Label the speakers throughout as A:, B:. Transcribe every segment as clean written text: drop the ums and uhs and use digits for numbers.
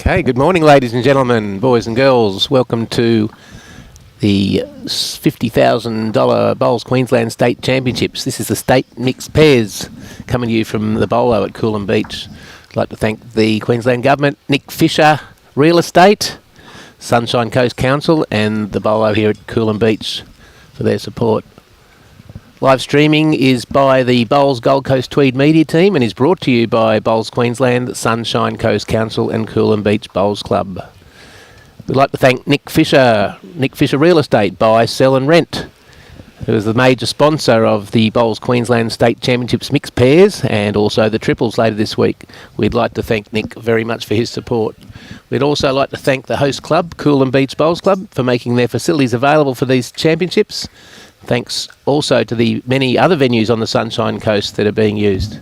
A: Okay, good morning, ladies and gentlemen, boys and girls. Welcome to the $50,000 Bowls Queensland State Championships. This is the State Mixed Pairs coming to you from the Bolo at Coolum Beach. I'd like to thank the Queensland Government, Nick Fisher Real Estate, Sunshine Coast Council and the Bolo here at Coolum Beach for their support. Live streaming is by the Bowls Gold Coast Tweed Media Team and is brought to you by Bowls Queensland, Sunshine Coast Council and Coolum Beach Bowls Club. We'd like to thank Nick Fisher Real Estate, Buy, Sell and Rent, who is the major sponsor of the Bowls Queensland State Championships Mixed Pairs and also the Triples later this week. We'd like to thank Nick very much for his support. We'd also like to thank the host club, Coolum Beach Bowls Club, for making their facilities available for these championships. Thanks also to the many other venues on the Sunshine Coast that are being used.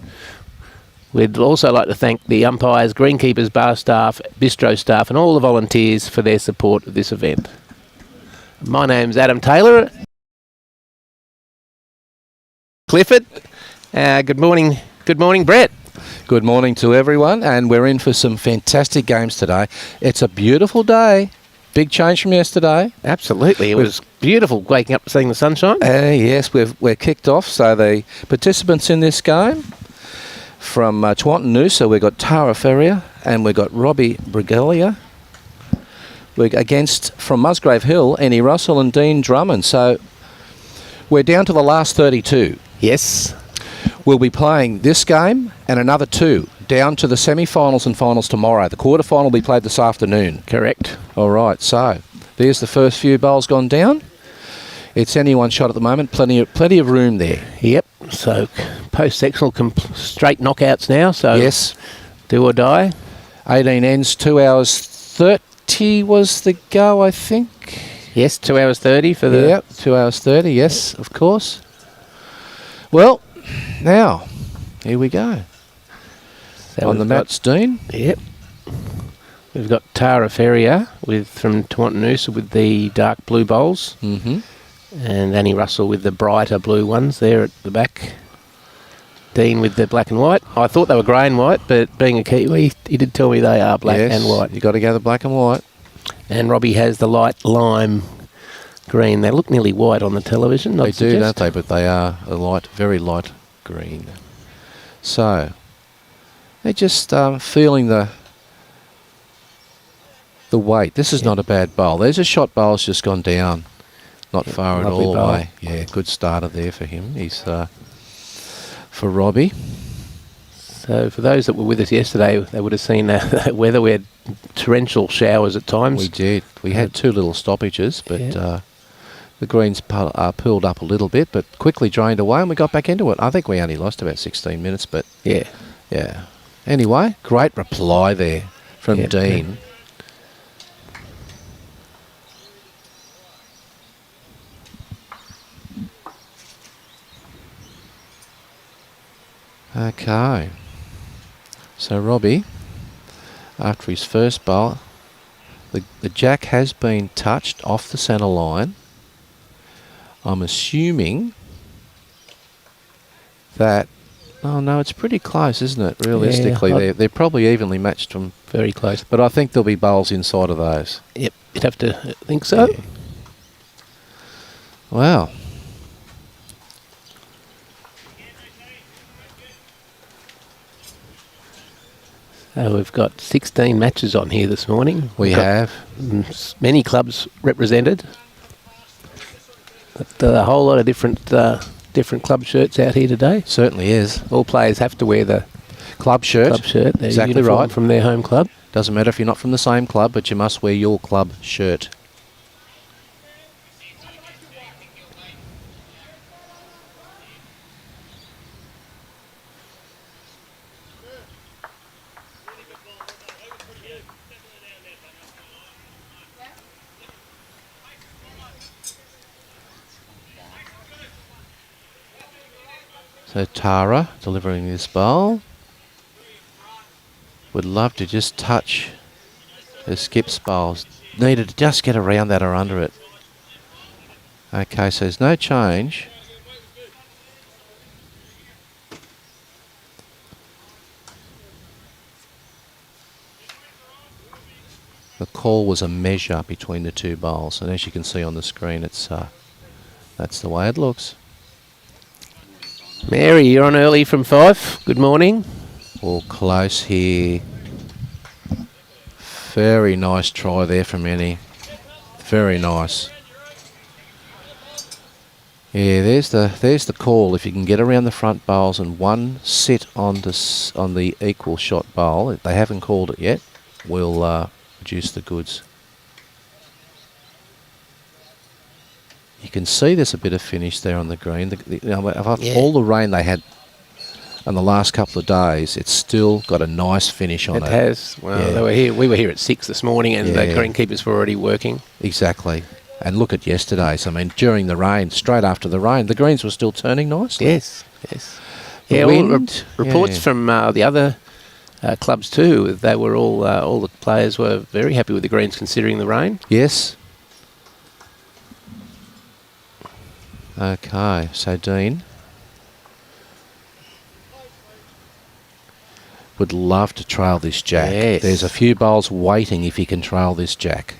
A: We'd also like to thank the umpires, greenkeepers, bar staff, bistro staff and all the volunteers for their support of this event. My name's Adam Taylor. Clifford. Good morning, Brett.
B: Good morning to everyone, and we're in for some fantastic games today. It's a beautiful day. Big change from yesterday.
A: Absolutely. It was beautiful waking up seeing the sunshine.
B: Yes, we're kicked off. So the participants in this game from Noosa, we've got Tara Ferrier and we've got Robbie Briglia. We're against, from Musgrave Hill, Annie Russell and Dean Drummond. So we're down to the last 32.
A: Yes.
B: We'll be playing this game and another two down to the semi-finals and finals tomorrow. The quarter-final will be played this afternoon.
A: Correct.
B: All right, so there's the first few bowls gone down. It's anyone's shot at the moment. Plenty of room there.
A: Yep. So post-sectional straight knockouts now. So
B: yes,
A: do or die.
B: 18 ends, 2 hours 30 was the go, I think.
A: Yes, 2 hours 30 for the...
B: Yep, 2 hours 30, yes, of course. Well, now, here we go. So on the mats, Dean.
A: Yep. We've got Tara Ferrier from Noosa with the dark blue bowls.
B: Mm-hmm.
A: And Annie Russell with the brighter blue ones there at the back. Dean with the black and white. I thought they were grey and white, but being a Kiwi, he did tell me they are black and white.
B: You've got to go the black and white.
A: And Robbie has the light lime green. They look nearly white on the television.
B: They do, don't they? But they are a light, very light green. So they're just feeling the weight. This is not a bad bowl. There's a shot bowl's just gone down. Not far at all away. Yeah, good starter there for him. He's for Robbie.
A: So for those that were with us yesterday, they would have seen that weather. We had torrential showers at times.
B: We did. We had two little stoppages, but the greens pulled up a little bit, but quickly drained away, and we got back into it. I think we only lost about 16 minutes, but yeah. Anyway, great reply there from Dean.
A: Yeah.
B: Okay, so Robbie, after his first bowl, the jack has been touched off the centre line. I'm assuming that, oh no, it's pretty close, isn't it, realistically?
A: Yeah,
B: they're probably evenly matched from
A: very close.
B: But I think there'll be bowls inside of those.
A: Yep, you'd have to think so.
B: Yeah. Wow.
A: So we've got 16 matches on here this morning.
B: We have.
A: Many clubs represented. But a whole lot of different club shirts out here today.
B: Certainly is.
A: All players have to wear the
B: club shirt.
A: Their
B: exactly right.
A: From their home club.
B: Doesn't matter if you're not from the same club, but you must wear your club shirt. So Tara delivering this bowl. Would love to just touch the Skip's bowls. Needed to just get around that or under it. Okay, so there's no change. The call was a measure between the two bowls, and as you can see on the screen, it's that's the way it looks.
A: Mary, you're on early from Fife. Good morning.
B: All close here. Very nice try there from Annie. Very nice. Yeah, there's the call. If you can get around the front bowls and one sit on the equal shot bowl, they haven't called it yet, we'll produce the goods. You can see there's a bit of finish there on the green. All the rain they had in the last couple of days, it's still got a nice finish on it.
A: It has. Well, they were here. We were here at 6 this morning, and the greenkeepers were already working.
B: Exactly. And look at yesterday's. I mean, during the rain, straight after the rain, the greens were still turning nicely.
A: Yes, yes. Reports from the other clubs too. They were all the players were very happy with the greens considering the rain.
B: Yes. Okay, so Dean would love to trail this jack.
A: Yes.
B: There's a few bowls waiting if he can trail this jack.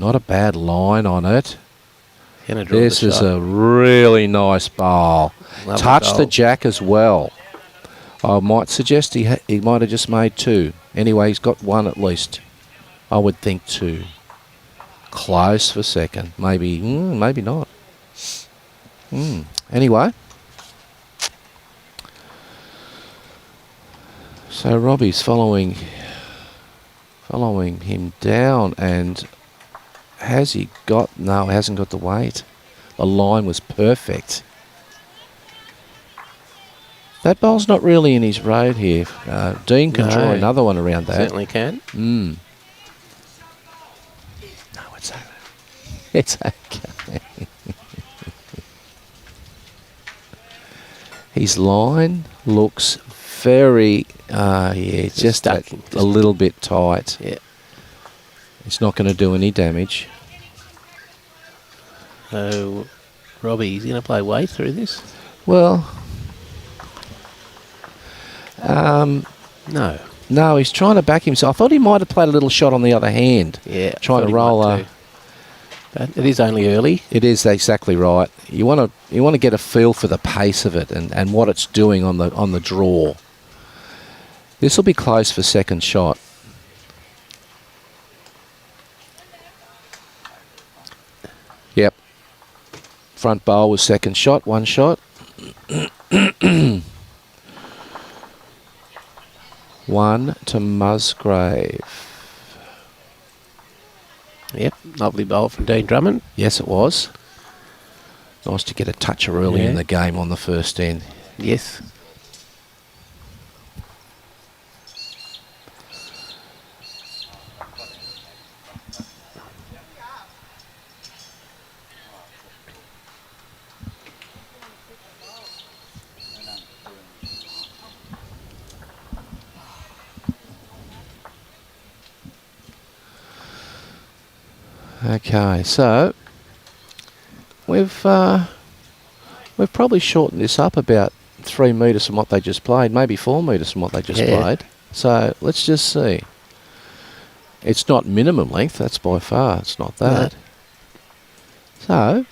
B: Not a bad line on it. This is a really nice bowl. Touch the jack as well. I might suggest he might have just made two. Anyway, he's got one at least. I would think two. Close for second. Maybe not. Anyway. So Robbie's following him down, and has he got... No, he hasn't got the weight. The line was perfect. That bowl's not really in his road here. Dean can draw another one around that.
A: Certainly can.
B: No, it's over. It's okay. His line looks very... just a little bit tight.
A: Yeah.
B: It's not going to do any damage.
A: So, Robbie, he's going to play way through this?
B: Well... No, he's trying to back himself. I thought he might have played a little shot on the other hand.
A: Yeah.
B: Trying to roll...
A: But it is only early.
B: It is exactly right. You want to get a feel for the pace of it and what it's doing on the draw. This will be close for second shot. Yep. Front bowl was second shot, one shot. One to Musgrave.
A: Yep, lovely bowl from Dean Drummond.
B: Yes, it was. Nice to get a touch early in the game on the first end.
A: Yes.
B: Okay, so we've probably shortened this up about 3 metres from what they just played, maybe 4 metres from what they just played. So let's just see. It's not minimum length, that's by far. It's not that. No. So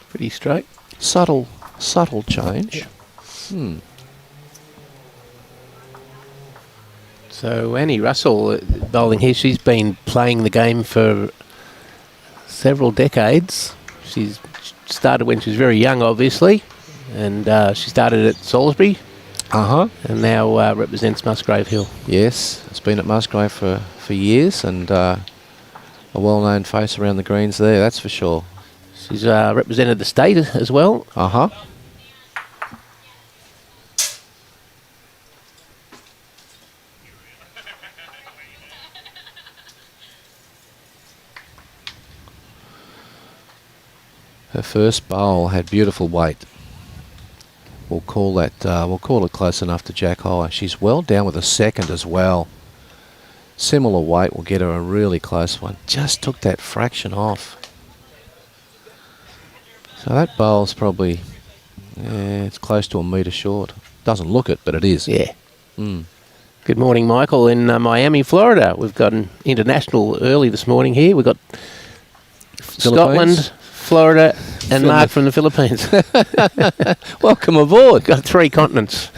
A: pretty straight.
B: Subtle change.
A: So Annie Russell bowling here, she's been playing the game for several decades. She's started when she was very young, obviously, and she started at Salisbury. And now represents Musgrave Hill.
B: Yes, it's been at Musgrave for years, and a well-known face around the greens there, that's for sure.
A: She's represented the state as well.
B: Her first bowl had beautiful weight. We'll call that. We'll call it close enough to Jack High. She's well down with a second as well. Similar weight will get her a really close one. Just took that fraction off. So that bowl's probably, it's close to a metre short. Doesn't look it, but it is.
A: Yeah. Good Good morning, Michael, in Miami, Florida. We've got an international early this morning here. We've got Scotland, Florida, and Mark from the Philippines.
B: Welcome aboard.
A: Got 3 continents.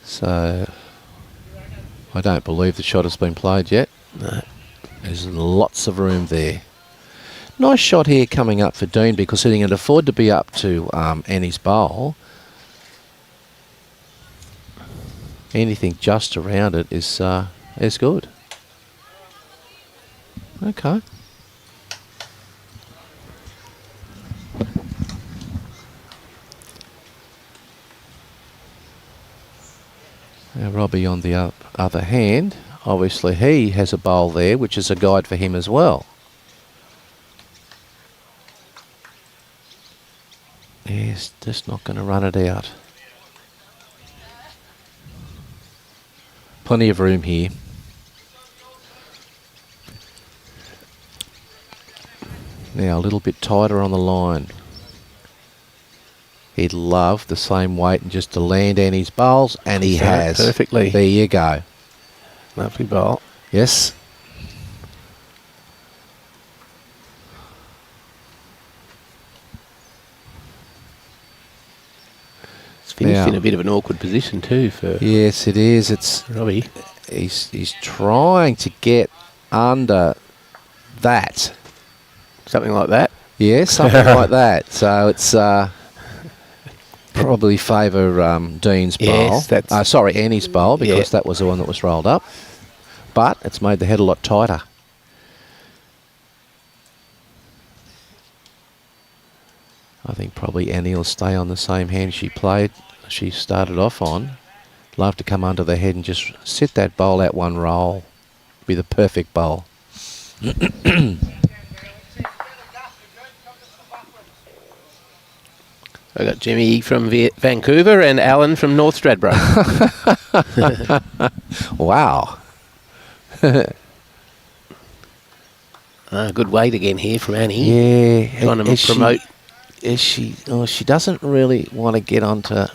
B: So, I don't believe the shot has been played yet.
A: No.
B: There's lots of room there. Nice shot here coming up for Dean because he can afford to be up to Annie's bowl. Anything just around it is good. Okay. Now Robbie, on the other hand, obviously he has a bowl there, which is a guide for him as well. He's just not going to run it out. Plenty of room here. Now a little bit tighter on the line. He'd love the same weight and just to land Annie's bowls, and he has.
A: Perfectly.
B: There you go.
A: Lovely bowl.
B: Yes.
A: It's finished
B: Now,
A: in a bit of an awkward position too for
B: yes, it is. It's
A: Robbie.
B: he's trying to get under that.
A: Something like that.
B: Yeah, something like that. So it's probably favour Dean's bowl.
A: Yes, that's
B: sorry, Annie's bowl, because that was the one that was rolled up. But it's made the head a lot tighter. I think probably Annie will stay on the same hand she started off on. Love to come under the head and just sit that bowl out one roll. Be the perfect bowl.
A: I got Jimmy from Vancouver and Alan from North Stradbroke.
B: Wow.
A: Good weight again here from Annie.
B: Yeah.
A: Trying to promote.
B: She doesn't really want to get onto...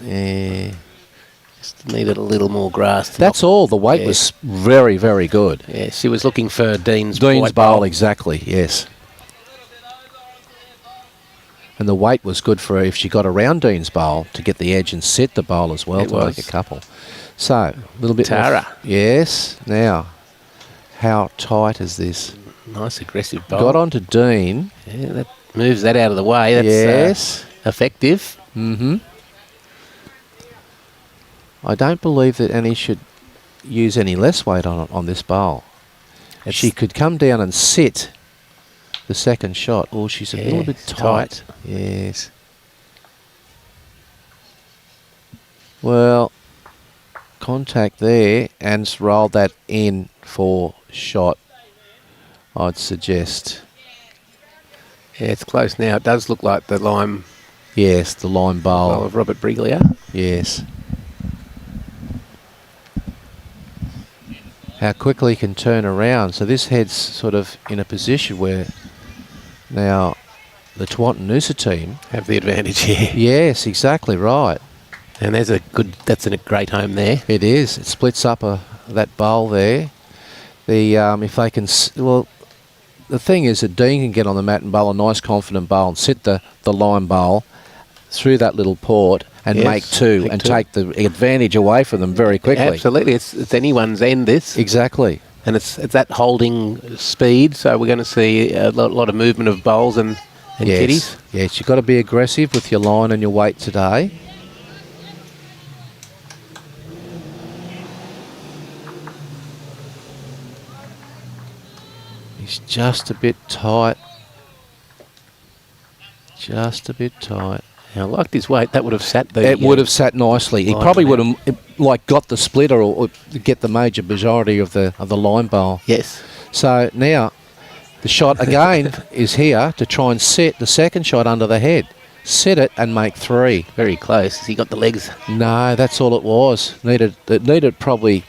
A: Just needed a little more grass.
B: That's all. The weight was very, very good.
A: Yeah, she was looking for Dean's
B: white bowl, exactly, yes. And the weight was good for her if she got around Dean's bowl to get the edge and set the bowl as well to make a couple. So, a little bit
A: Tara.
B: Yes. Now, how tight is this?
A: Nice aggressive bowl.
B: Got onto Dean.
A: Yeah, that moves that out of the way. That's effective.
B: Mm-hmm. I don't believe that Annie should use any less weight on this bowl. She could come down and sit the second shot. Oh, she's a little bit tight. Yes. Well, contact there and roll that in for shot, I'd suggest.
A: Yeah, it's close now. It does look like the lime.
B: Yes, the lime bowl
A: of Robert Briglia.
B: Yes. How quickly he can turn around. So this head's sort of in a position where now the Noosa team
A: have the advantage here.
B: Yes, exactly right.
A: And there's that's a great home there.
B: It is. It splits up that bowl there. If they can, well, the thing is that Dean can get on the mat and bowl a nice confident bowl and sit the line bowl through that little port and make two and take the advantage away from them very quickly.
A: Absolutely. It's anyone's end, this.
B: Exactly.
A: And it's that holding speed, so we're going to see a lot of movement of bowls and kiddies.
B: Yes, you've got to be aggressive with your line and your weight today. He's just a bit tight. Just a bit tight.
A: Now, I liked his weight. That would have sat there.
B: It would have sat nicely. He probably would have got the splitter or get the major majority of the line bowl.
A: Yes.
B: So now the shot again is here to try and set the second shot under the head. set it and make 3.
A: Very close. He got the legs.
B: No, that's all it was. It needed probably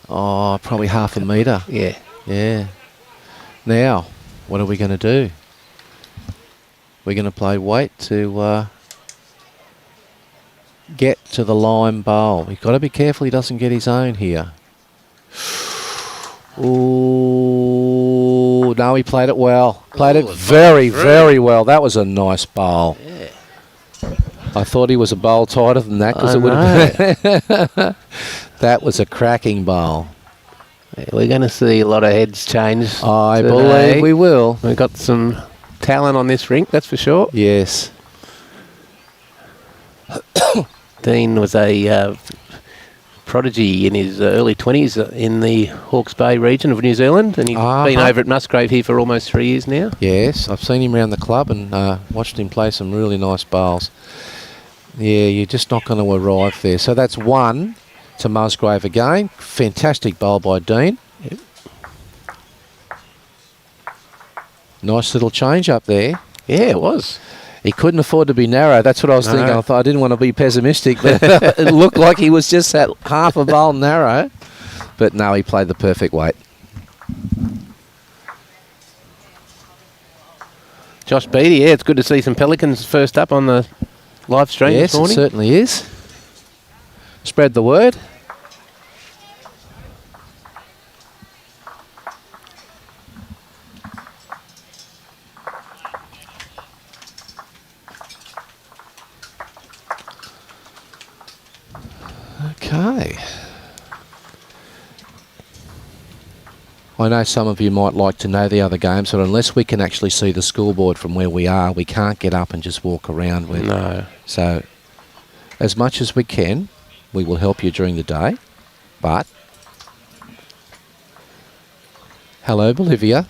B: half a metre.
A: Yeah.
B: Yeah. Now, what are we going to do? We're going to play weight to get to the line bowl. You've got to be careful he doesn't get his own here. Ooh, no, he played it well. Played it very, very well. That was a nice bowl.
A: Yeah.
B: I thought he was a bowl tighter than that because it would have been. That was a cracking bowl.
A: Yeah, we're going to see a lot of heads change.
B: I
A: today.
B: believe we will.
A: We've got some talent on this rink, that's for sure.
B: Yes.
A: Dean was a prodigy in his early 20s in the Hawke's Bay region of New Zealand, and he's been over at Musgrave here for almost 3 years now.
B: Yes, I've seen him around the club and watched him play some really nice bowls. Yeah, you're just not going to arrive there. So that's 1 to Musgrave again. Fantastic bowl by Dean.
A: Yep. Nice
B: Little change up there.
A: Yeah, it was.
B: He couldn't afford to be narrow. That's what I was thinking. I thought I didn't want to be pessimistic, but it looked like he was just at half a bowl narrow. But no, he played the perfect weight.
A: Josh Beattie, yeah, it's good to see some Pelicans first up on the live stream this morning.
B: Yes, it certainly is. Spread the word. Okay. I know some of you might like to know the other games, but unless we can actually see the scoreboard from where we are, we can't get up and just walk around with.
A: No.
B: So, as much as we can, we will help you during the day. But, hello, Bolivia.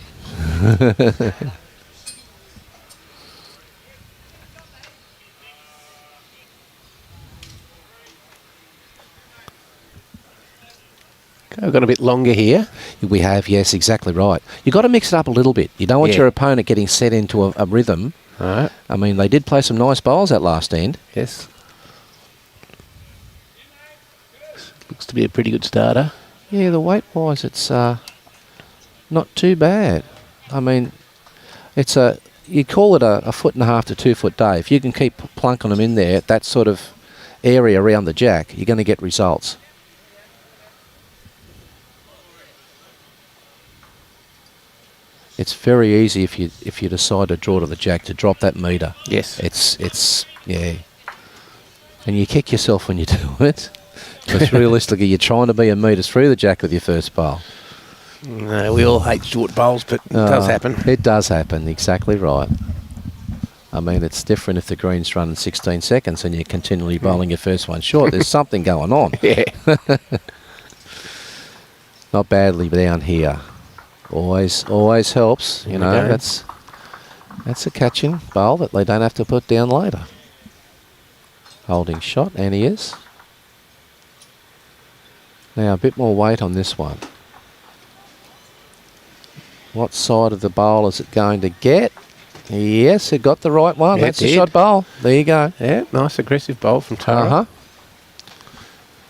A: I've got a bit longer here.
B: We have, yes, exactly right. You've got to mix it up a little bit. You don't want your opponent getting set into a rhythm.
A: All right.
B: I mean, they did play some nice bowls that last end.
A: Yes. Looks to be a pretty good starter.
B: Yeah, the weight-wise, it's not too bad. I mean, it's you call it a 1.5 to 2 foot day. If you can keep plunking them in there, that sort of area around the jack, you're going to get results. It's very easy if you decide to draw to the jack to drop that metre.
A: Yes.
B: It's yeah. And you kick yourself when you do it. Because realistically, you're trying to be a metre through the jack with your first bowl.
A: No, we all hate short bowls, but it does happen.
B: It does happen, exactly right. I mean, it's different if the green's running 16 seconds and you're continually bowling your first one short. There's something going on.
A: Yeah.
B: Not badly down here. Always helps. You know, that's a catching bowl that they don't have to put down later. Holding shot, and he is. Now a bit more weight on this one. What side of the bowl is it going to get? Yes, it got the right one.
A: Yeah,
B: that's a shot bowl. There you go.
A: Yeah, nice aggressive bowl from Tara.
B: Uh-huh.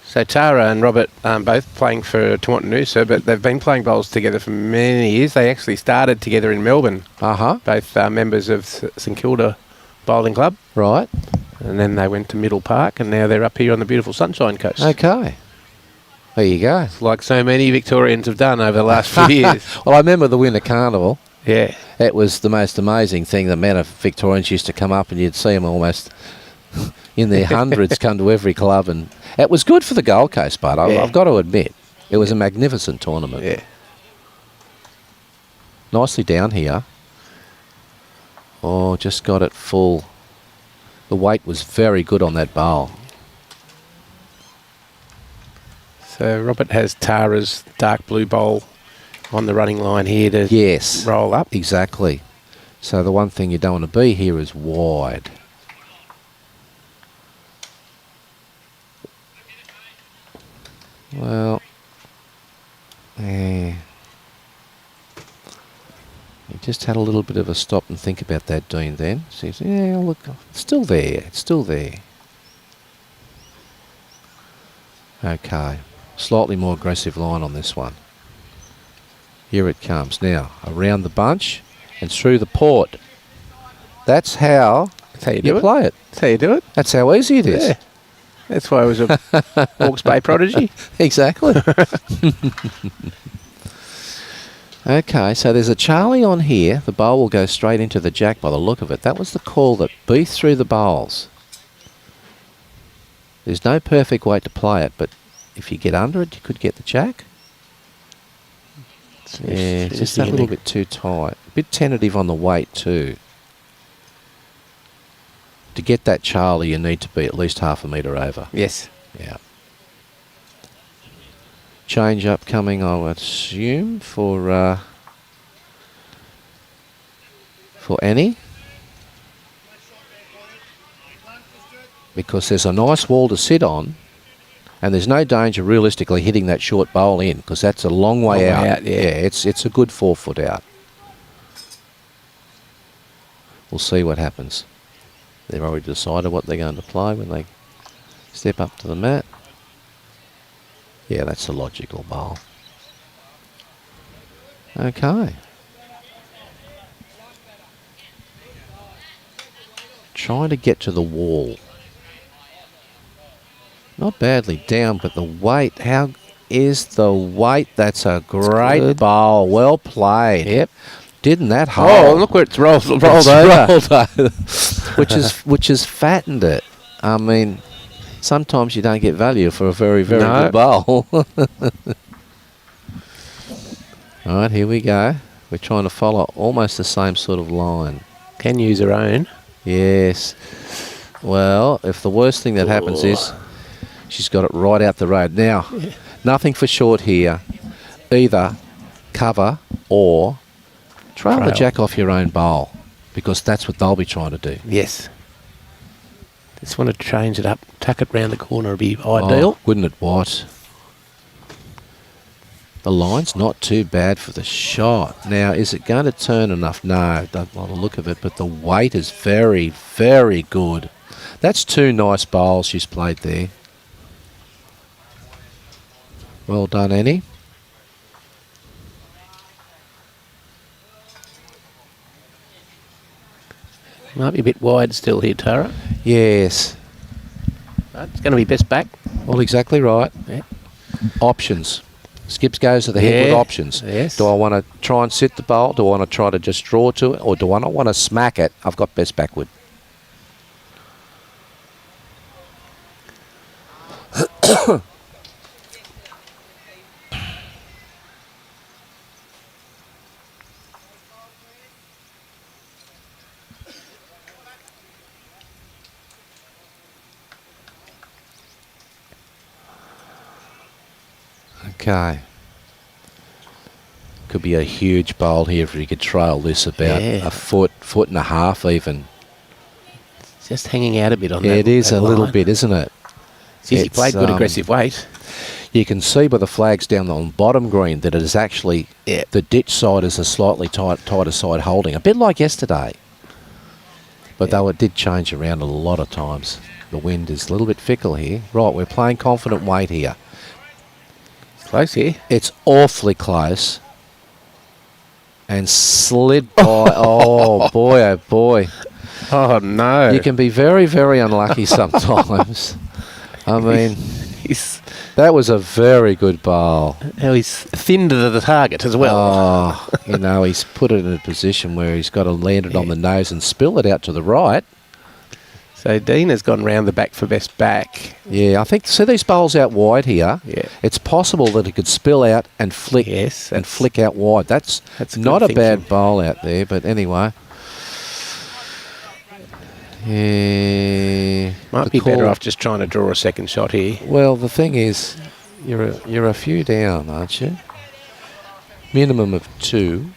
A: So Tara and Robert both playing for Tawantinoosa, but they've been playing bowls together for many years. They actually started together in Melbourne.
B: Uh-huh.
A: Both members of St Kilda Bowling Club.
B: Right.
A: And then they went to Middle Park, and now they're up here on the beautiful Sunshine Coast.
B: Okay. There you go.
A: Like so many Victorians have done over the last few years.
B: Well, I remember the Winter Carnival.
A: Yeah.
B: It was the most amazing thing. The amount of Victorians used to come up and you'd see them almost in their hundreds come to every club. And it was good for the Gold Coast, but I've got to admit, it was a magnificent tournament.
A: Yeah.
B: Nicely down here. Oh, just got it full. The weight was very good on that bowl.
A: So Robert has Tara's dark blue bowl on the running line here to roll up.
B: Exactly. So the one thing you don't want to be here is wide. Well, he just had a little bit of a stop and think about that, Dean, then. Says, yeah, look, it's still there. It's still there. Okay. Slightly more aggressive line on this one. Here it comes. Now, around the bunch and through the port. That's how you play it.
A: That's how you do it.
B: That's how easy it is.
A: Yeah. That's why I was a Hawke's Bay prodigy.
B: Exactly. Okay, so there's a Charlie on here. The bowl will go straight into the jack by the look of it. That was the call that beat through the bowls. There's no perfect way to play it, but if you get under it, you could get the jack. Yeah, it's just a little bit too tight. A bit tentative on the weight too. To get that Charlie, you need to be at least half a metre over.
A: Yes.
B: Yeah. Change up coming, I would assume, for Annie. Because there's a nice wall to sit on, and there's no danger realistically hitting that short bowl in, because that's a long way out.
A: Yeah,
B: it's a good 4 foot out. We'll see what happens. They've already decided what they're going to play when they step up to the mat. Yeah, that's a logical bowl. Okay. Trying to get to the wall. Not badly down, but the weight. How is the weight? That's a great bowl. Well played.
A: Yep.
B: Didn't that hold?
A: Oh, look where it's rolled over.
B: Rolled over. which has fattened it. I mean, sometimes you don't get value for a very, very good bowl. All right, here we go. We're trying to follow almost the same sort of line.
A: Can use her own.
B: Yes. Well, if the worst thing that happens is she's got it right out the road. Now, nothing for short here. Either cover or trail the jack off your own bowl, because that's what they'll be trying to do.
A: Yes. Just want to change it up. Tuck it round the corner would be ideal.
B: Wouldn't it what? The line's not too bad for the shot. Now, is it going to turn enough? No, don't like the look of it, but the weight is very, very good. That's 2 nice bowls she's played there. Well done, Annie.
A: Might be a bit wide still here, Tara.
B: Yes.
A: But it's going to be best back.
B: Well, exactly right.
A: Yeah.
B: Options. Skips goes to the head with options.
A: Yes.
B: Do I want to try and sit the bowl? Do I want to try to just draw to it? Or do I not want to smack it? I've got best backward. Okay. Could be a huge bowl here if you could trail this about a foot and a half even.
A: It's just hanging out a bit on that.
B: Yeah, it is
A: that
B: a
A: line.
B: little bit, isn't it?
A: He played good aggressive weight.
B: You can see by the flags down on bottom green that it is actually the ditch side is a slightly tighter side holding, a bit like yesterday. But though it did change around a lot of times. The wind is a little bit fickle here. Right, we're playing confident weight here.
A: Close here.
B: It's awfully close. And slid by. Oh, boy, oh, boy.
A: Oh, no.
B: You can be very, very unlucky sometimes. I mean, that was a very good bowl.
A: Now he's thin to the target as well.
B: Oh, you know, he's put it in a position where he's got to land it on the nose and spill it out to the right.
A: So Dean has gone round the back for best back.
B: Yeah, I think, see these bowls out wide here?
A: Yeah.
B: It's possible that it could spill out and flick and flick out wide. That's not a bad bowl out there, but anyway. Yeah.
A: Might be better off just trying to draw a second shot here.
B: Well, the thing is, you're a few down, aren't you? Minimum of 2.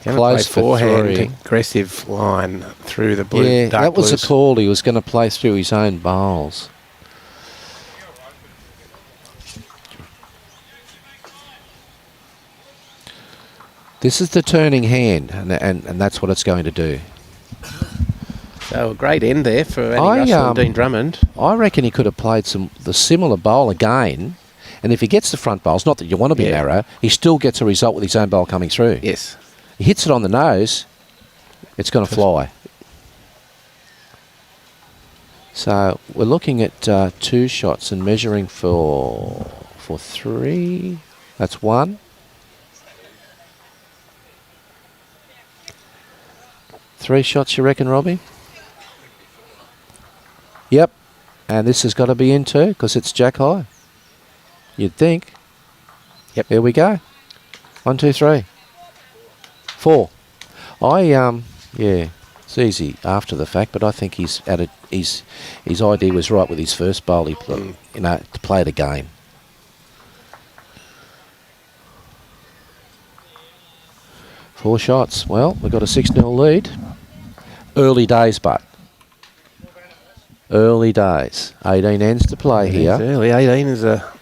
A: Close forehand, aggressive line through the blue.
B: Yeah,
A: dark
B: that was
A: blues.
B: a call. He was going to play through his own bowls. This is the turning hand, and that's what it's going to do.
A: So a great end there for Annie Russell and Dean Drummond.
B: I reckon he could have played the similar bowl again, and if he gets the front bowls, not that you want to be narrow, he still gets a result with his own bowl coming through.
A: Yes.
B: He hits it on the nose, it's going to fly. So we're looking at 2 shots and measuring for 3. That's 1. Three shots, you reckon, Robbie? Yep. And this has got to be in too, because it's jack high. You'd think. Yep. There we go. 1, 2, 3. 4. Yeah, it's easy after the fact, but I think he's at it. His idea was right with his first bowl. He played, to play the game. Four shots. Well, we've got a 6-0 lead. Early days, but early days. 18 ends to play here.
A: Early 18 is a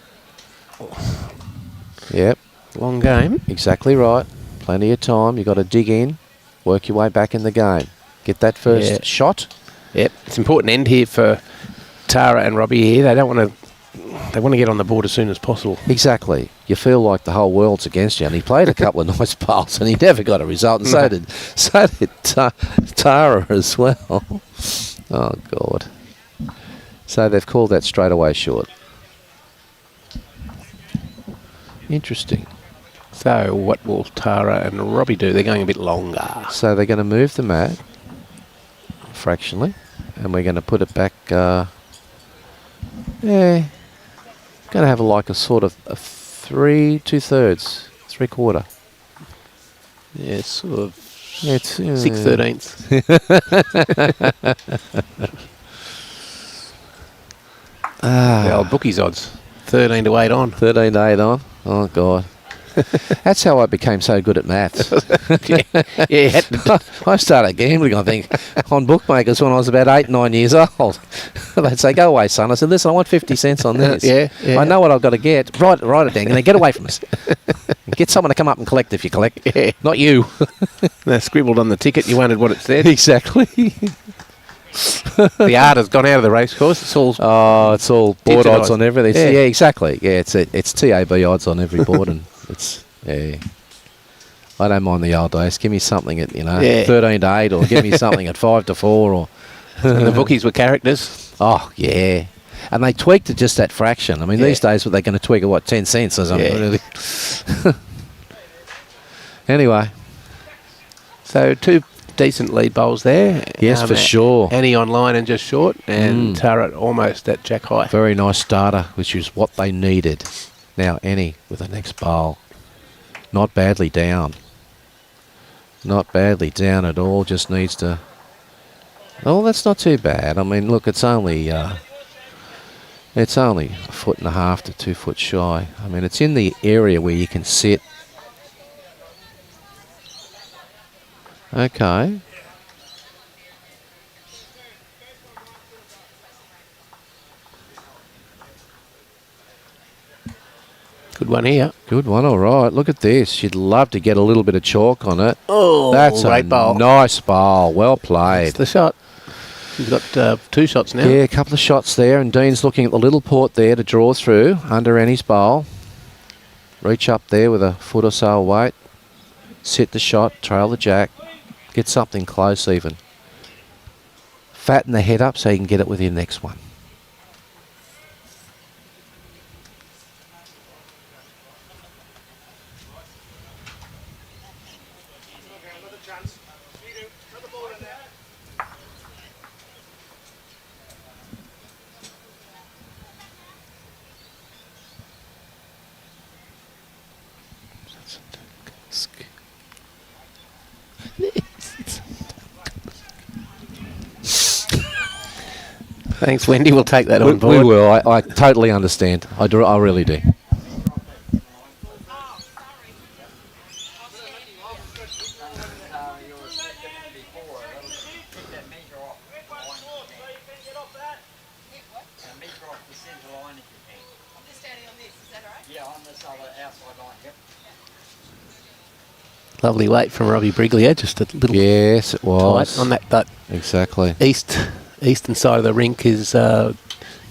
A: long game.
B: Exactly right. Plenty of time. You've got to dig in, work your way back in the game. Get that first shot.
A: Yep, it's an important end here for Tara and Robbie here. They don't want to. They want to get on the board as soon as possible.
B: Exactly. You feel like the whole world's against you. And he played a couple of nice bowls, and he never got a result. And so did Tara as well. Oh God. So they've called that straight away short. Interesting.
A: So what will Tara and Robbie do? They're going a bit longer.
B: So they're going to move the mat fractionally, and we're going to put it back. Going to have like a sort of a 3 2/3, 3/4.
A: Yeah, it's sort of.
B: Yeah, it's
A: 6/13. The old bookies odds. 13 to 8 on.
B: 13 to 8 on. Oh God. That's how I became so good at maths. I started gambling, I think, on bookmakers when I was about 8, 9 years old. They'd say, "Go away, son." I said, "Listen, I want 50 cents on this. I know what I've got to get. Write it down, and then get away from us. Get someone to come up and collect if you collect. Not you."
A: They scribbled on the ticket. You wondered what it said.
B: Exactly.
A: The art has gone out of the racecourse. It's all
B: it's all board odds on everything. Yeah, exactly. Yeah, it's TAB odds on every board, and it's I don't mind the old days. Give me something at 13 to 8, or give me something at 5 to 4, or
A: and the bookies were characters.
B: Oh yeah, and they tweaked it just that fraction. I mean, these days, what they're going to tweak it 10 cents or something. Really. Anyway,
A: so 2 decent lead bowls there.
B: Yes, for sure.
A: Annie on line and just short, and Tara almost at jack high.
B: Very nice starter, which is what they needed. Now Annie with the next bowl. Not badly down. Not badly down at all. Just needs to. Oh, that's not too bad. I mean, look, it's only 1.5 foot to 2 foot shy. I mean, it's in the area where you can sit. Okay.
A: Good one here.
B: Good one, all right. Look at this. She'd love to get a little bit of chalk on it.
A: Oh,
B: that's
A: great bowl.
B: Nice bowl. Well played.
A: That's the shot. She's got 2 shots now.
B: Yeah, a couple of shots there, and Dean's looking at the little port there to draw through under Annie's bowl. Reach up there with a foot or so weight. Sit the shot, trail the jack. Get something close even. Fatten the head up so you can get it with your next one.
A: Thanks, Wendy. We'll take that on board.
B: We will. I totally understand. I really do.
A: Lovely weight from Robbie Briglia, just a little
B: Yes, it was.
A: tight on that
B: Exactly.
A: eastern side of the rink is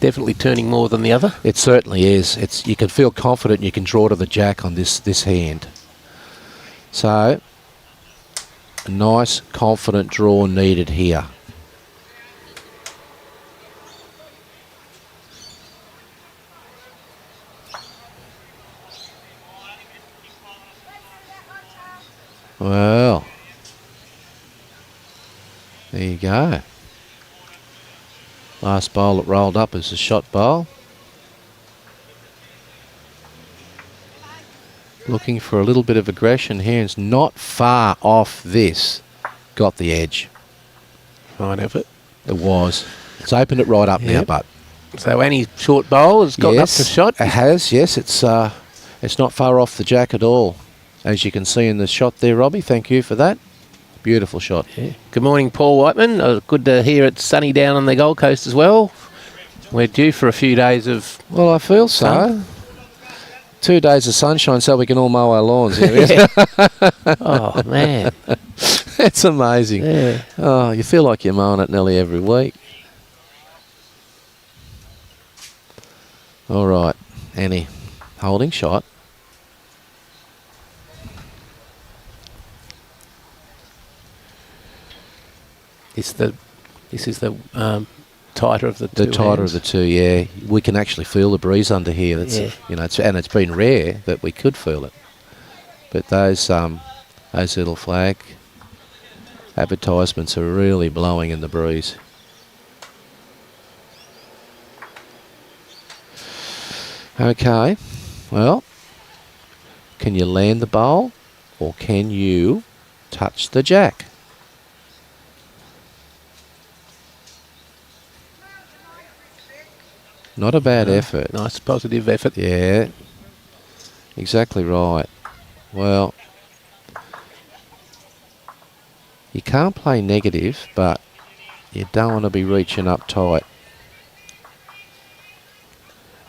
A: definitely turning more than the other.
B: It certainly is. You can feel confident you can draw to the jack on this hand. So, a nice, confident draw needed here. Well, there you go. Last bowl that rolled up is a shot bowl. Looking for a little bit of aggression here. It's not far off this. Got the edge.
A: Fine effort.
B: It was. It's opened it right up now,
A: Yep.
B: but
A: So Annie's short bowl has got up for shot.
B: It has, yes. It's not far off the jack at all. As you can see in the shot there, Robbie. Thank you for that. Beautiful shot.
A: Yeah. Good morning, Paul Whiteman. Good to hear it's sunny down on the Gold Coast as well. We're due for a few days of...
B: Well, I feel so.
A: Sun.
B: 2 days of sunshine so we can all mow our lawns. Yeah.
A: Oh, man.
B: It's amazing.
A: Yeah.
B: Oh, you feel like you're mowing it nearly every week. All right, Annie, holding shot.
A: This is the tighter of the two.
B: The tighter
A: hands.
B: of the two, yeah. We can actually feel the breeze under here. That's
A: Yeah.
B: and it's been rare that we could feel it. But those little flag advertisements are really blowing in the breeze. Okay, well, can you land the bowl or can you touch the jack? Not a bad effort.
A: Nice positive effort.
B: Yeah, exactly right. Well, you can't play negative, but you don't want to be reaching up tight.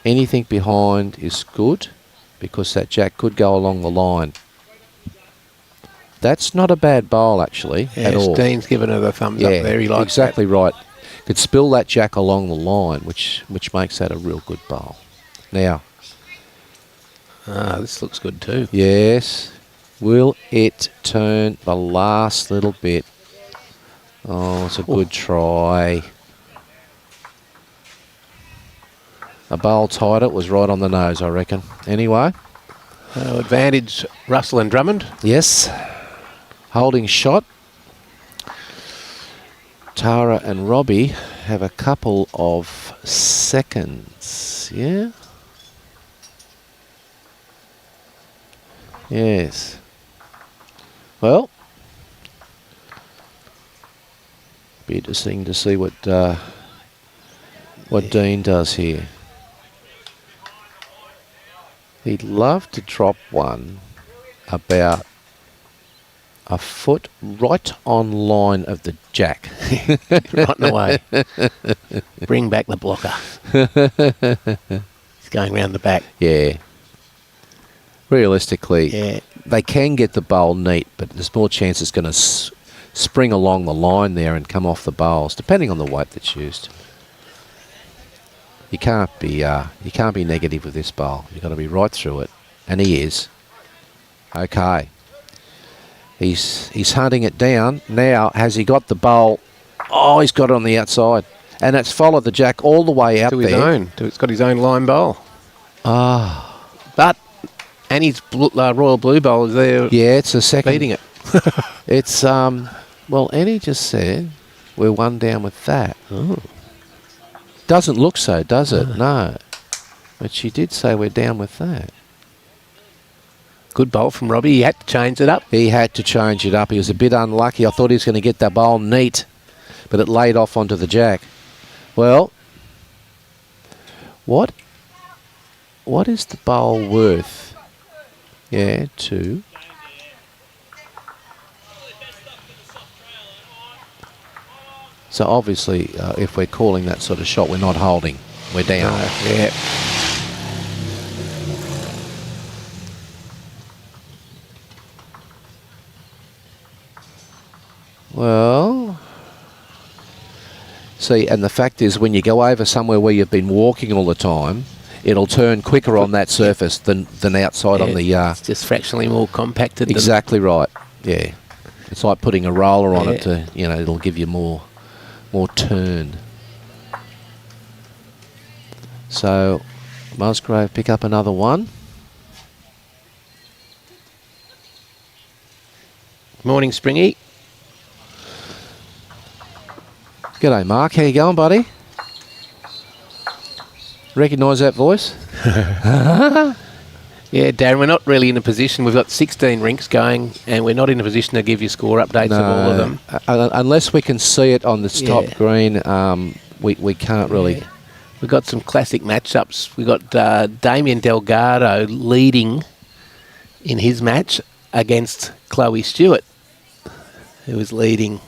B: Anything behind is good because that jack could go along the line. That's not a bad bowl, actually, at all.
A: Dean's given her the thumbs up there. He likes
B: exactly right. Could spill that jack along the line, which makes that a real good bowl. Now,
A: this looks good too.
B: yes, will it turn the last little bit? Oh, it's a good try. A bowl tighter was right on the nose, I reckon. Anyway.
A: Advantage Russell and Drummond.
B: Yes. Holding shot. Tara and Robbie have a couple of seconds. Yeah? Yes. Well, be interesting to see what Dean does here. He'd love to drop one about a foot right on line of the jack.
A: Right in the way. Bring back the blocker. He's going round the back.
B: Yeah. Realistically,
A: Yeah.
B: they can get the bowl neat, but there's more chance it's going to spring along the line there and come off the bowls, depending on the weight that's used. You can't be negative with this bowl. You've got to be right through it, and he is. Okay. He's hunting it down. Now, has he got the bowl? Oh, he's got it on the outside. And it's followed the jack all the way out
A: To his
B: there.
A: own. It's got his own line bowl.
B: Ah.
A: But Annie's Royal Blue Bowl is there
B: Yeah, it's a second.
A: beating it.
B: It's, well, Annie just said we're one down with that.
A: Oh.
B: Doesn't look so, does it? No. But she did say we're down with that.
A: Good bowl from Robbie. He had to change it up.
B: He had to change it up. He was a bit unlucky. I thought he was going to get that bowl neat, but it laid off onto the jack. Well, what is the bowl worth? Yeah, 2. So obviously, if we're calling that sort of shot, we're not holding. We're down.
A: Yeah.
B: See, and the fact is, when you go over somewhere where you've been walking all the time, it'll turn quicker on that surface than outside on the...
A: it's just fractionally more compacted.
B: Exactly right, yeah. It's like putting a roller on it to, you know, it'll give you more turn. So, Musgrave pick up another one.
A: Morning, Springy.
B: G'day, Mark. How you going, buddy? Recognise that voice?
A: Yeah, Darren, we're not really in a position. We've got 16 rinks going, and we're not in a position to give you score updates of all of them.
B: Unless we can see it on the top green, we can't really.
A: Yeah. We've got some classic matchups. We've got Damien Delgado leading in his match against Chloe Stewart, who was leading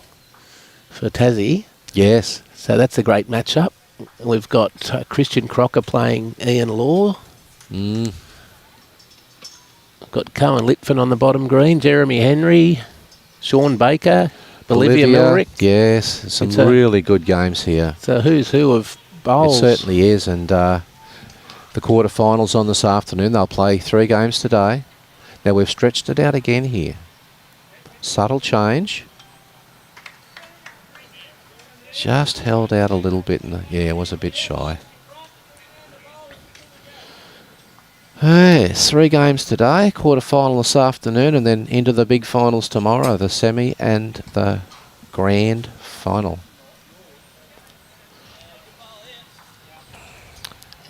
A: for Tassie.
B: Yes.
A: So that's a great matchup. We've got Christian Crocker playing Ian Law. We've got Cohen Litfin on the bottom green, Jeremy Henry, Sean Baker, Olivia Milrick.
B: Yes, some really good games here.
A: It's a who's who of bowls.
B: It certainly is, and the quarterfinals on this afternoon. They'll play 3 games today. Now we've stretched it out again here. Subtle change. Just held out a little bit, and it was a bit shy. Hey, 3 games today, quarterfinal this afternoon, and then into the big finals tomorrow, the semi and the grand final.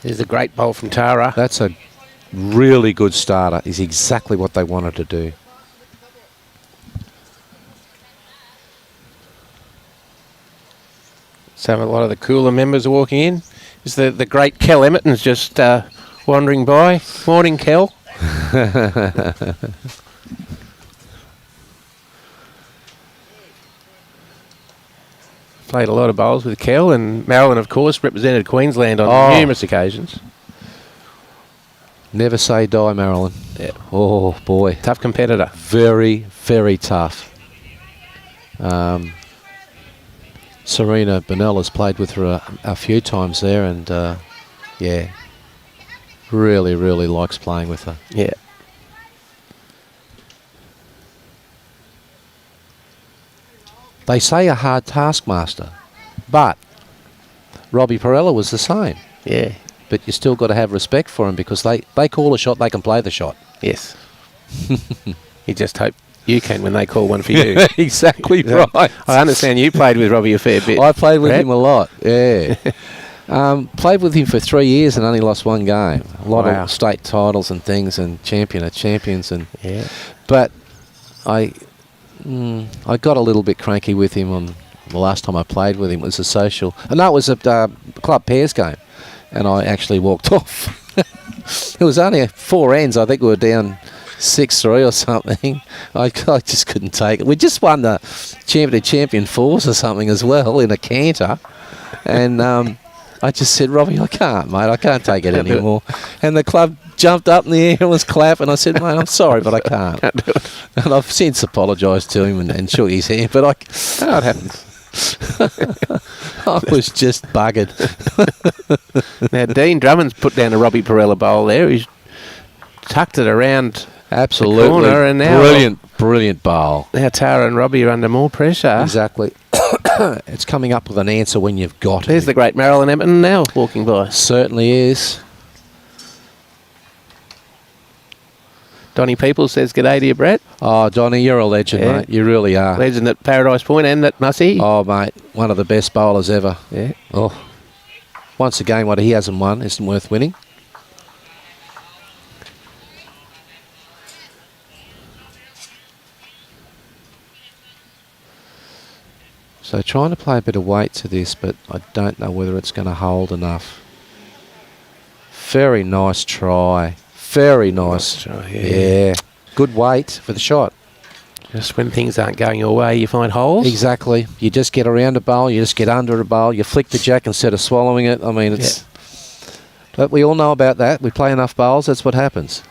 A: There's a great bowl from Tara.
B: That's a really good starter. Is exactly what they wanted to do.
A: So a lot of the Coolum members are walking in. Is the great Kel Emmerton's just wandering by. Morning, Kel. Played a lot of bowls with Kel, and Marilyn, of course, represented Queensland on numerous occasions.
B: Never say die, Marilyn.
A: Yeah.
B: Oh, boy.
A: Tough competitor.
B: Very, very tough. Serena Benella's played with her a few times there, and really, really likes playing with her.
A: Yeah.
B: They say a hard taskmaster, but Robbie Perella was the same.
A: Yeah.
B: But you still got to have respect for him, because they call a shot, they can play the shot.
A: Yes. You just hope you can when they call one for you.
B: Exactly right.
A: I understand you played with Robbie a fair bit.
B: I played with him a lot, yeah. Played with him for 3 years and only lost 1 game. A lot of state titles and things, and champion of champions. But I got a little bit cranky with him on the last time I played with him. It was a social... No, it was a club pairs game, and I actually walked off. It was only 4 ends. I think we were down 6-3 or something. I just couldn't take it. We just won the champion fours or something as well in a canter, and I just said, Robbie, I can't, mate. I can't take it anymore. And the club jumped up in the air and was clapping. I said, mate, I'm sorry, but I can't. And I've since apologised to him and shook his hand, but
A: it happens.
B: I was just buggered.
A: Now, Dean Drummond's put down a Robbie Perella bowl there. He's tucked it around
B: absolutely
A: the corner, and now
B: brilliant bowl.
A: Now Tara and Robbie are under more pressure.
B: Exactly. It's coming up with an answer when you've got it.
A: There's the great Marilyn Emmerton now walking by.
B: Certainly is.
A: Donnie Peoples says, g'day to you, Brett.
B: Oh, Donnie, you're a legend, mate. You really are.
A: Legend at Paradise Point and at Mussey.
B: Oh, mate, one of the best bowlers ever.
A: Yeah.
B: Oh, once again, what he hasn't won isn't worth winning. So trying to play a bit of weight to this, but I don't know whether it's going to hold enough. Very nice try. Very nice. Yeah. Good weight for the shot.
A: Just when things aren't going your way, you find holes.
B: Exactly. You just get around a bowl, you just get under a bowl, you flick the jack instead of swallowing it. I mean, it's... But we all know about that. We play enough bowls, that's what happens.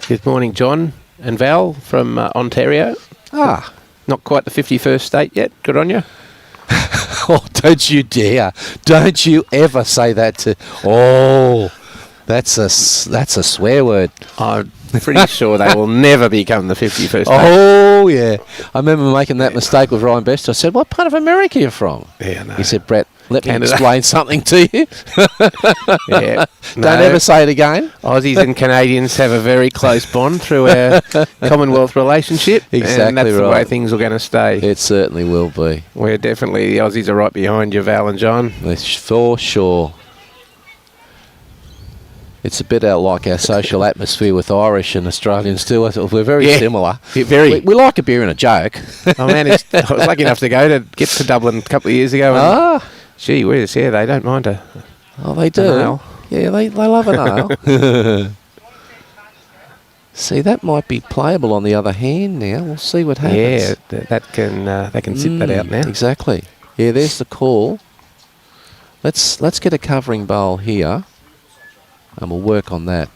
A: Good morning, John and Val from Ontario.
B: Ah.
A: Not quite the 51st state yet. Good on you.
B: Oh, don't you dare. Don't you ever say that to... Oh, that's a swear word.
A: I'm pretty sure they will never become the 51st.
B: Oh, yeah. I remember making that mistake with Ryan Best. I said, what part of America are you from?
A: Yeah, no.
B: He said, Brett, let me
A: Canada.
B: explain something to you.
A: Yeah.
B: Don't ever say it again.
A: Aussies and Canadians have a very close bond through our Commonwealth relationship.
B: Exactly
A: and that's the way
B: right.
A: things are going to stay.
B: It certainly will be.
A: We're definitely, the Aussies are right behind you, Val and John.
B: For sure. It's a bit out like our social atmosphere with Irish and Australians too. We're very similar.
A: Very.
B: We like a beer and a joke.
A: I was lucky enough to get to Dublin a couple of years ago. And gee whiz, yeah, they don't mind a...
B: Oh, they do.
A: Ale.
B: Yeah, they love an ale. See, that might be playable on the other hand now. We'll see what happens.
A: Yeah, they can sit that out now.
B: Exactly. Yeah, there's the call. Let's get a covering bowl here, and we'll work on that.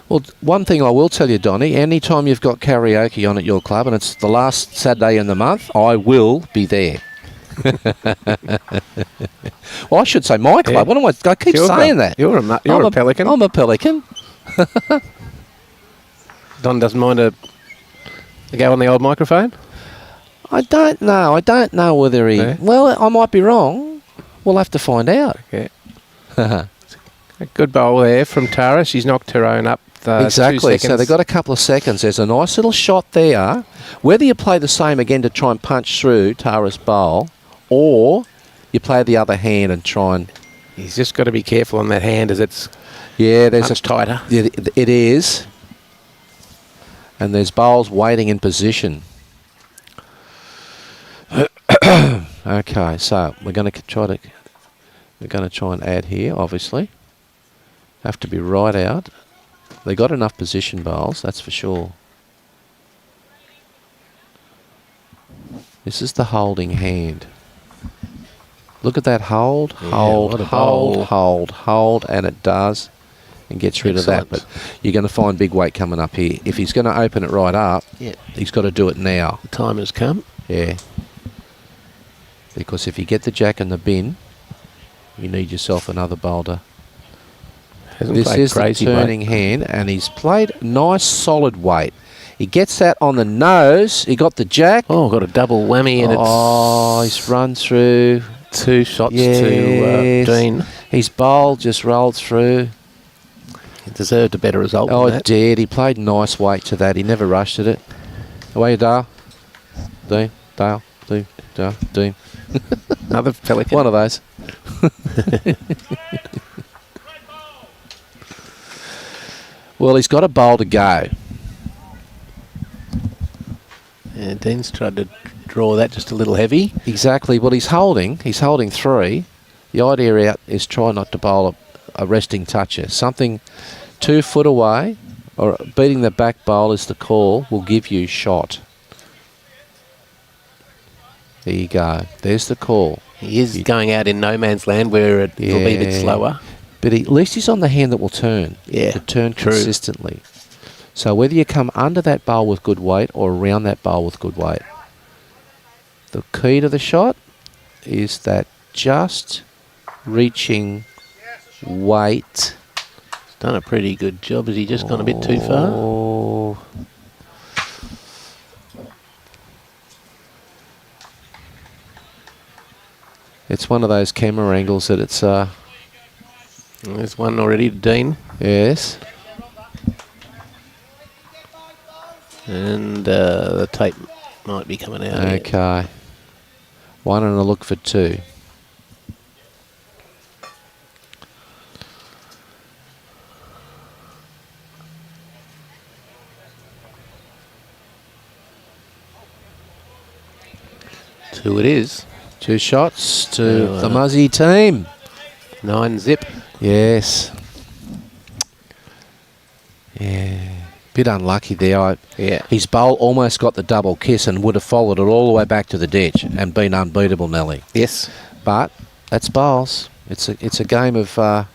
B: Well, one thing I will tell you, Donnie, anytime you've got karaoke on at your club and it's the last Saturday in the month, I will be there. Well, I should say my club.
A: Yeah.
B: What am I keep saying that.
A: You're a pelican.
B: I'm a pelican.
A: Don doesn't mind to go on the old microphone?
B: I don't know. I don't know whether he...
A: Yeah.
B: Well, I might be wrong. We'll have to find out.
A: Okay. A good bowl there from Tara. She's knocked her own up.
B: Exactly.
A: 2 seconds.
B: So they've got a couple of seconds. There's a nice little shot there. Whether you play the same again to try and punch through Tara's bowl, or you play the other hand and try and...
A: He's just got to be careful on that hand as it's
B: there's
A: much tighter.
B: Yeah, it is. And there's bowls waiting in position. Okay, so we're going to try and add here, obviously. Have to be right out. They got enough position bowls, that's for sure. This is the holding hand. Look at that hold, hold, and it does, and gets rid of that. But you're going to find big weight coming up here. If he's going to open it right up, he's got to do it now.
A: The time has come.
B: Yeah. Because if you get the jack in the bin, you need yourself another boulder. This is the turning hand, and he's played nice solid weight. He gets that on the nose. He got the jack.
A: Oh, got a double whammy, and
B: he's run through
A: 2 shots to Dean.
B: His bowl just rolled through.
A: He deserved a better result.
B: Oh,
A: than
B: it did. He played nice weight to that. He never rushed at it. Away you, Dale. Dean, Dale, Dean, Dale, Dean.
A: Another pelican.
B: One of those. Well, he's got a bowl to go.
A: Yeah, Dean's tried to draw that just a little heavy.
B: Exactly. Well, he's holding 3. The idea out is try not to bowl a resting toucher. Something 2 foot away, or beating the back bowl is the call, will give you shot. There you go. There's the call.
A: He is going out in no man's land where it'll be a bit slower.
B: But at least he's on the hand that will turn.
A: Yeah,
B: to turn consistently. So whether you come under that bowl with good weight or around that bowl with good weight, the key to the shot is that just reaching weight.
A: He's done a pretty good job. Has he just gone a bit too far?
B: It's one of those camera angles that it's...
A: There's one already to Dean.
B: Yes.
A: And the tape might be coming out.
B: Okay. 1 and a look for 2.
A: Two it is.
B: 2 shots to the Muzzy team.
A: 9 zip.
B: Yes. Yeah. Bit unlucky there.
A: Yeah.
B: His bowl almost got the double kiss and would have followed it all the way back to the ditch and been unbeatable, Nelly.
A: Yes.
B: But that's bowls. It's a game of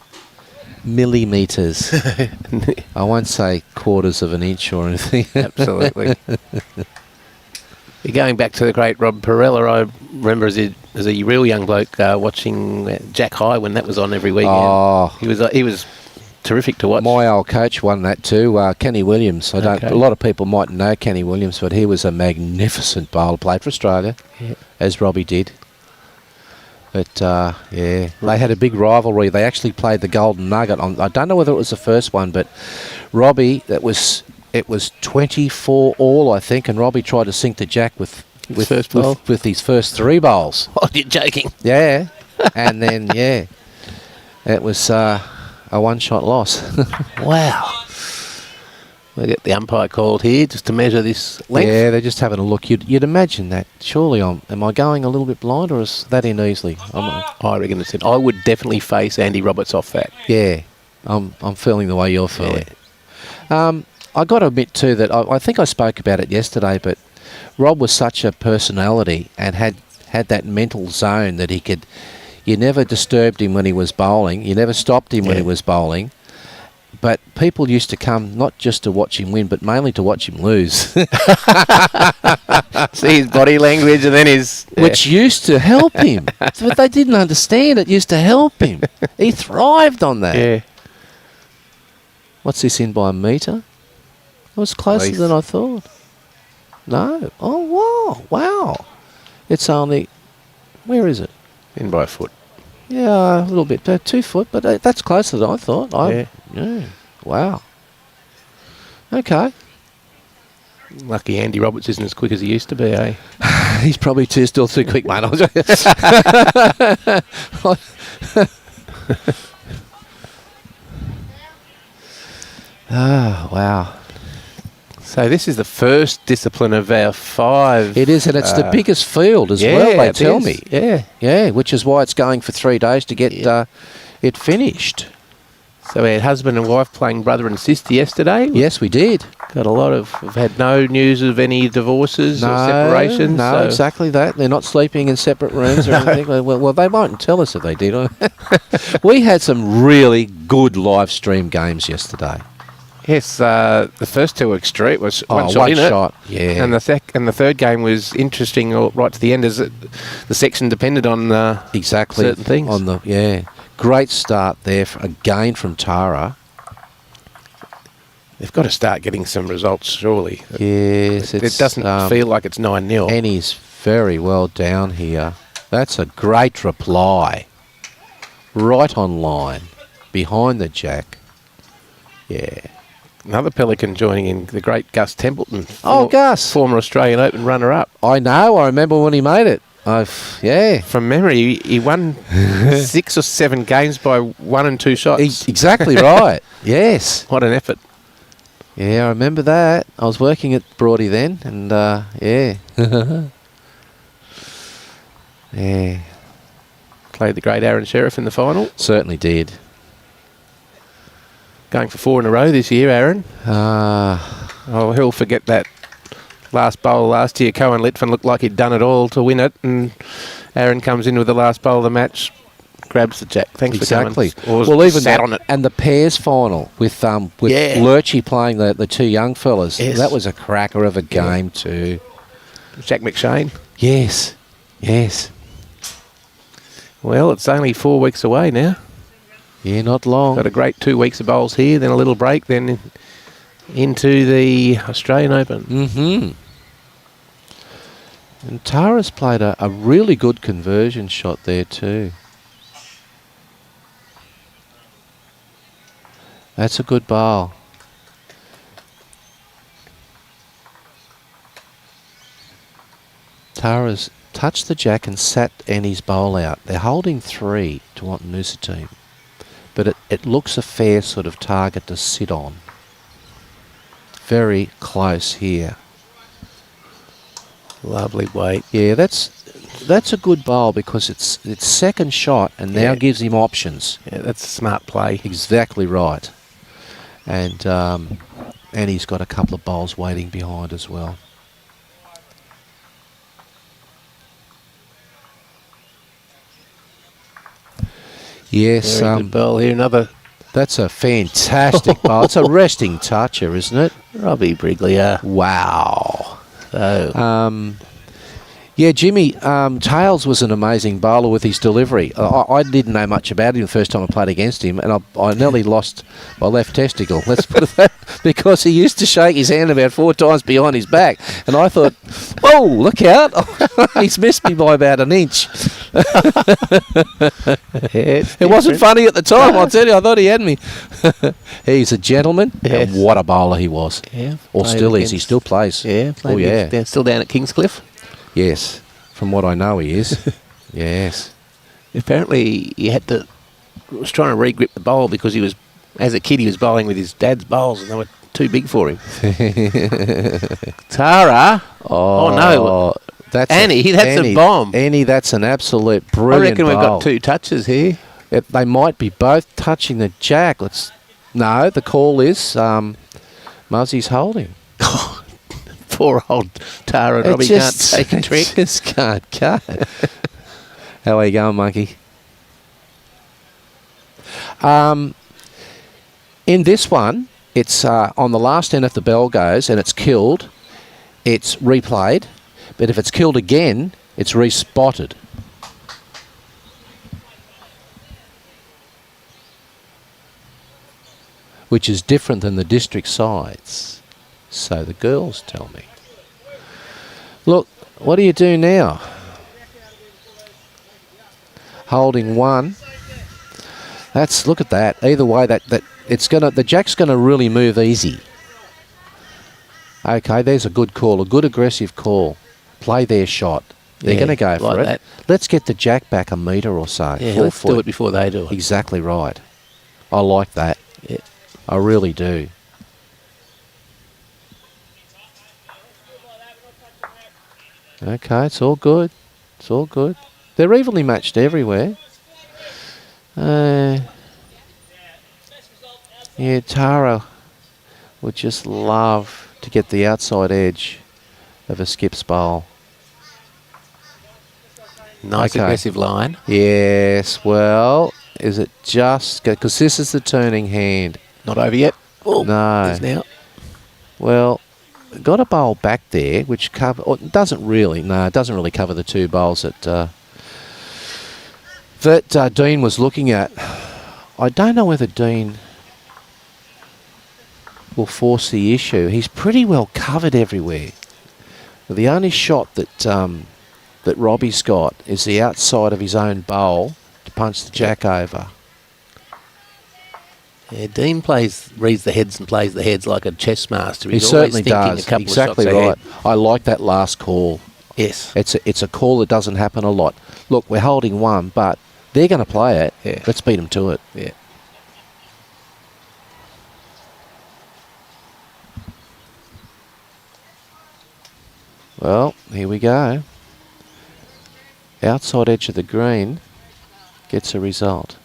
B: millimetres. I won't say quarters of an inch or anything.
A: Absolutely. You're going back to the great Rob Perella. I remember as a real young bloke watching Jack High when that was on every weekend.
B: Oh,
A: He was terrific to watch.
B: my old coach won that too, Kenny Williams. A lot of people mightn't know Kenny Williams, but he was a magnificent bowler. Played for Australia, as Robbie did. But they had a big rivalry. They actually played the Golden Nugget on. I don't know whether it was the first one, but Robbie, it was 24 all, I think, and Robbie tried to sink the Jack with his first 3 bowls.
A: Oh, you're joking.
B: Yeah, and then it was a one-shot loss.
A: Wow. We'll get the umpire called here just to measure this length.
B: Yeah, they're just having a look. You'd imagine that. Surely, am I going a little bit blind, or is that in easily?
A: I reckon it's in. I would definitely face Andy Roberts off that.
B: Yeah, I'm feeling the way you're feeling. Yeah. I got to admit too that I think I spoke about it yesterday, but Rob was such a personality and had that mental zone that he could. You never disturbed him when he was bowling. You never stopped him when he was bowling. But people used to come not just to watch him win, but mainly to watch him lose.
A: See his body language and then his...
B: Which used to help him. But they didn't understand it used to help him. He thrived on that.
A: Yeah.
B: What's this in by a metre? It was closer than I thought. No. Oh, wow. It's only... Where is it?
A: In by a foot.
B: Yeah, a little bit. 2 foot, but that's closer than I thought. Yeah. Wow. Okay.
A: Lucky Andy Roberts isn't as quick as he used to be, eh?
B: He's probably still too quick, mate. Oh, wow.
A: So this is the first discipline of our 5.
B: It is, and it's the biggest field as well, they tell me.
A: Yeah.
B: Yeah, which is why it's going for 3 days to get it finished.
A: So we had husband and wife playing brother and sister yesterday.
B: Yes, we did.
A: We've had no news of any divorces or separations.
B: No, exactly that. They're not sleeping in separate rooms or anything. Well, they won't tell us if they did. We had some really good live stream games yesterday.
A: Yes, the first 2 were extreme. Was one
B: one
A: shot,
B: shot. Yeah.
A: And the third game was interesting right to the end, as the section depended on certain things.
B: Great start there again from Tara.
A: They've got to start getting some results, surely.
B: Yes,
A: it doesn't feel like it's 9-0.
B: Annie's very well down here. That's a great reply. Right on line, behind the Jack. Yeah.
A: Another Pelican joining in, the great Gus Templeton.
B: Gus.
A: Former Australian Open runner-up.
B: I know. I remember when he made it.
A: From memory, he won 6 or 7 games by 1 and 2 shots.
B: Exactly right. Yes.
A: What an effort.
B: Yeah, I remember that. I was working at Broady then, and yeah.
A: Played the great Aaron Sheriff in the final.
B: Certainly did.
A: Going for 4 in a row this year, Aaron. He'll forget that last bowl last year. Cohen Litfin looked like he'd done it all to win it, and Aaron comes in with the last bowl of the match, grabs the Jack. Thanks for coming.
B: Well, even
A: sat on it.
B: And the pairs final with Lurchy playing the 2 young fellas.
A: Yes.
B: That was a cracker of a game too.
A: Jack McShane.
B: Yes.
A: Well, it's only 4 weeks away now.
B: Yeah, not long.
A: Got a great 2 weeks of bowls here, then a little break, then into the Australian Open.
B: Mm-hmm. And Tara's played a really good conversion shot there too. That's a good bowl. Tara's touched the Jack and sat Annie's bowl out. They're holding 3 to Nusa team. But it looks a fair sort of target to sit on. Very close here.
A: Lovely weight.
B: Yeah, that's a good bowl because it's second shot and now gives him options.
A: Yeah, that's a smart play.
B: Exactly right. And And he's got a couple of bowls waiting behind as well. Yes,
A: Very good bowl here. Another
B: that's a fantastic bowl. It's a resting toucher, isn't it?
A: Robbie Briglia.
B: Wow.
A: So,
B: yeah, Jimmy, Tails was an amazing bowler with his delivery. I didn't know much about him the first time I played against him, and I nearly lost my left testicle, let's put it that, because he used to shake his hand about 4 times behind his back, and I thought, oh, look out, he's missed me by about an inch. It wasn't funny at the time, I'll tell you, I thought he had me. He's a gentleman,
A: Yes.
B: and what a bowler he was.
A: yeah.
B: Or
A: played
B: still is,
A: against-
B: he still plays.
A: Yeah.
B: Oh, yeah.
A: Still down at Kingscliff.
B: Yes, from what I know he is. Yes.
A: Apparently, he was trying to re-grip the bowl because he was, as a kid, he was bowling with his dad's bowls and they were too big for him. Tara. Oh, no.
B: That's
A: Annie, that's a bomb.
B: Annie, that's an absolute
A: I
B: brilliant
A: reckon we've
B: bowl.
A: got 2 touches here.
B: They might be both touching the jack. No, the call is Muzzie's holding.
A: Poor old Tara and Robbie can't take a trick.
B: Just can't cut. How are you going, monkey? In this one, it's on the last end if the bell goes and it's killed, it's replayed. But if it's killed again, it's respotted. Which is different than the district sides. So the girls tell me. Look, what do you do now? Holding 1. Look at that. Either way, the jack's gonna really move easy. Okay, there's a good call, a good aggressive call. Play their shot. They're
A: Yeah,
B: going to go for
A: like
B: it.
A: that.
B: Let's get the jack back a metre or so.
A: Yeah,
B: 4
A: let's
B: foot.
A: do it before they do it.
B: Exactly right. I like that.
A: Yeah.
B: I really do. Okay, it's all good. It's all good. They're evenly matched everywhere. Yeah, Tara would just love to get the outside edge of a skip's bowl.
A: Nice
B: Okay.
A: aggressive line.
B: Yes, well, is it just... Because this is the turning hand.
A: Not over yet. Oh,
B: No.
A: It's now.
B: Well, got a bowl back there, which it doesn't really cover the 2 bowls that Dean was looking at. I don't know whether Dean will force the issue. He's pretty well covered everywhere. The only shot that Robbie's got is the outside of his own bowl to punch the jack over.
A: Yeah, Dean reads the heads and plays the heads like a chess master.
B: He
A: He's always
B: certainly
A: thinking
B: does.
A: a couple
B: Exactly
A: of shots
B: right.
A: ahead.
B: I like that last call.
A: Yes.
B: It's a call that doesn't happen a lot. Look, we're holding 1, but they're going to play it.
A: Yeah.
B: Let's beat them to it.
A: Yeah.
B: Well, here we go. Outside edge of the green gets a result.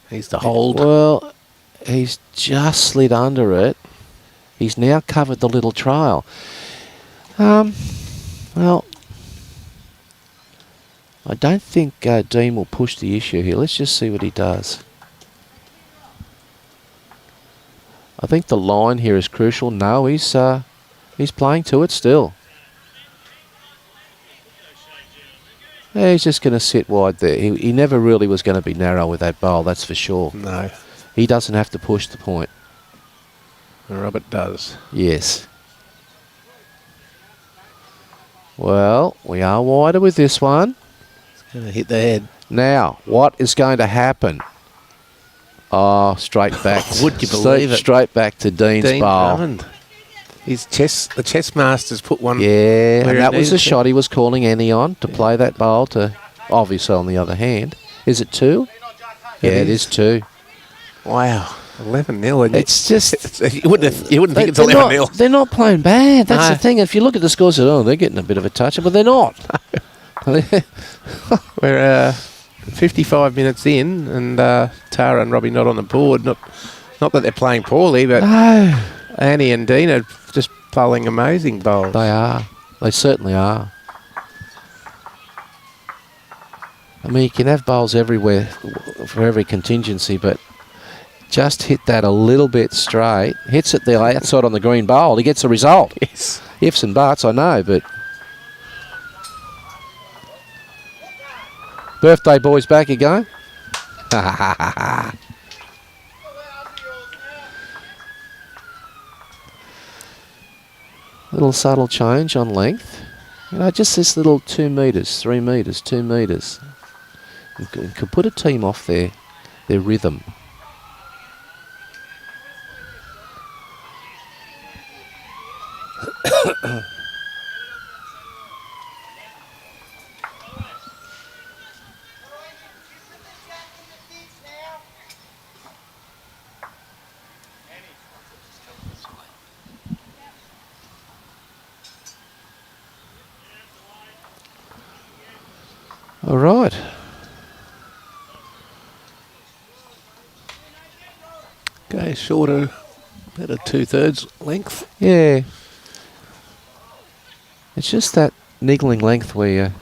A: He's the hold.
B: Well, he's just slid under it. He's now covered the little trail. Well, I don't think Dean will push the issue here. Let's just see what he does. I think the line here is crucial. No, he's playing to it still. Yeah, he's just going to sit wide there. He never really was going to be narrow with that bowl, that's for sure.
A: No.
B: He doesn't have to push the point.
A: Robert does.
B: Yes. Well, we are wider with this one.
A: Going to hit the head.
B: Now, what is going to happen? Oh, straight back.
A: Would you believe it?
B: Straight back to Dean's
A: Dean
B: bowl.
A: Drummond. The chess masters put one.
B: Yeah,
A: where
B: and
A: it
B: that was the
A: needed to.
B: shot he was calling Annie on to play that bowl to, obviously on the other hand. Is it 2? Yeah, it is 2.
A: Wow. 11-0.
B: It's just...
A: You wouldn't think it's
B: they're
A: 11-0.
B: They're not playing bad. That's
A: No.
B: the thing. If you look at the scores, they're getting a bit of a touch, but they're not.
A: We're 55 minutes in, and Tara and Robbie not on the board. Not that they're playing poorly, but
B: No.
A: Annie and Dean are just bowling amazing bowls.
B: They are. They certainly are. I mean, you can have bowls everywhere for every contingency, but just hit that a little bit straight. Hits it the outside on the green bowl. He gets a result.
A: Yes.
B: Ifs and buts, I know, but... Birthday boys back again. Little subtle change on length. You know, just this little 2 metres, 3 metres, 2 metres. You could put a team off their rhythm. All right.
A: Okay, shorter, about a 2/3 length.
B: Yeah. It's just that niggling length where you...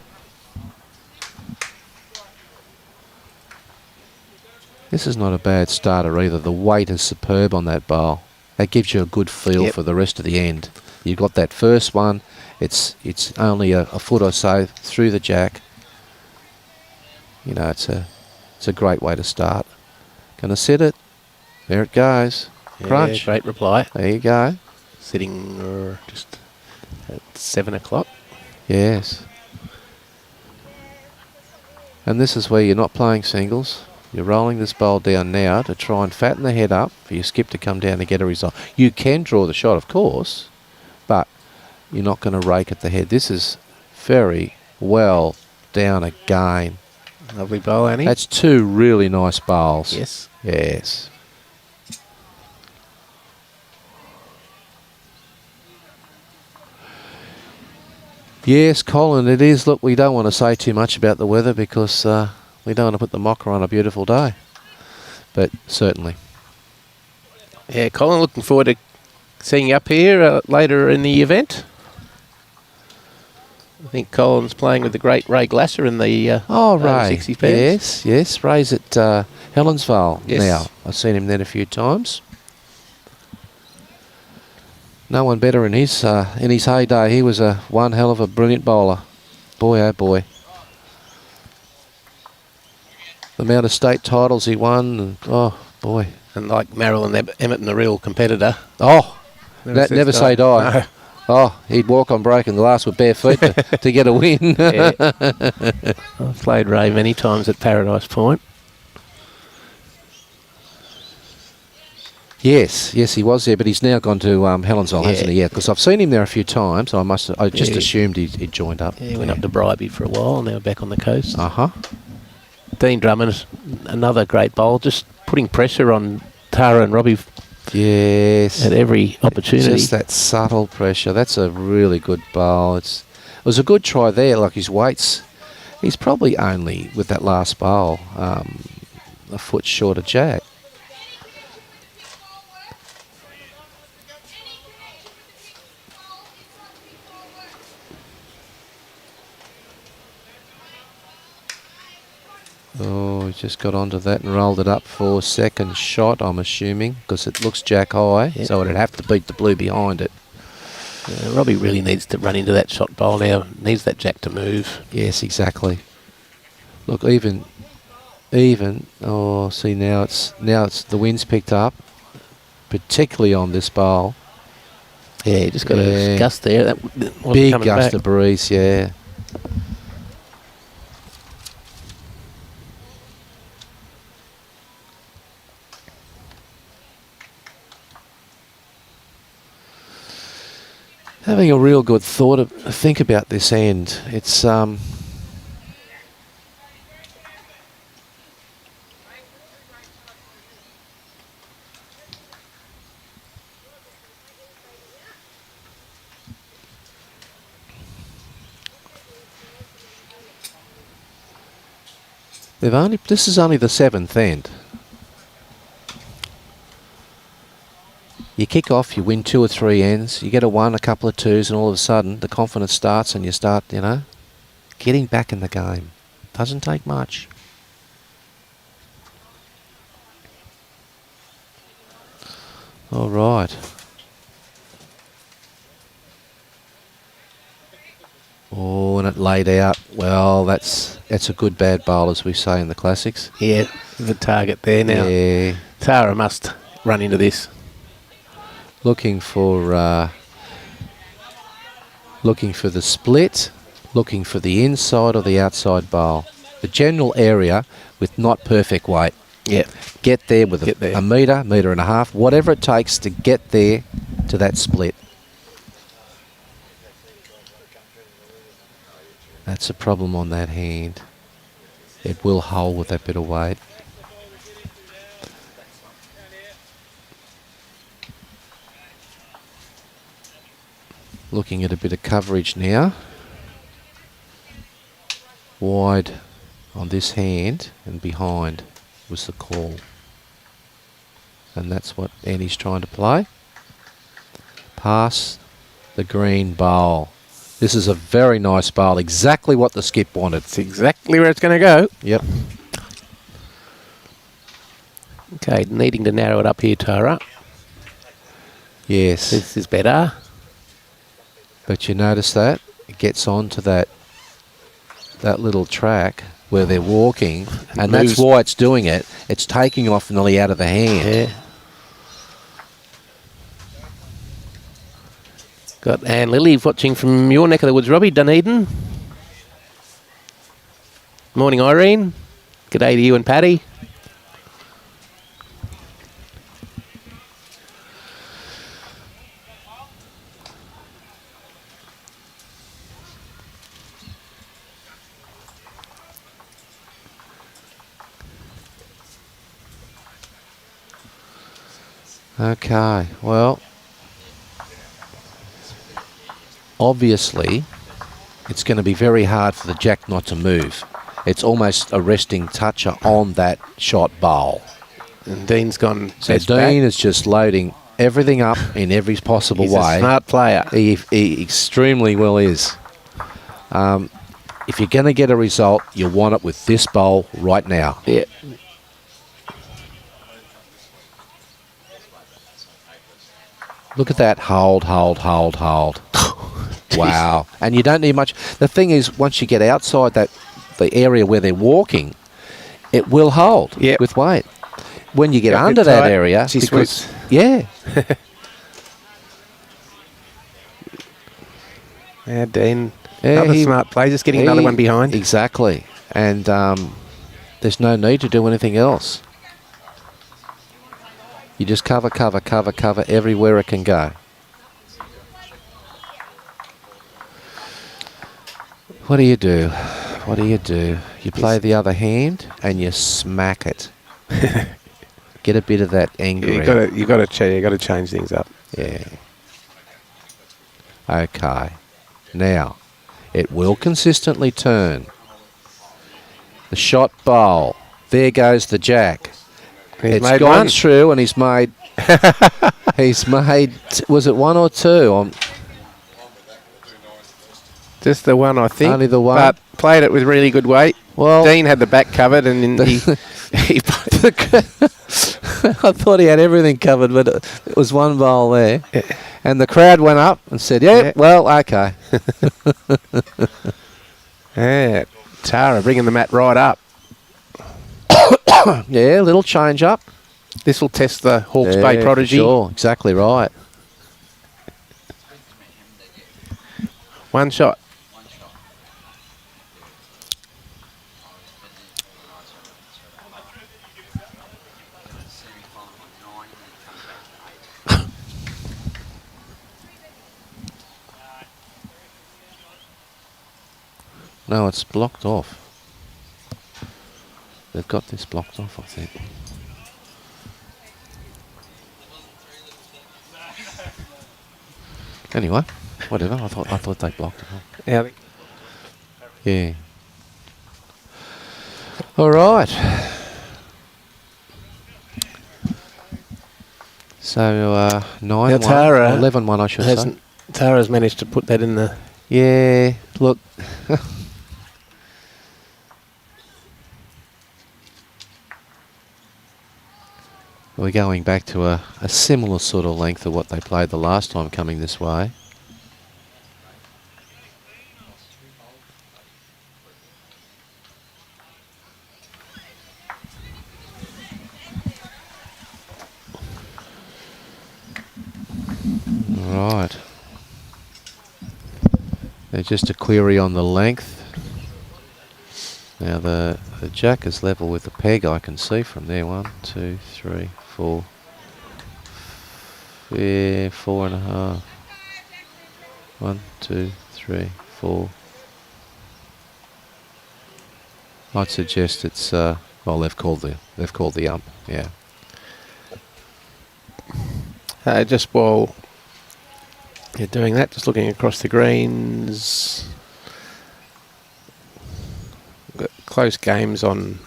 B: This is not a bad starter either. The weight is superb on that bowl. That gives you a good feel for the rest of the end. You've got that first one. It's only a foot or so through the jack. You know, it's a great way to start. Gonna sit it. There it goes. Crunch.
A: Great reply.
B: There you go.
A: Sitting just at 7 o'clock.
B: Yes. And this is where you're not playing singles. You're rolling this bowl down now to try and fatten the head up for your skip to come down to get a result. You can draw the shot, of course, but you're not going to rake at the head. This is very well down again.
A: Lovely bowl, Annie.
B: That's 2 really nice bowls.
A: Yes.
B: Yes. Yes, Colin, it is. Look, we don't want to say too much about the weather because we don't want to put the mocker on a beautiful day. But certainly.
A: Yeah, Colin, looking forward to seeing you up here later in the event. I think Colin's playing with the great Ray Glasser in the
B: Ray.
A: 60 pairs.
B: Yes. Ray's at Helensvale
A: Yes.
B: now. I've seen him there a few times. No one better in his heyday. He was one hell of a brilliant bowler. Boy, oh boy. The amount of state titles he won, and, oh boy.
A: And like Marilyn Emmerton, the real competitor.
B: Oh, never say die.
A: No.
B: Oh, he'd walk on broken glass with bare feet to get a win.
A: Yeah. I've played Ray many times at Paradise Point.
B: Yes, he was there, but he's now gone to Helensville, hasn't he? Yeah, because I've seen him there a few times. I just assumed he'd joined up.
A: Yeah, he went up to Bribey for a while, now back on the coast.
B: Uh-huh.
A: Dean Drummond, another great bowl, just putting pressure on Tara and Robbie.
B: Yes.
A: At every opportunity.
B: Just that subtle pressure. That's a really good bowl. It was a good try there. Like his weights, he's probably only, with that last bowl, a foot short of jack. Oh, he just got onto that and rolled it up for second shot, I'm assuming, because it looks jack high, so it'd have to beat the blue behind it.
A: Robbie really needs to run into that shot bowl now, needs that jack to move.
B: Yes, exactly. Look, even, oh, see now it's the wind's picked up, particularly on this bowl.
A: Yeah, you just got a gust there. That wasn't
B: big
A: coming
B: gust
A: back.
B: of breeze, yeah. Having a real good think about this end. It's This is only the 7th end. You kick off, you win 2 or 3 ends, you get a 1, a couple of 2s, and all of a sudden the confidence starts and you start, you know, getting back in the game. Doesn't take much. All right. Oh, and it laid out. Well, that's a good bad bowl, as we say in the classics.
A: Yeah, the target there now.
B: Yeah.
A: Tara must run into this.
B: Looking for the split, looking for the inside or the outside bowl. The general area with not perfect weight.
A: Yeah.
B: Get there with a metre, metre and a half, whatever it takes to get there to that split. That's a problem on that hand. It will hold with that bit of weight. Looking at a bit of coverage now. Wide on this hand and behind was the call. And that's what Annie's trying to play. Pass the green bowl. This is a very nice bowl. Exactly what the skip wanted.
A: It's exactly where it's going to go.
B: Yep.
A: Okay, needing to narrow it up here, Tara.
B: Yes.
A: This is better.
B: But you notice that? It gets onto that little track where they're walking, and that's why it's doing it. It's taking off nearly out of the hand.
A: Yeah. Got Anne Lilly watching from your neck of the woods, Robbie, Dunedin. Morning, Irene. G'day to you and Paddy.
B: Okay, well, obviously, it's going to be very hard for the jack not to move. It's almost a resting toucher on that shot bowl.
A: And Dean's gone.
B: So Dean is just loading everything up in every possible way.
A: He's a smart player.
B: He extremely well is. If you're going to get a result, you want it with this bowl right now.
A: Yeah.
B: Look at that. Hold, hold, hold, hold. Wow. And you don't need much. The thing is, once you get outside the area where they're walking, it will hold with weight. When you get under that area, yeah.
A: Yeah, Dean. Another smart play, just getting another one behind.
B: Exactly. And there's no need to do anything else. You just cover, cover, cover, cover everywhere it can go. What do you do? What do you do? You play the other hand and you smack it. Get a bit of that anger.
A: You got to change things up.
B: Yeah. Okay. Now, it will consistently turn. The shot bowl. There goes the jack. It's gone through and he's made. Was it 1 or 2?
A: Just the one, I think.
B: Only the one.
A: But played it with really good weight. Well, Dean had the back covered, and he
B: I thought he had everything covered, but it was one bowl there. Yeah. And the crowd went up and said, yeah. Well, okay.
A: Yeah, Tara bringing the mat right up.
B: Yeah, a little change up.
A: This will test the Hawke's Bay prodigy.
B: Sure, exactly right.
A: One shot.
B: No, it's blocked off. They've got this blocked off, I think. Anyway, whatever. I thought they blocked it off.
A: Yeah.
B: Yeah. All right. So 9-1,
A: Tara
B: 11-1, I should say.
A: Tara's managed to put that in the...
B: Yeah, look. We're going back to a similar sort of length of what they played the last time coming this way. Right. There's just a query on the length. Now the jack is level with the peg, I can see from there. 1, 2, 3, 4. Yeah, 4.5. 1, 2, 3, 4. I'd suggest it's well, they've called the ump. Yeah.
A: Just while you're doing that, just looking across the greens. Got close games on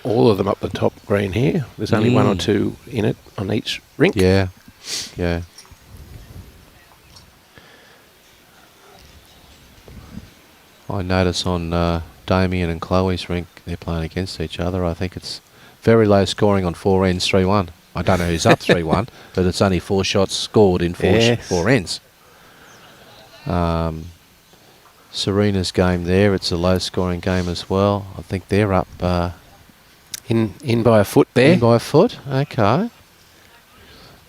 A: all of them up the top green here. There's only one or two in it on each rink.
B: Yeah. Yeah. I notice on Damien and Chloe's rink, they're playing against each other. I think it's very low scoring on 4 ends, 3-1. I don't know who's up 3-1, but it's only 4 shots scored in 4 ends. Serena's game there, it's a low scoring game as well. I think they're up
A: in by a foot there.
B: In by a foot, okay.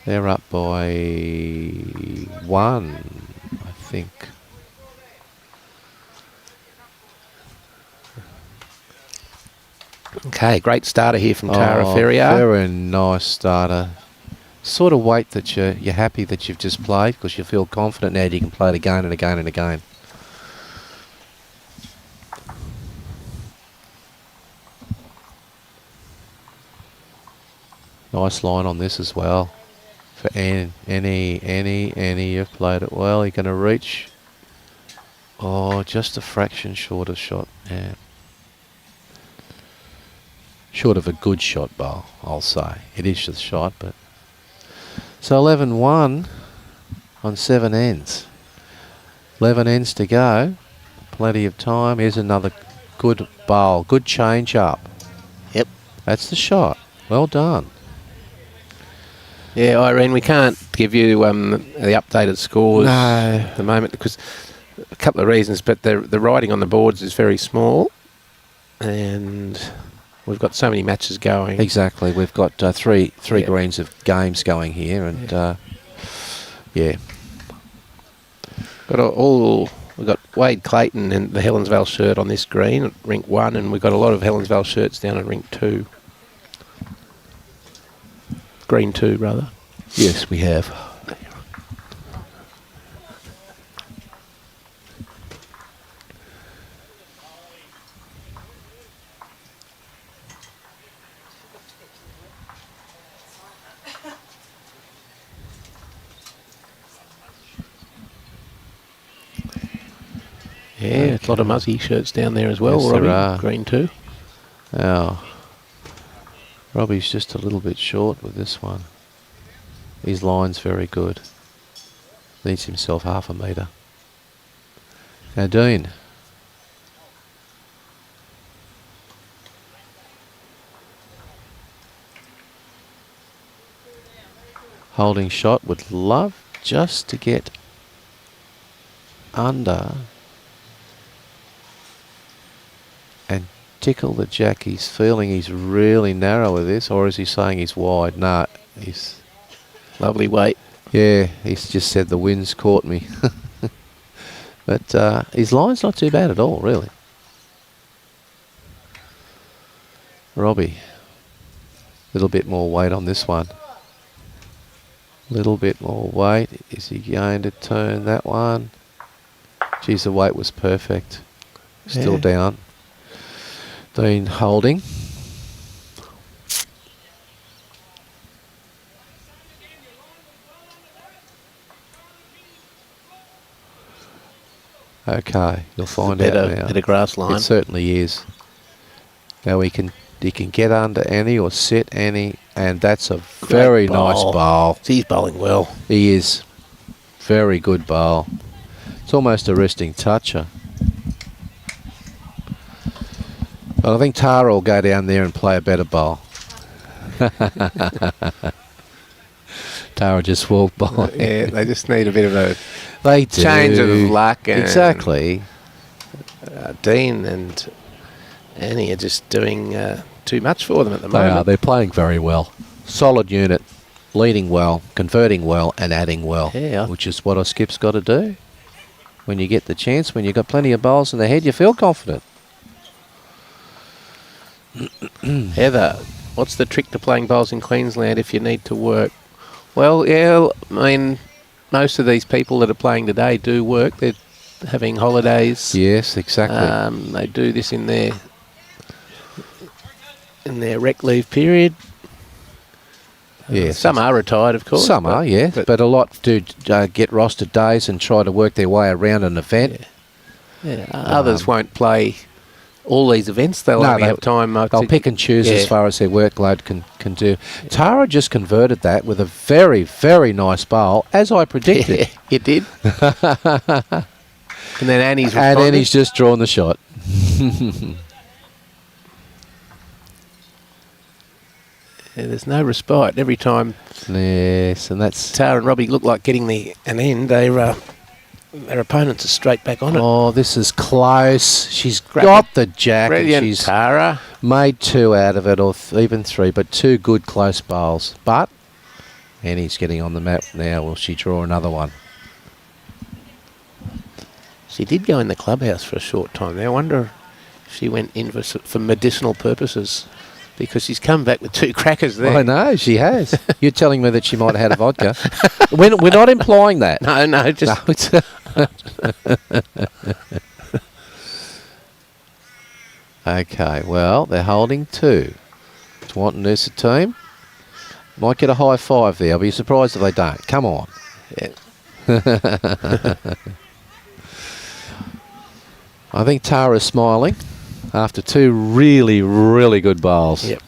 B: They're up by 1, I think.
A: Okay, great starter here from Tara Ferrier.
B: Very nice starter. Sort of weight that you're happy that you've just played because you feel confident now that you can play it again and again and again. Nice line on this as well. For Annie, you've played it well. You're going to reach. Oh, just a fraction short of shot. Yeah. Short of a good shot, bowl, I'll say. It is a shot, but... So 11-1 on 7 ends. 11 ends to go. Plenty of time. Here's another good bowl. Good change up.
A: Yep.
B: That's the shot. Well done.
A: Yeah, Irene, we can't give you the updated scores at the moment because a couple of reasons, but the writing on the boards is very small and we've got so many matches going.
B: Exactly. We've got three greens of games going here and yeah.
A: We've got Wade Clayton and the Helensvale shirt on this green at rink 1 and we've got a lot of Helensvale shirts down at rink 2. Green 2, rather.
B: Yes, we have.
A: Yeah, a lot of Muzzy shirts down there as well,
B: Yes,
A: Robbie.
B: there are.
A: Green 2.
B: Oh. Robbie's just a little bit short with this one. His line's very good. Needs himself half a metre. Now Dean. Holding shot, would love just to get under and tickle the jack. He's feeling he's really narrow with this, or is he saying he's wide? No, he's
A: lovely weight.
B: Yeah, he's just said the wind's caught me. But his line's not too bad at all, really. Robbie, a little bit more weight on this one. Little bit more weight. Is he going to turn that one? Geez, the weight was perfect. Still down. Dean holding. Okay, you'll find out now.
A: Better grass line.
B: It certainly is. Now he can get under Annie or sit Annie, and that's a very nice bowl.
A: He's bowling well.
B: He is. Very good bowl. It's almost a resting toucher. But I think Tara will go down there and play a better bowl. Tara just walked by.
A: Yeah, they just need a bit of a
B: They
A: change of luck. And
B: exactly.
A: Dean and Annie are just doing too much for them at the
B: They
A: moment.
B: are. They're playing very well. Solid unit, leading well, converting well, and adding well.
A: Yeah.
B: Which is what a skip's got to do. When you get the chance, when you've got plenty of bowls in the head, you feel confident.
A: Heather, what's the trick to playing bowls in Queensland if you need to work? Well, yeah, I mean, most of these people that are playing today do work. They're having holidays.
B: Yes, exactly.
A: They do this in their rec leave period.
B: Yes.
A: Some are retired, of course.
B: Some are, yeah. But a lot do get rostered days and try to work their way around an event.
A: Yeah. Others won't play all these events. They'll only have time.
B: They'll pick and choose as far as their workload can do. Yeah. Tara just converted that with a very, very nice bowl, as I predicted.
A: Yeah, it did. And then Annie's responded.
B: And Annie's just drawn the shot.
A: Yeah, there's no respite every time.
B: Yes, and that's...
A: Tara and Robbie look like getting an end. Their opponents are straight back on it.
B: Oh, this is close. She's got the jack.
A: Brilliant,
B: and she's
A: Tara.
B: Made 2 out of it, or even 3, but 2 good close bowls. But Annie's getting on the map now. Will she draw another one?
A: She did go in the clubhouse for a short time there. I wonder if she went in for medicinal purposes, because she's come back with 2 crackers there.
B: I know, she has. You're telling me that she might have had a vodka. We're not implying that.
A: No, just...
B: Okay, well, they're holding 2. Swanton Noosa team. Might get a high 5 there. I'll be surprised if they don't. Come on.
A: Yeah.
B: I think Tara's smiling after 2 really, really good bowls.
A: Yep.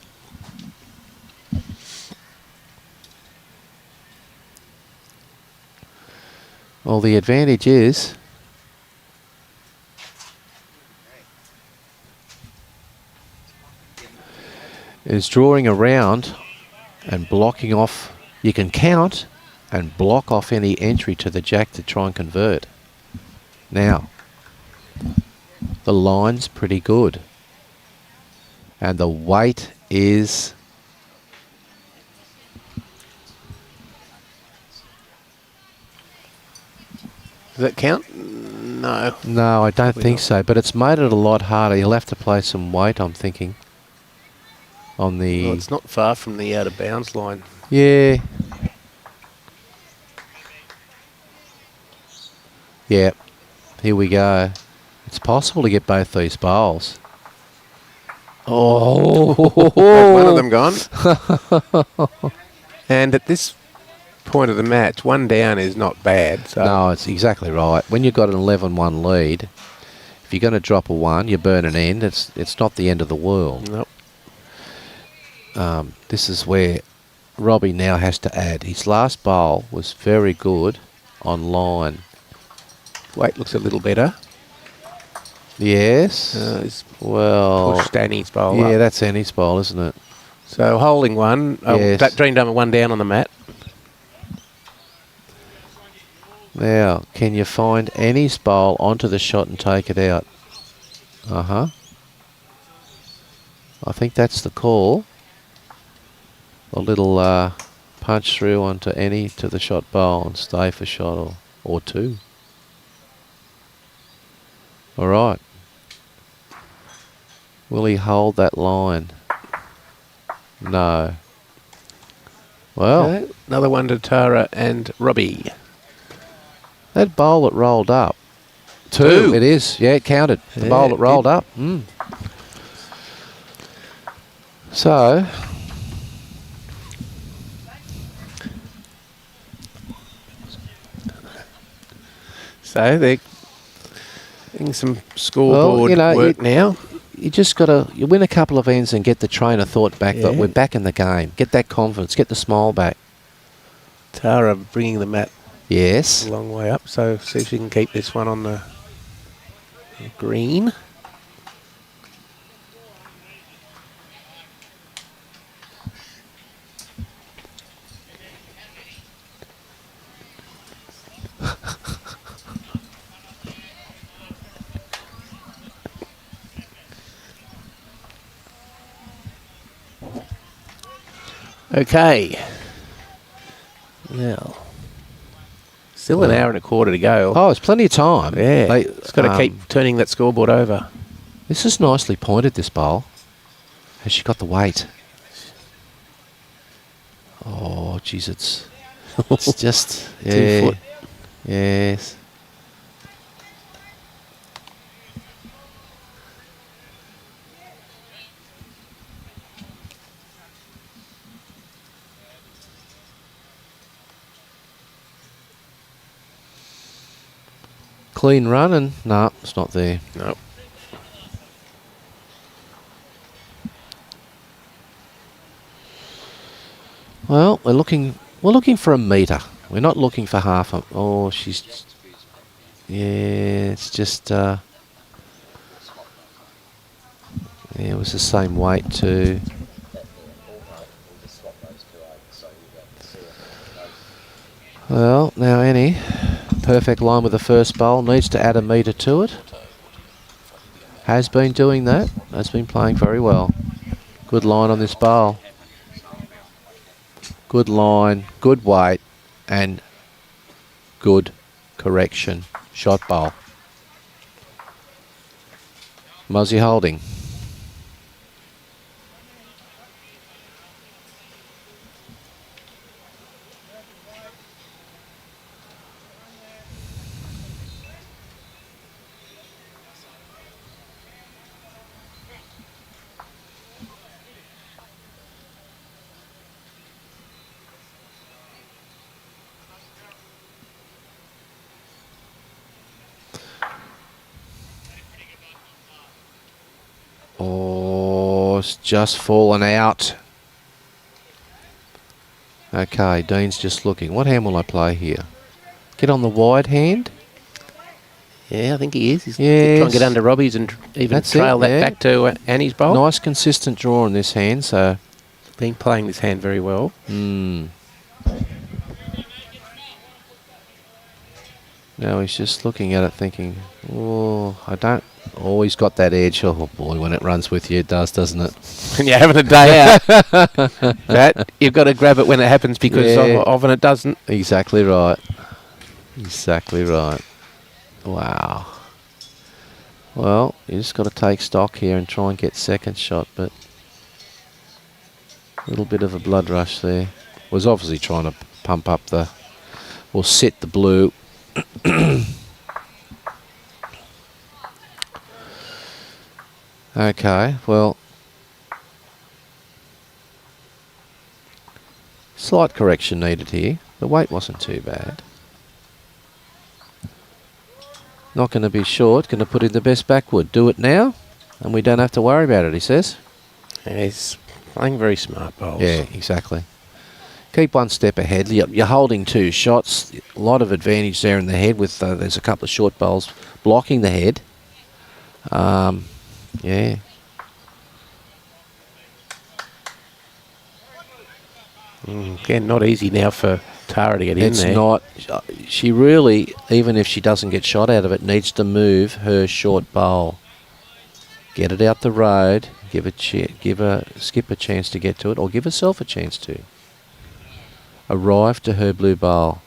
B: Well, the advantage is drawing around and blocking off. You can count and block off any entry to the jack to try and convert. Now, the line's pretty good. And the weight is...
A: Does that count? No.
B: No, I don't think so. But it's made it a lot harder. He'll have to play some weight, I'm thinking. On the...
A: Well, it's not far from the out of bounds line.
B: Yeah. Yeah. Here we go. It's possible to get both these bowls. Oh.
A: One of them gone. And at this point of the match, 1 down is not bad. So.
B: No, it's exactly right. When you've got an 11-1 lead, if you're going to drop a 1, you burn an end. It's not the end of the world.
A: Nope.
B: This is where Robbie now has to add. His last bowl was very good on line.
A: Weight looks a little better.
B: Yes.
A: He's
B: well,
A: pushed Annie's bowl
B: yeah,
A: up.
B: that's Annie's bowl, isn't it?
A: So holding 1.
B: Yes.
A: Dream Dummer 1 down on the mat.
B: Now, can you find Annie's bowl onto the shot and take it out? Uh-huh. I think that's the call. A little punch through onto Annie to the shot bowl and stay for shot or 2. All right. Will he hold that line? No. Well.
A: Okay. Another one to Tara and Robbie.
B: That bowl that rolled up.
A: 2.
B: It is. Yeah, it counted. The bowl that rolled up. Mm. So.
A: So they're getting some scoreboard work now.
B: you just got to you win a couple of ends and get the train of thought back that we're back in the game. Get that confidence. Get the smile back.
A: Tara bringing the mat
B: Yes.
A: a long way up, so see if she can keep this one on the green. Okay. Now, still an hour and a quarter to go.
B: Oh, it's plenty of time.
A: Yeah. It's got to keep turning that scoreboard over.
B: This is nicely pointed, this bowl. Has she got the weight? Oh, jeez, it's just...
A: 2 foot.
B: Yes. Clean run and no, it's not there.
A: Nope.
B: Well, we're looking for a metre. We're not looking for half a... Oh, she's... Yeah, it's just... Yeah, it was the same weight too. Well, now Annie, perfect line with the first bowl, needs to add a metre to it. Has been doing that. Has been playing very well. Good line on this bowl. Good line, good weight, and good correction. Shot bowl. Muzzy holding. Oh, it's just fallen out. Okay, Dean's just looking. What hand will I play here? Get on the wide hand?
A: Yeah, I think he is. He's
B: Yes.
A: trying to get under Robbie's and even
B: That's
A: trail
B: it,
A: that
B: yeah.
A: back to Annie's bowl.
B: Nice consistent draw in this hand, so...
A: Been playing this hand very well.
B: Now he's just looking at it thinking, oh, I don't... Always got that edge. Oh boy, when it runs with you, it does, doesn't it?
A: And you're having a day out. But you've got to grab it when it happens because
B: Yeah.
A: often it doesn't.
B: Exactly right. Exactly right. Wow. Well, you just got to take stock here and try and get second shot, but a little bit of a blood rush there. Was obviously trying to pump up the, or set the blue. Okay, well, slight correction needed here. The weight wasn't too bad. Not going to be short, going to put in the best backwood. Do it now, and we don't have to worry about it, he says.
A: Yeah, he's playing very smart bowls.
B: Yeah, exactly. Keep one step ahead. You're holding 2 shots. A lot of advantage there in the head with, there's a couple of short bowls blocking the head. Yeah.
A: Again, not easy now for Tara to get in there.
B: It's not. She really, even if she doesn't get shot out of it, needs to move her short bowl. Get it out the road. Give skip a chance to get to it, or give herself a chance to arrive to her blue bowl.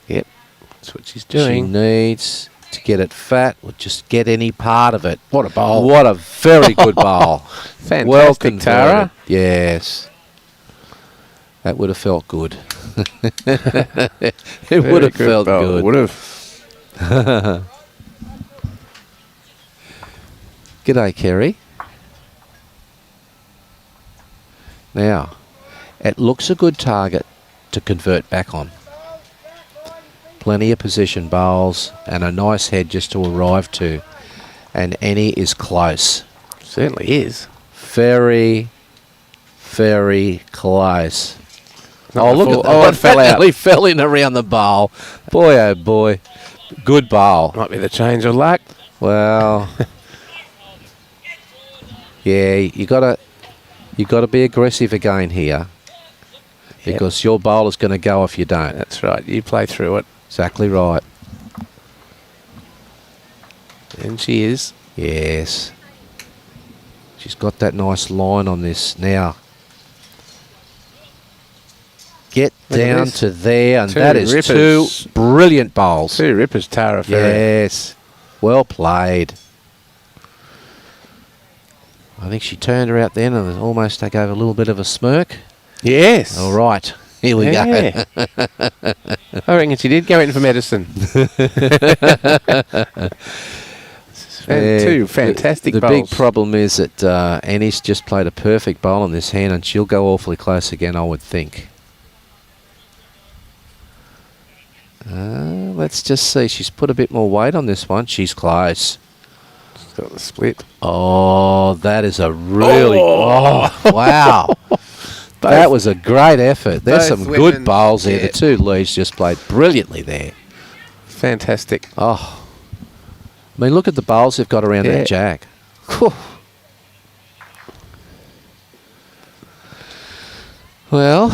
A: Yep, that's what she's doing.
B: She needs to get it fat, or just get any part of it.
A: What a bowl.
B: What a very good bowl.
A: Fantastic,
B: Well
A: Tara.
B: converted. Yes. That would have felt good. It would have felt good.
A: Would have.
B: G'day, Kerry. Now, it looks a good target to convert back on. Plenty of position bowls and a nice head just to arrive to. And Annie is close.
A: Certainly is.
B: Very, very close.
A: Not
B: Look
A: before-
B: at that.
A: Oh, it fell out.
B: He fell in around the bowl. Boy, oh boy. Good bowl.
A: Might be the change of luck.
B: Well, yeah, you gotta be aggressive again here, because your bowler's going to go if you don't.
A: That's right. You play through it.
B: Exactly right.
A: And she is.
B: Yes. She's got that nice line on this now. Get
A: Look at
B: down
A: this.
B: to there, and
A: Two
B: that is
A: rippers.
B: 2 brilliant bowls.
A: 2 rippers, Tara Ferrier.
B: Yes. Well played. I think she turned her out then and almost gave a little bit of a smirk.
A: Yes.
B: All right. Here we go.
A: Yeah. I reckon she did go in for medicine.
B: Yeah,
A: 2 fantastic
B: The
A: bowls.
B: big problem is that Annie's just played a perfect bowl on this hand, and she'll go awfully close again, I would think. Let's just see. She's put a bit more weight on this one. She's close.
A: She's got the split.
B: Oh, that is a really... Oh, wow. That was a great effort. There's
A: both
B: some
A: women,
B: good bowls there.
A: yeah.
B: The 2 leads just played brilliantly there.
A: Fantastic.
B: Oh. I mean, look at the bowls they've got around that jack. Whew. Well,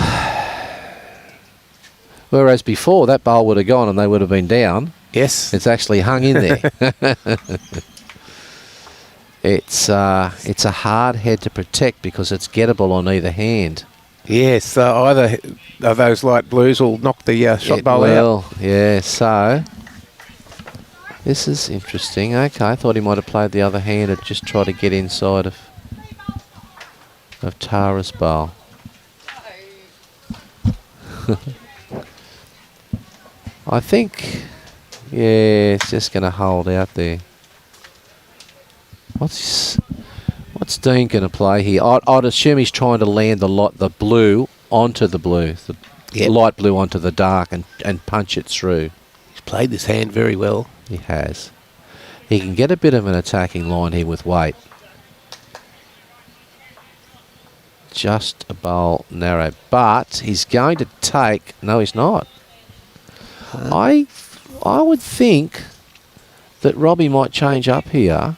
B: whereas before that bowl would have gone and they would have been down,
A: Yes.
B: it's actually hung in there. It's a hard head to protect because it's gettable on either hand.
A: Yes. Either of those light blues will knock the shot bowl out.
B: Yeah, so this is interesting. Okay, I thought he might have played the other hand and just try to get inside of Tara's bowl. I think, yeah, it's just going to hold out there. What's Dean going to play here? I'd assume he's trying to land the blue onto the blue, the light blue onto the dark, and punch it through.
A: He's played this hand very well.
B: He has. He can get a bit of an attacking line here with weight. Just a bowl narrow, but he's going to take. No, he's not. I would think that Robbie might change up here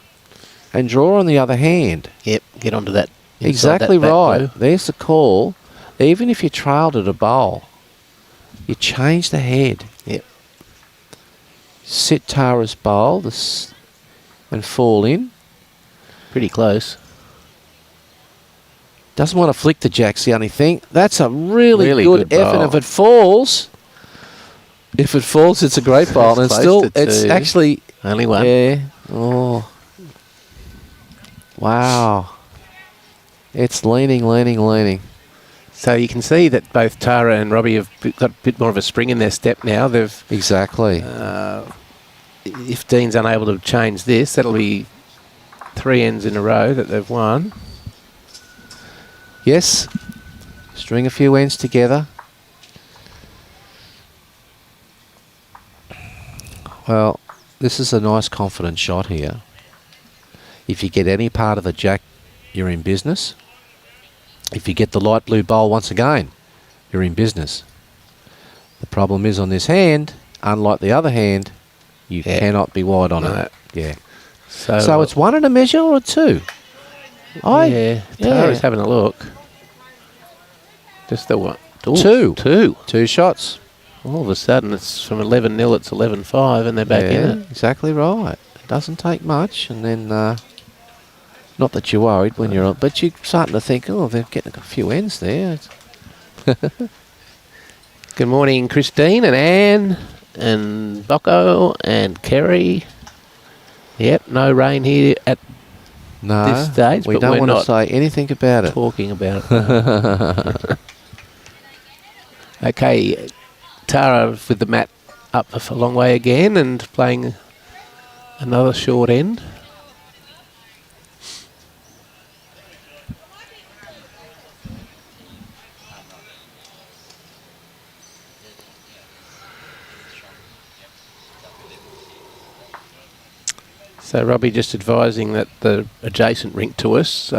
B: and draw on the other hand.
A: Yep. Get onto that.
B: Exactly
A: that
B: right.
A: blue.
B: There's the call. Even if you trailed at a bowl, you change the head.
A: Yep.
B: Sit Tara's bowl and fall in.
A: Pretty close.
B: Doesn't want to flick the jack's the only thing. That's a really good effort.
A: bowl.
B: If it falls, it's a great bowl. And
A: Close
B: still,
A: to
B: it's
A: 2.
B: actually...
A: Only one.
B: Yeah. Oh. Wow. It's leaning.
A: So you can see that both Tara and Robbie have got a bit more of a spring in their step now. They've
B: Exactly.
A: if Dean's unable to change this, that'll be 3 ends in a row that they've won.
B: Yes. String a few ends together. Well, this is a nice confident shot here. If you get any part of the jack, you're in business. If you get the light blue bowl once again, you're in business. The problem is on this hand, unlike the other hand, you cannot be wide on it. Yeah. So it's 1 and a measure or 2?
A: Tara's having a look. Just the one.
B: Two.
A: 2.
B: 2 shots.
A: All of a sudden, it's from 11-0, it's 11-5, and they're back in it.
B: Exactly right. It doesn't take much, and then, not that you're worried when you're on, but you're starting to think, oh, they're getting a few ends there.
A: Good morning, Christine and Anne and Bocco and Kerry. Yep, no rain here at this stage,
B: we
A: but
B: don't
A: we're
B: want to
A: not
B: say anything about it.
A: talking about it. Okay, Tara with the mat up a long way again and playing another short end. So Robbie just advising that the adjacent rink to us,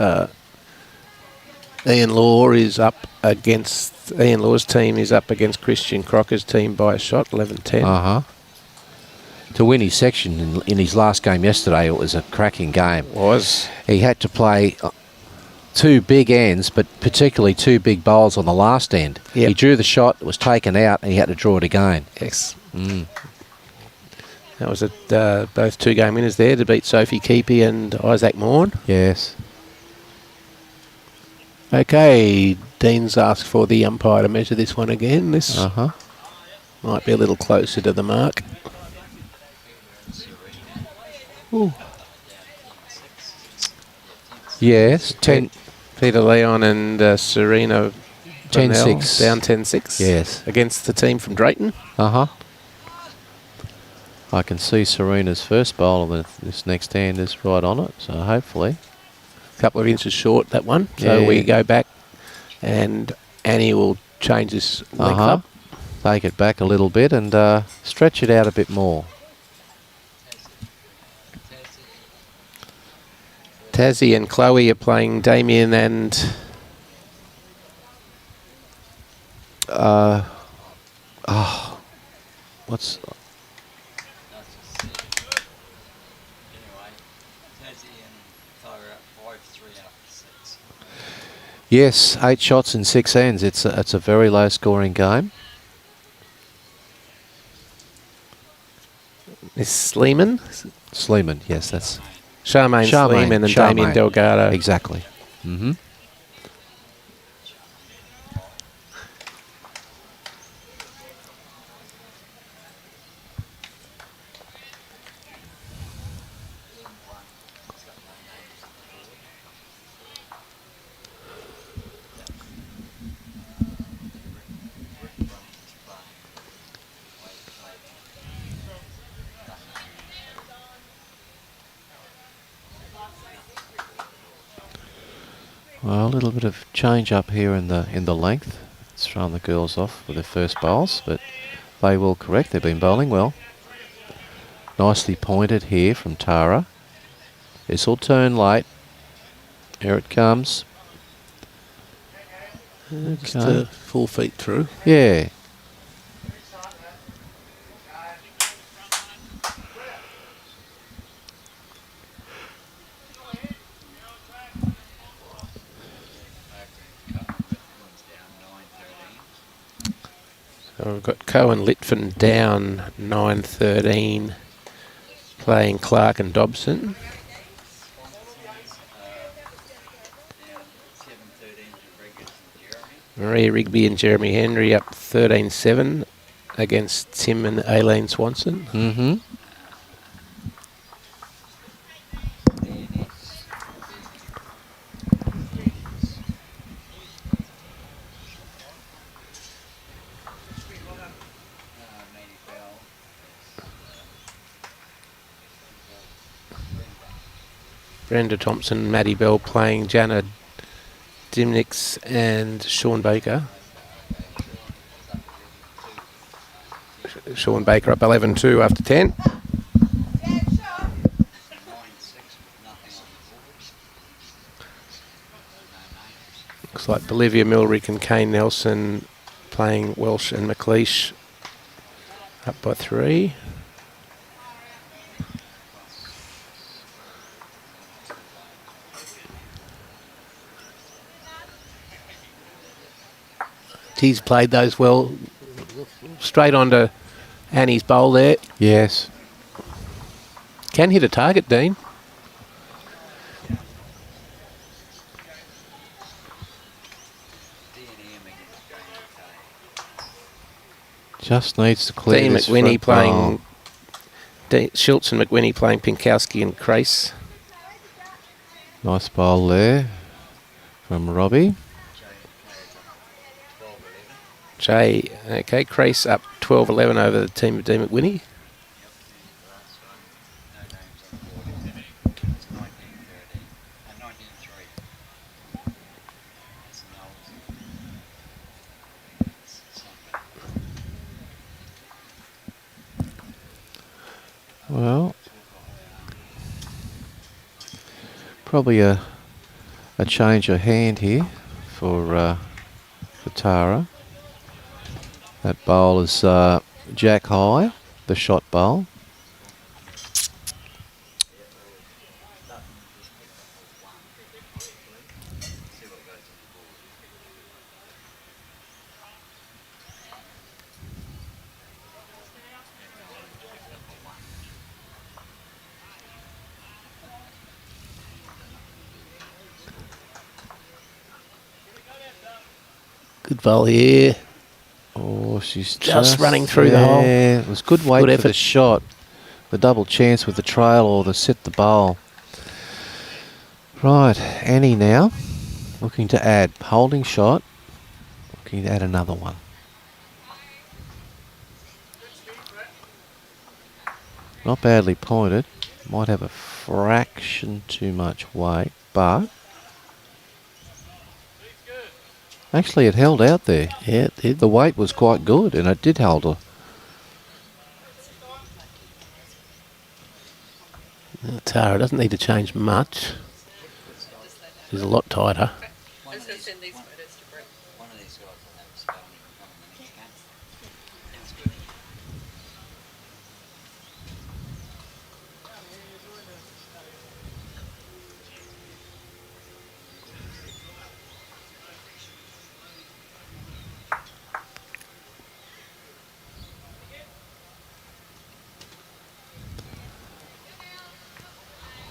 A: Ian Law's team is up against Christian Crocker's team by a shot, 11-10.
B: Uh-huh. To win his section in his last game yesterday, it was a cracking game.
A: It was.
B: He had to play 2 big ends, but particularly 2 big bowls on the last end.
A: Yep.
B: He drew the shot, it was taken out, and he had to draw it again.
A: Yes. That was both 2-game winners there to beat Sophie Keepy and Isaac Morn.
B: Yes.
A: Okay, Dean's asked for the umpire to measure this one again. This might be a little closer to the mark. Ooh.
B: Yes, 10.
A: Peter Leon and Serena
B: 10-6.
A: Down 10-6.
B: Yes.
A: Against the team from Drayton.
B: I can see Serena's first bowl and this next hand is right on it, so hopefully.
A: A couple of inches short, that one. So we go back and Annie will change this length up.
B: Take it back a little bit and stretch it out a bit more.
A: Tassie and Chloe are playing Damien and...
B: what's... Yes, 8 shots in 6 ends. It's a very low scoring game.
A: Is Sleeman?
B: Sleeman, yes, that's...
A: Charmaine Sleeman and Damien Delgado.
B: Exactly. Well, a little bit of change up here in the length. It's thrown the girls off with their first bowls, but they will correct. They've been bowling well. Nicely pointed here from Tara. This will turn late. Here it comes.
A: Just 4 feet through.
B: Yeah.
A: So we've got Cohen Litfin down 9-13, playing Clark and Dobson. Maria Rigby and Jeremy Henry up 13-7 against Tim and Aileen Swanson. Brenda Thompson, Maddie Bell playing Jana Dimnix and Sean Baker. Sean Baker up 11-2 after 10. Looks like Bolivia Milrick and Kane Nelson playing Welsh and McLeish up by 3. He's played those well. Straight onto Annie's bowl there.
B: Yes.
A: Can hit a target, Dean.
B: Just needs to clear
A: Dean
B: this
A: McWhinney
B: front
A: playing... Schultz and McWhinney playing Pinkowski and Crace.
B: Nice bowl there from Robbie.
A: Jay, okay, Crace up 12-11 over the team of Dean McWhinney.
B: Well, Probably a change of hand here for Tara. That bowl is jack high, the shot bowl.
A: Good volley here.
B: Oh, she's
A: Just running through the hole.
B: Yeah, it was good weight
A: Good
B: for the
A: effort.
B: shot. The double chance with the trail or the sit the bowl. Right, Annie now looking to add. Holding shot. Looking to add another one. Not badly pointed. Might have a fraction too much weight, but actually it held out there.
A: Yeah, it did.
B: The weight was quite good and it did hold her.
A: Tara doesn't need to change much. She's a lot tighter.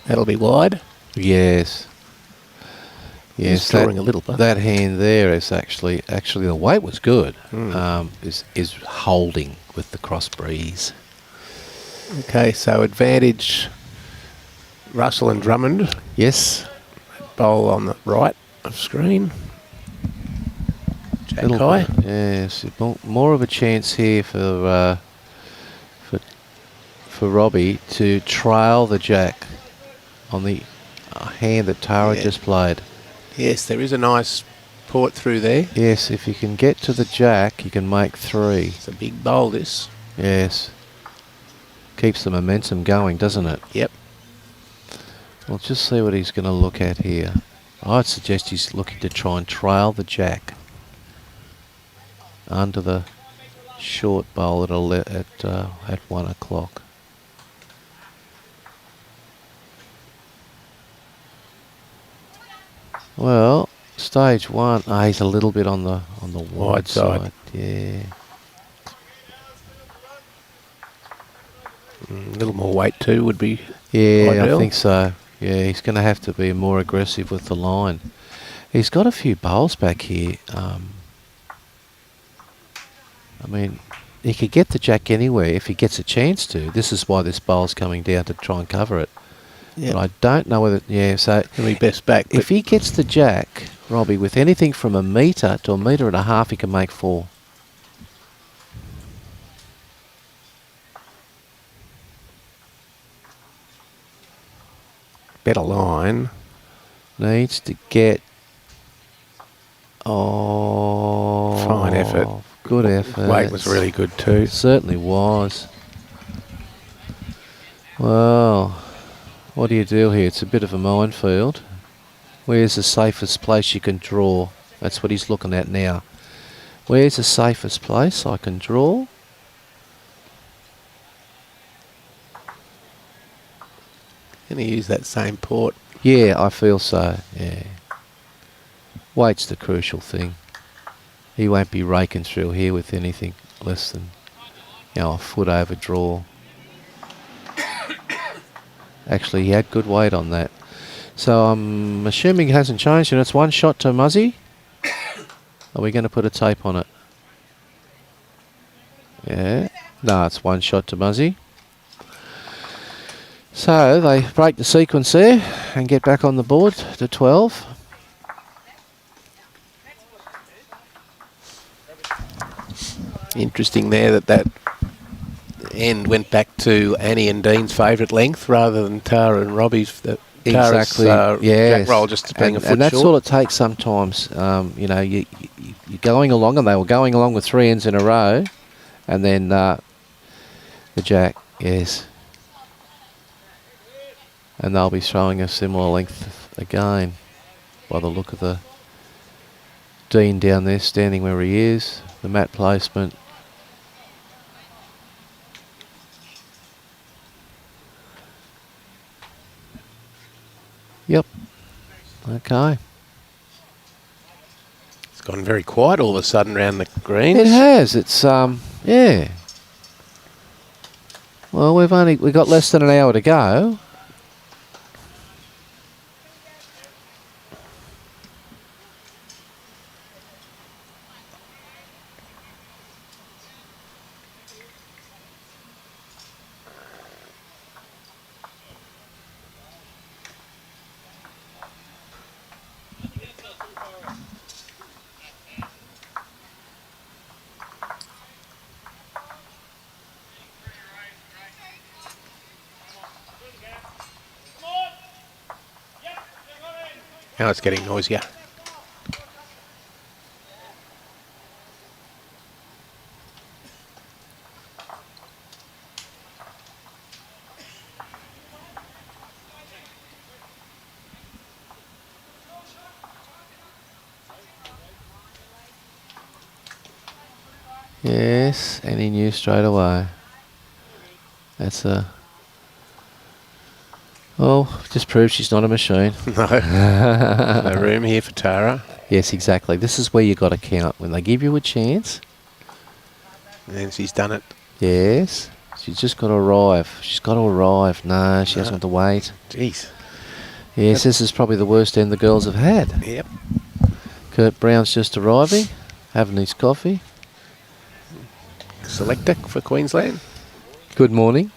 A: That'll be wide.
B: Yes. Yes,
A: Just drawing a little bit.
B: that hand there is actually the weight was good. Is holding with the cross breeze.
A: Okay, so advantage Russell and Drummond.
B: Yes,
A: Bowl on the right of screen. Jack high.
B: Yes, more of a chance here for Robbie to trail the jack on the hand that Tara just played.
A: Yes, there is a nice port through there.
B: Yes, if you can get to the jack, you can make 3.
A: It's a big bowl, this.
B: Yes. Keeps the momentum going, doesn't it?
A: Yep.
B: We'll just see what he's going to look at here. I'd suggest he's looking to try and trail the jack under the short bowl at 1 o'clock. Well, stage 1. He's a little bit on the wide side. Yeah.
A: A little more weight too would be
B: Yeah,
A: ideal.
B: I think so. Yeah, he's going to have to be more aggressive with the line. He's got a few bowls back here. I mean, he could get the jack anywhere if he gets a chance to. This is why this bowl's coming down to try and cover it.
A: Yeah.
B: But I don't know whether... Yeah, so...
A: He'll be best back.
B: If he gets the jack, Robbie, with anything from 1 metre to 1.5 metres, he can make 4.
A: Better line.
B: Needs to get... Oh...
A: Fine effort.
B: Good effort.
A: Weight was really good too.
B: Certainly was. Well, what do you do here? It's a bit of a minefield. Where's the safest place you can draw? That's what he's looking at now. Where's the safest place I can draw?
A: Can he use that same port?
B: Yeah, I feel so, yeah. Weight's the crucial thing. He won't be raking through here with anything less than, a foot over draw. Actually, he had good weight on that. So I'm assuming it hasn't changed, and it's 1 shot to Muzzy. Are we going to put a tape on it? Yeah. No, it's 1 shot to Muzzy. So they break the sequence there and get back on the board to 12.
A: Interesting there that end went back to Annie and Dean's favourite length rather than Tara and Robbie's.
B: Exactly.
A: Jack roll just being a foot
B: and that's
A: short.
B: all it takes sometimes. You're going along, and they were going along with 3 ends in a row, and then the jack, yes. And they'll be throwing a similar length again, by the look of the Dean down there, standing where he is, the mat placement. Yep. Okay.
A: It's gone very quiet all of a sudden around the greens.
B: It has. It's yeah. Well, we've got less than an hour to go.
A: Now it's getting noisier.
B: Yes, and he knew straight away. That's a... Oh, just proves she's not a machine.
A: No. No room here for Tara.
B: Yes, exactly. This is where you got to count. When they give you a chance.
A: And she's done it.
B: Yes. She's just got to arrive. She's got to arrive. No, she hasn't got to wait.
A: Jeez.
B: Yes, this is probably the worst end the girls have had.
A: Yep.
B: Kurt Brown's just arriving, having his coffee.
A: Selector for Queensland.
B: Good morning.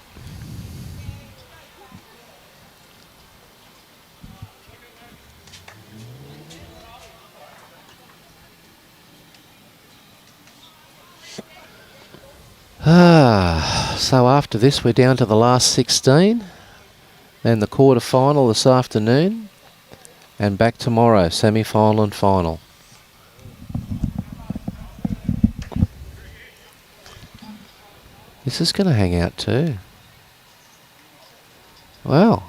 B: So after this we're down to the last 16, then the quarter final this afternoon, and back tomorrow, semi-final and final. This is going to hang out too. Wow.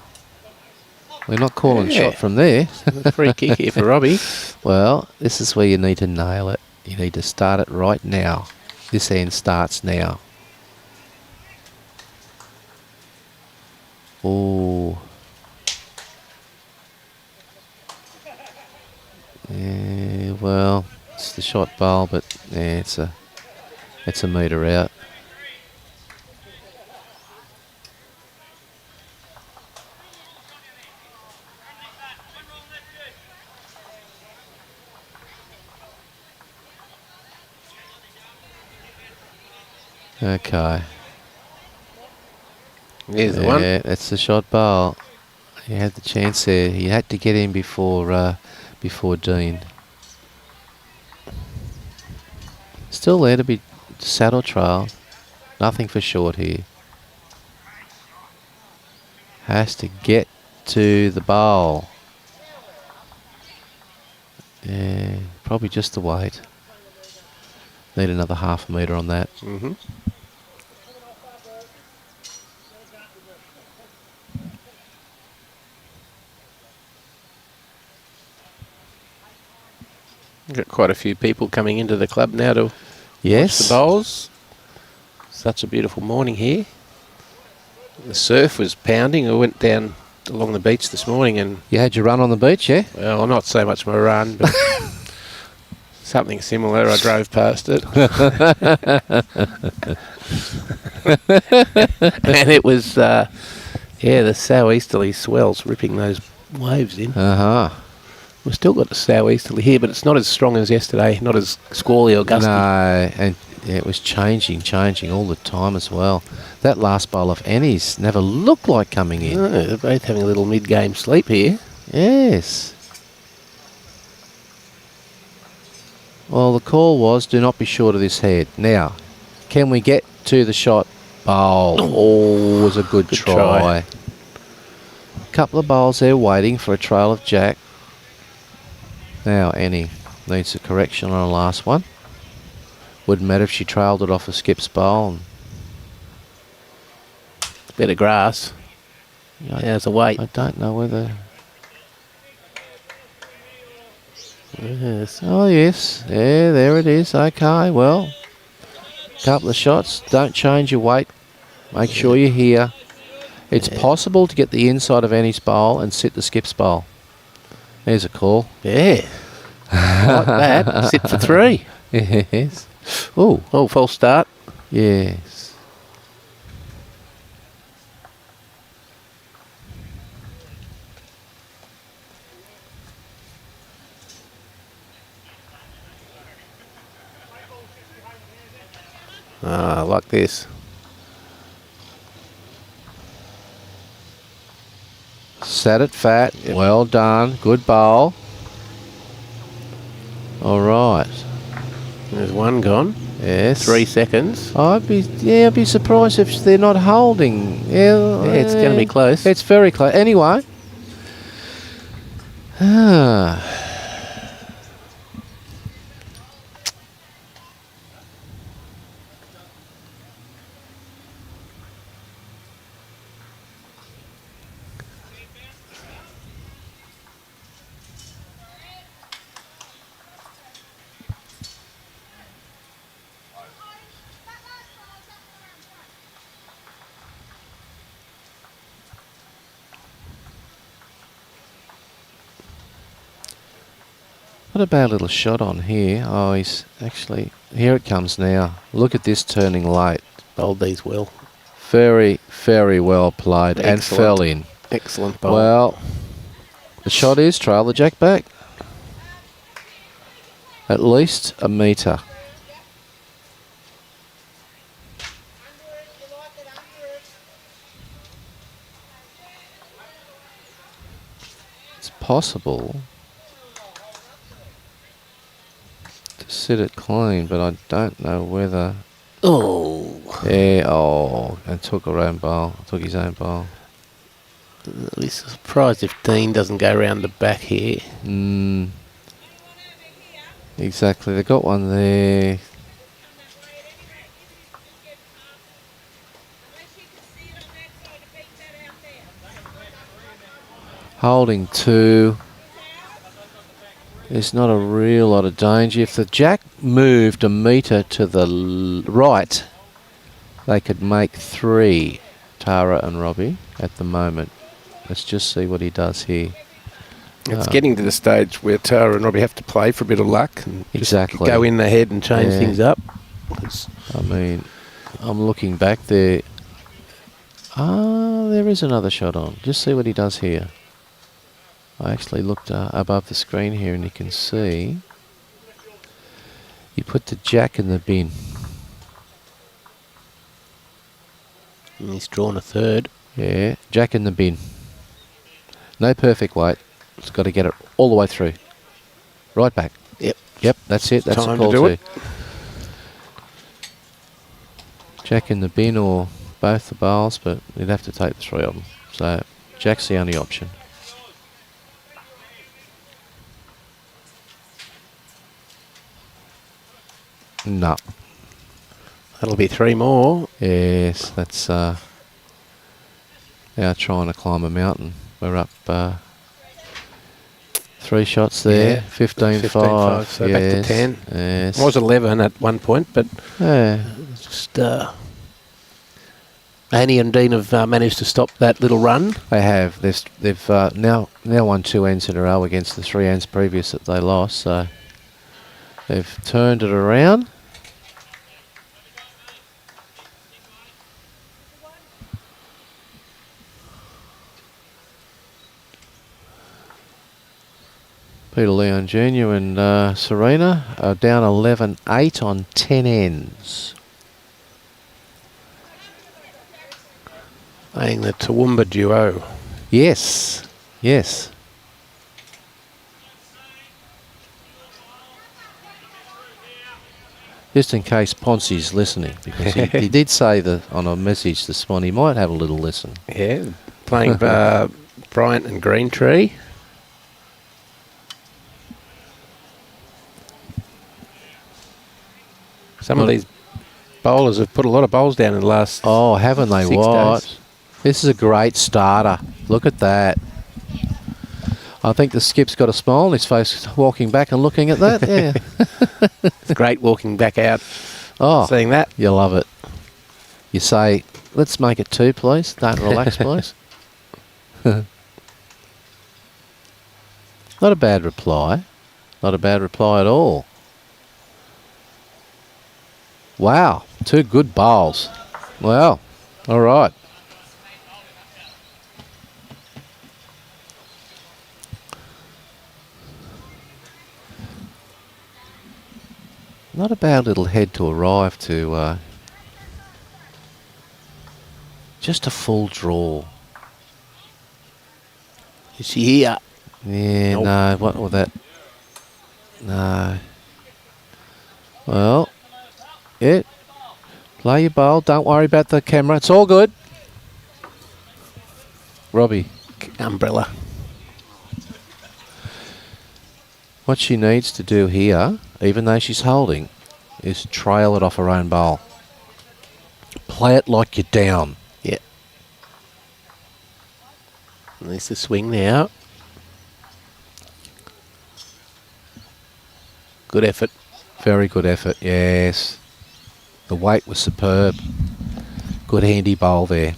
B: We're not calling shot from there.
A: Free kick here for Robbie.
B: Well, this is where you need to nail it. You need to start it right now. This end starts now. Oh. Yeah, well, it's the shot bowl, but yeah, it's a metre out. Okay.
A: There's the one.
B: Yeah, that's the shot bowl. He had the chance there. He had to get in before Dean. Still there to be saddle trail. Nothing for short here. Has to get to the bowl. Yeah, probably just the weight. Need another half a metre on that.
A: Mm-hmm. Got quite a few people coming into the club now to watch the bowls. Such a beautiful morning here. The surf was pounding. I went down along the beach this morning and...
B: You had your run on the beach, yeah?
A: Well, not so much my run, but something similar. I drove past it. And it was, yeah, the southeasterly swells ripping those waves in.
B: Uh-huh.
A: We've still got the southeasterly here, but it's not as strong as yesterday, not as squally or gusty.
B: No, and yeah, it was changing all the time as well. That last bowl of Annie's never looked like coming in.
A: No, they're both having a little mid-game sleep here.
B: Yes. Well, the call was, do not be short of this head. Now, can we get to the shot bowl? Oh, was a good try. Couple of bowls there waiting for a trail of Jack. Now Annie needs a correction on the last one. Wouldn't matter if she trailed it off a skip's bowl.
A: Bit of grass. How's the weight?
B: I don't know whether...
A: Yes.
B: Oh, yes. Yeah, there it is. Okay, well, couple of shots. Don't change your weight. Make sure you're here. It's possible to get the inside of Annie's bowl and sit the skip's bowl. There's a call.
A: Yeah. Like that. Sit for 3.
B: Yes. Oh,
A: False start.
B: yes.
A: Like this.
B: Sat it fat. Yep. Well done. Good bowl. All right.
A: There's one gone.
B: Yes.
A: 3 seconds.
B: I'd be surprised if they're not holding. Yeah,
A: It's going to be close.
B: It's very close. Anyway. What a bad little shot on here. Oh, he's actually... Here it comes now. Look at this turning late.
A: Bowled these well.
B: Very, very well played.
A: Excellent.
B: And fell in.
A: Excellent bowl.
B: Well, the shot is trail the jack back. At least a metre. It's possible to sit it clean, but I don't know whether...
A: Oh.
B: Yeah, oh, and took her own bowl. Took his own bowl.
A: I'll be surprised if Dean doesn't go around the back here.
B: Exactly, they got one there. Holding 2. There's not a real lot of danger. If the jack moved a metre to the right, they could make 3, Tara and Robbie, at the moment. Let's just see what he does here.
A: It's getting to the stage where Tara and Robbie have to play for a bit of luck and
B: Exactly.
A: just go in the head and change things up.
B: I mean, I'm looking back there. Ah, there is another shot on. Just see what he does here. I actually looked above the screen here and you can see he put the jack in the bin.
A: And he's drawn a 3rd.
B: Yeah, jack in the bin. No perfect weight. It's got to get it all the way through. Right back. Yep, that's it. That's
A: Time
B: the call
A: to do it.
B: Jack in the bin or both the bowls, but you'd have to take the 3 of them. So jack's the only option. No.
A: That'll be 3 more.
B: Yes, that's now trying to climb a mountain. We're up 3 shots there.
A: Yeah,
B: 15-5.
A: So back to 10.
B: Yes.
A: It was 11 at one point, but just Annie and Dean have managed to stop that little run.
B: They have. They've now won 2 ends in a row against the 3 ends previous that they lost. So they've turned it around. Peter Leon Jr. and Serena are down 11-8 on 10 ends.
A: Playing the Toowoomba duo.
B: Yes, yes. Just in case Ponce's listening, because he did say that on a message this morning he might have a little listen.
A: Yeah, playing Bryant and Greentree. Some of these bowlers have put a lot of bowls down in the last
B: haven't they?
A: 6
B: What?
A: days.
B: This is a great starter. Look at that. I think the skip's got a smile on his face walking back and looking at that. Yeah.
A: It's great walking back out,
B: Oh,
A: seeing that.
B: you love it. You say, let's make it 2, please. Don't relax, please. Not a bad reply. Not a bad reply at all. Wow, 2 good bowls. Wow, all right. Not a bad little head to arrive to. Just a full draw.
A: Is she here?
B: Yeah,
A: Nope.
B: no, what was that? No. Well, yeah. Play your bowl. Don't worry about the camera. It's all good. Robbie,
A: Umbrella.
B: what she needs to do here, even though she's holding, is trail it off her own bowl. Play it like you're down.
A: Yeah. And there's the swing now. Good effort.
B: Very good effort, yes. The weight was superb. Good handy bowl there.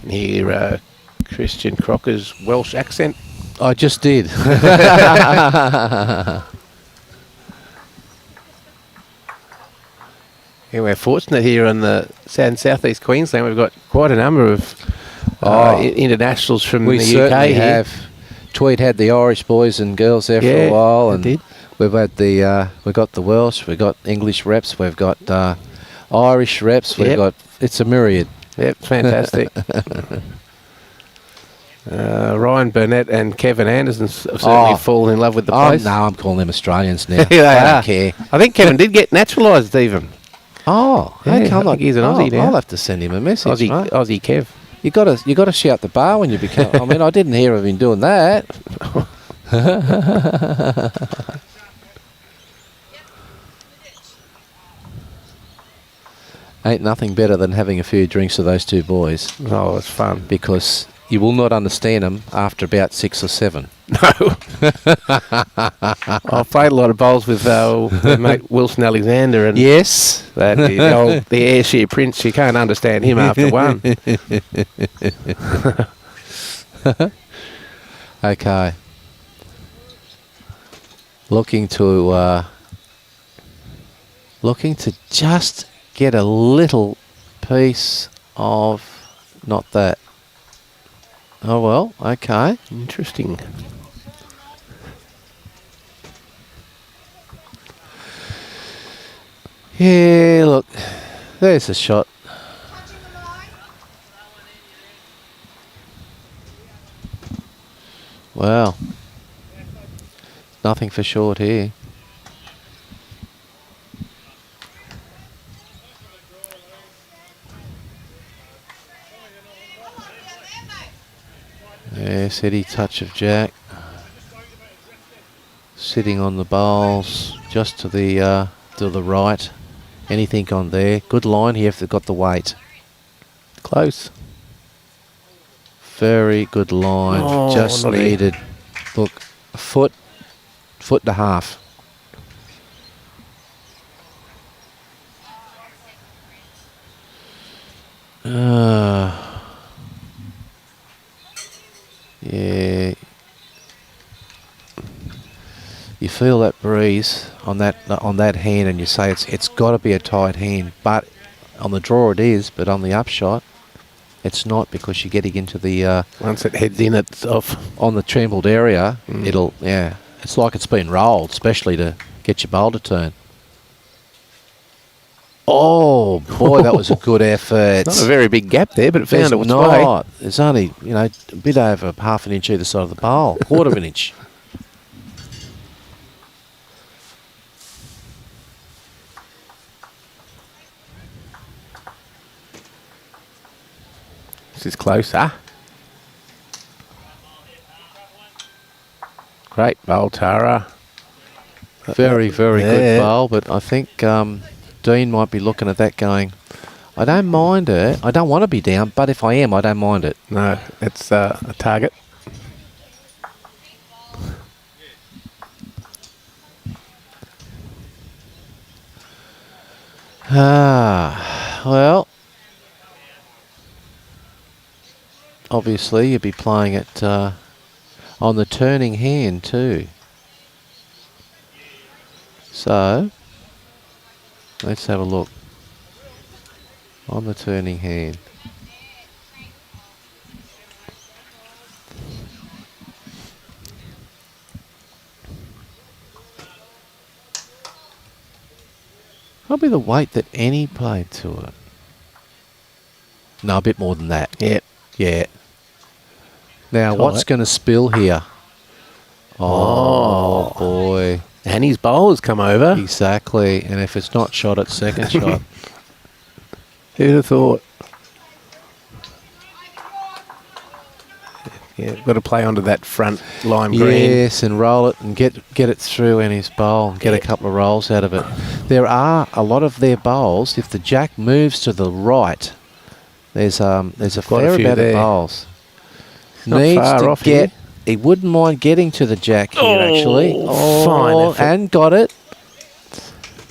A: Hear Christian Crocker's Welsh accent.
B: I just did.
A: Yeah, we're fortunate here in the southeast Queensland. We've got quite a number of internationals from
B: We
A: the
B: certainly
A: UK here.
B: have. Tweed had the Irish boys and girls there for
A: Yeah,
B: a while,
A: they
B: and
A: did.
B: we've had we've got the Welsh, we've got English reps, we've got Irish reps, we've
A: Yep.
B: got. It's a myriad.
A: Yep, fantastic. Ryan Burnett and Kevin Anderson have certainly fallen in love with the
B: Oh
A: place.
B: no, I'm calling them Australians now.
A: They
B: I
A: are.
B: don't care.
A: I think Kevin did get naturalised even.
B: Oh,
A: Yeah,
B: okay,
A: I think he's an Aussie now.
B: I'll have to send him a message. mate.
A: Aussie Kev.
B: You got to shout the bar when you become. I mean, I didn't hear of him doing that. Ain't nothing better than having a few drinks with those 2 boys,
A: Oh, it's fun.
B: because you will not understand them after about 6 or 7.
A: No. I've played a lot of bowls with their mate Wilson Alexander, and
B: Yes.
A: the Ayrshire Prince. You can't understand him after one.
B: Okay. Looking to just get a little piece of not that. Oh well, okay.
A: Interesting.
B: Yeah, look, there's a shot. Wow. Nothing for short here. Yeah, steady touch of Jack. Sitting on the bowls, just to the right. Anything on there? Good line here if they've got the weight.
A: Close.
B: Very good line.
A: Oh,
B: Just
A: naughty.
B: needed, look, a foot and a half. Yeah. You feel that breeze on that hand, and you say it's got to be a tight hand. But on the draw it is, but on the upshot, it's not, because you're getting into the
A: Once it heads in, it's off.
B: on the trembled area. It'll it's like it's been rolled, especially to get your bowl to turn. Oh boy, that was a good effort.
A: Not a very big gap there, but it found
B: There's
A: its way.
B: not. There's only a bit over half an inch either side of the bowl, quarter of an inch.
A: This is closer. Great bowl, Tara.
B: Very, very
A: Yeah.
B: good bowl, but I think Dean might be looking at that going, I don't mind it. I don't want to be down, but if I am, I don't mind it.
A: No, it's a target.
B: Well, obviously you'd be playing it on the turning hand too. So, let's have a look. On the turning hand. Probably the weight that Annie played to it. No, a bit more than that.
A: Yep.
B: Yeah. Now,
A: Tight.
B: what's going to spill here? Oh, boy.
A: Annie's bowl has come over.
B: Exactly. And if it's not shot, it's second shot.
A: Who'd have thought? Yeah, got to play onto that front lime green.
B: Yes, and roll it and get it through Annie's bowl and get a couple of rolls out of it. There are a lot of their bowls. If the jack moves to the right, there's a
A: Quite a
B: fair
A: few
B: amount of
A: there.
B: bowls.
A: Not
B: Needs
A: far
B: to
A: off
B: get.
A: here.
B: He wouldn't mind getting to the jack here, actually.
A: Fine effort.
B: And got it.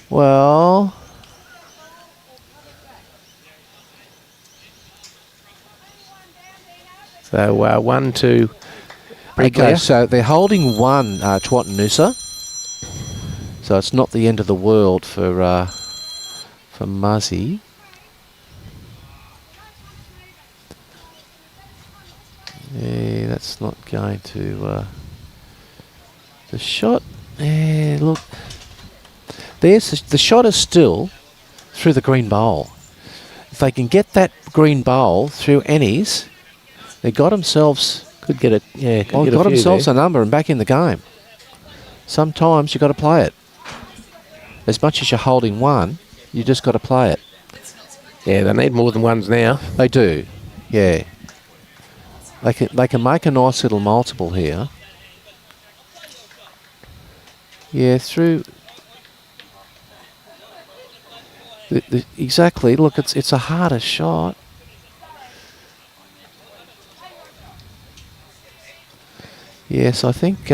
B: Well,
A: So 1-2.
B: okay,
A: Briglia.
B: so they're holding one Twattanoosa. So it's not the end of the world for Muzzy. Yeah, that's not going to... the shot... Yeah, look. The shot is still through the green bowl. If they can get that green bowl through Annie's, they got themselves...
A: Could get it. Yeah, could get
B: got
A: a few
B: themselves
A: there.
B: a number and back in the game. Sometimes you've got to play it. As much as you're holding one, you just got to play it.
A: Yeah, they need more than ones now.
B: They do, yeah. They can make a nice little multiple here. Yeah, through... exactly, look, it's a harder shot. Yes, I think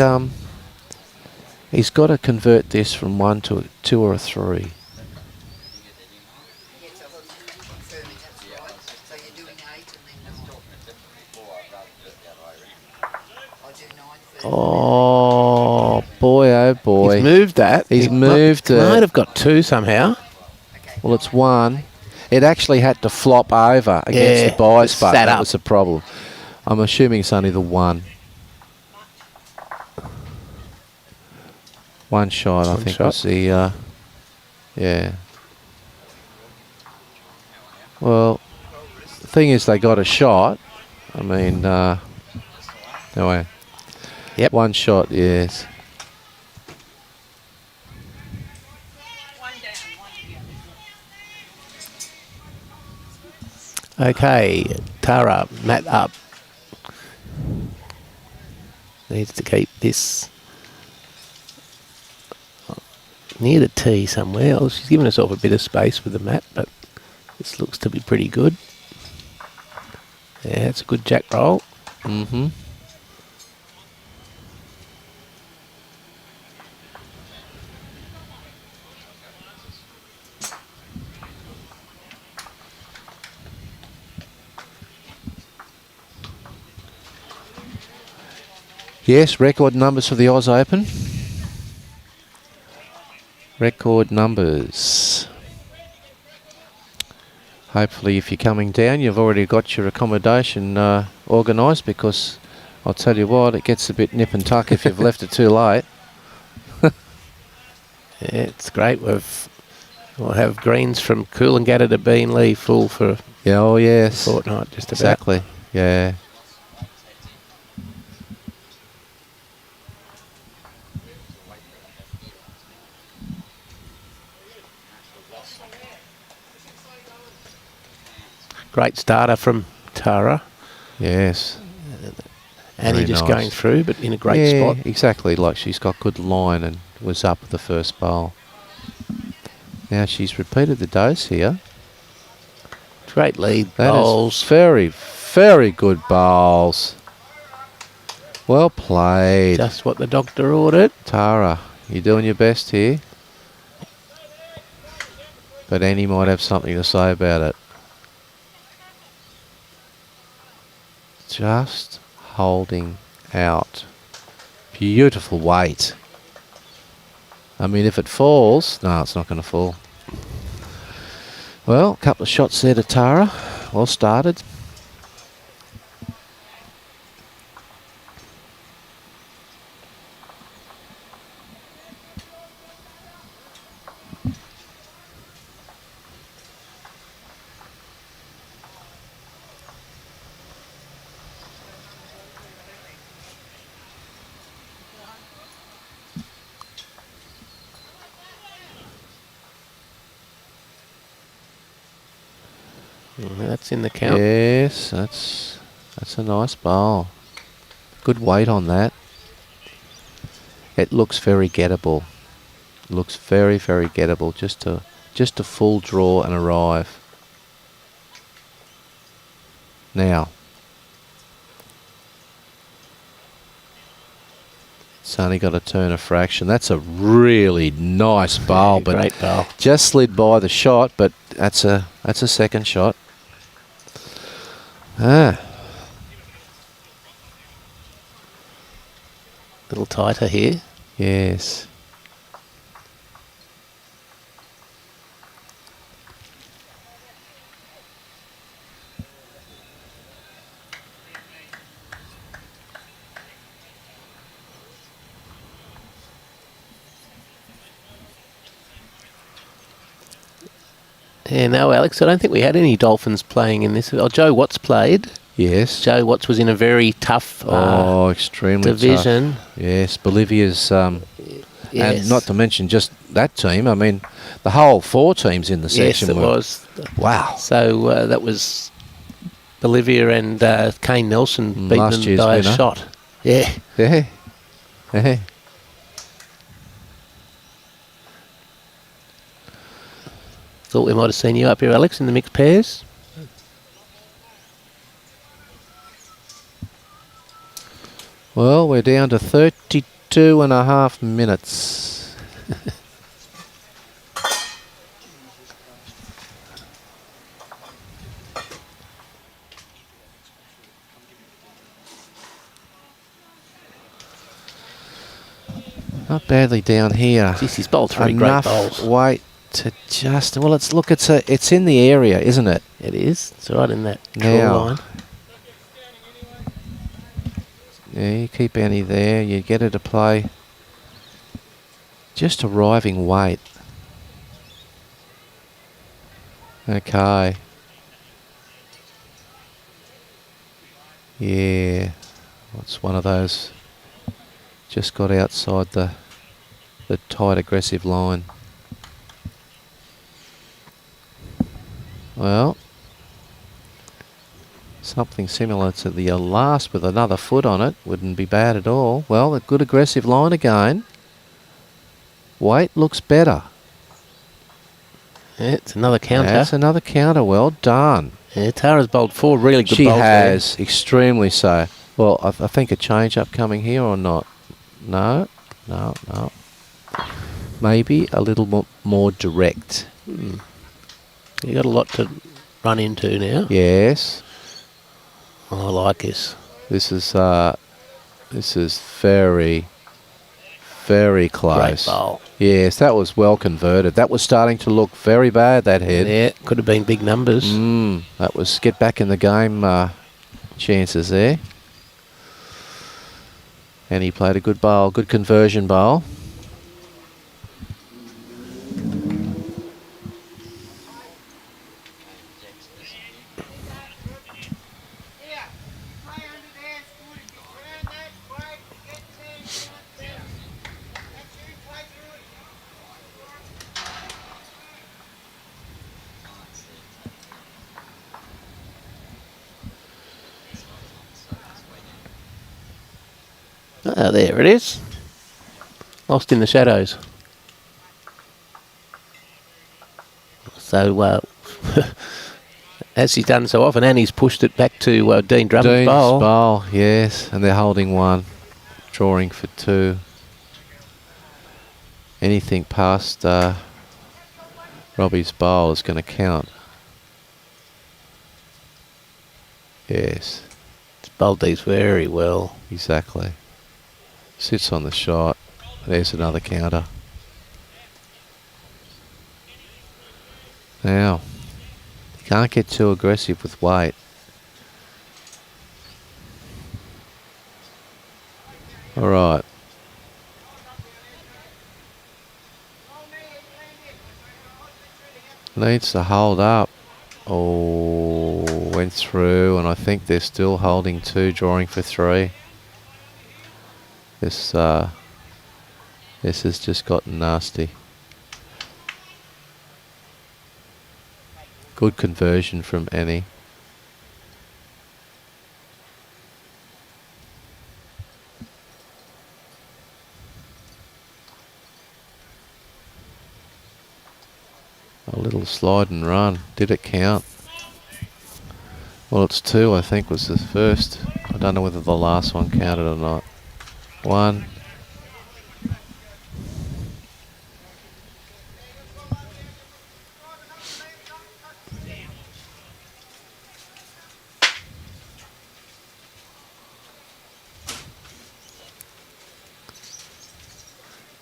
B: he's got to convert this from 1 to a 2 or a 3. Oh boy.
A: He's moved that.
B: He's
A: He
B: moved it.
A: might have got 2 somehow.
B: Well, it's 1. It actually had to flop over against
A: Yeah,
B: the bias
A: just
B: button.
A: sat
B: That
A: up.
B: was the problem. I'm assuming it's only the 1. One shot, I
A: One
B: think,
A: shot.
B: was the... yeah. Well, the thing is they got a shot. I mean, anyway.
A: Yep.
B: One shot, yes.
A: Okay, Tara, Matt up. Needs to keep this near the tee somewhere. Well, she's given herself a bit of space with the mat, but this looks to be pretty good. Yeah, it's a good jack roll.
B: Mm-hmm. Yes, record numbers for the Oz Open. Record numbers. Hopefully if you're coming down, you've already got your accommodation organised, because I'll tell you what, it gets a bit nip and tuck if you've left it too late.
A: Yeah, it's great. We'll have greens from Coolangatta to Beenleigh full for
B: Yeah, oh yes.
A: a fortnight, just about.
B: Exactly, yeah.
A: Great starter from Tara.
B: Yes.
A: Annie
B: Very
A: just
B: nice.
A: going through, but in a great spot.
B: Exactly. Like she's got good line and was up at the first bowl. Now she's repeated the dose here.
A: Great lead
B: That
A: bowls.
B: is very, very good bowls. Well played.
A: Just what the doctor ordered.
B: Tara, you're doing your best here. But Annie might have something to say about it. Just holding out. Beautiful weight. I mean, if it falls... No, it's not going to fall. Well, a couple of shots there to Tara. Well started.
A: That's in the count.
B: Yes, that's a nice bowl. Good weight on that. It looks very gettable. Looks very, very gettable. Just a full draw and arrive. Now, it's only got to turn a fraction. That's a really nice bowl, but
A: great bowl.
B: just slid by the shot. But that's a second shot. Ah,
A: A little tighter here.
B: yes.
A: Yeah, no, Alex, I don't think we had any Dolphins playing in this. Oh, Joe Watts played.
B: Yes.
A: Joe Watts was in a very tough
B: Extremely
A: division.
B: tough. Yes, Bolivia's...
A: Yes.
B: And not to mention just that team. I mean, the whole 4 teams in the
A: Yes,
B: section
A: it was.
B: Wow.
A: So that was Bolivia and Kane Nelson beating
B: Last
A: them
B: year's
A: by a
B: winner.
A: shot. Yeah.
B: Yeah. Yeah.
A: Thought we might have seen you up here, Alex, in the mixed pairs.
B: Well, we're down to 32 and a half minutes. Not badly down here.
A: Jeez, he's bowled 3 great
B: Enough
A: bowls.
B: weight to just... Well, it's in the area, isn't it?
A: It is. It's right in that draw
B: Now.
A: line.
B: Yeah, you keep Annie there. You get her to play. Just arriving weight. Okay. Yeah. It's one of those. Just got outside the tight aggressive line. Well, something similar to the last with another foot on it wouldn't be bad at all. Well, a good aggressive line again. Weight looks better.
A: Yeah, it's another counter.
B: That's another counter. Well done.
A: Yeah, Tara's bowled 4 really good
B: She
A: bowls there.
B: has, extremely so. Well, I think a change up coming here or not? No. Maybe a little more direct.
A: You got a lot to run into now.
B: Yes.
A: Oh, I like this.
B: This is very, very close.
A: Great bowl.
B: Yes, that was well converted. That was starting to look very bad, that head.
A: Yeah, could have been big numbers.
B: That was get back in the game chances there. And he played a good bowl, good conversion bowl.
A: Oh, there it is. Lost in the shadows. So, as he's done so often, Annie's pushed it back to Dean Drummond's bowl.
B: bowl, yes, and they're holding one, drawing for two. Anything past Robbie's bowl is going to count. Yes.
A: It's bowled these very well.
B: Exactly. Sits on the shot. There's another counter. Now, you can't get too aggressive with weight. All right. Needs to hold up. Oh, went through, and I think they're still holding two, drawing for three. This has just gotten nasty. Good conversion from Annie. A little slide and run. Did it count? Well, it's two, I think, was the first. I don't know whether the last one counted or not. One.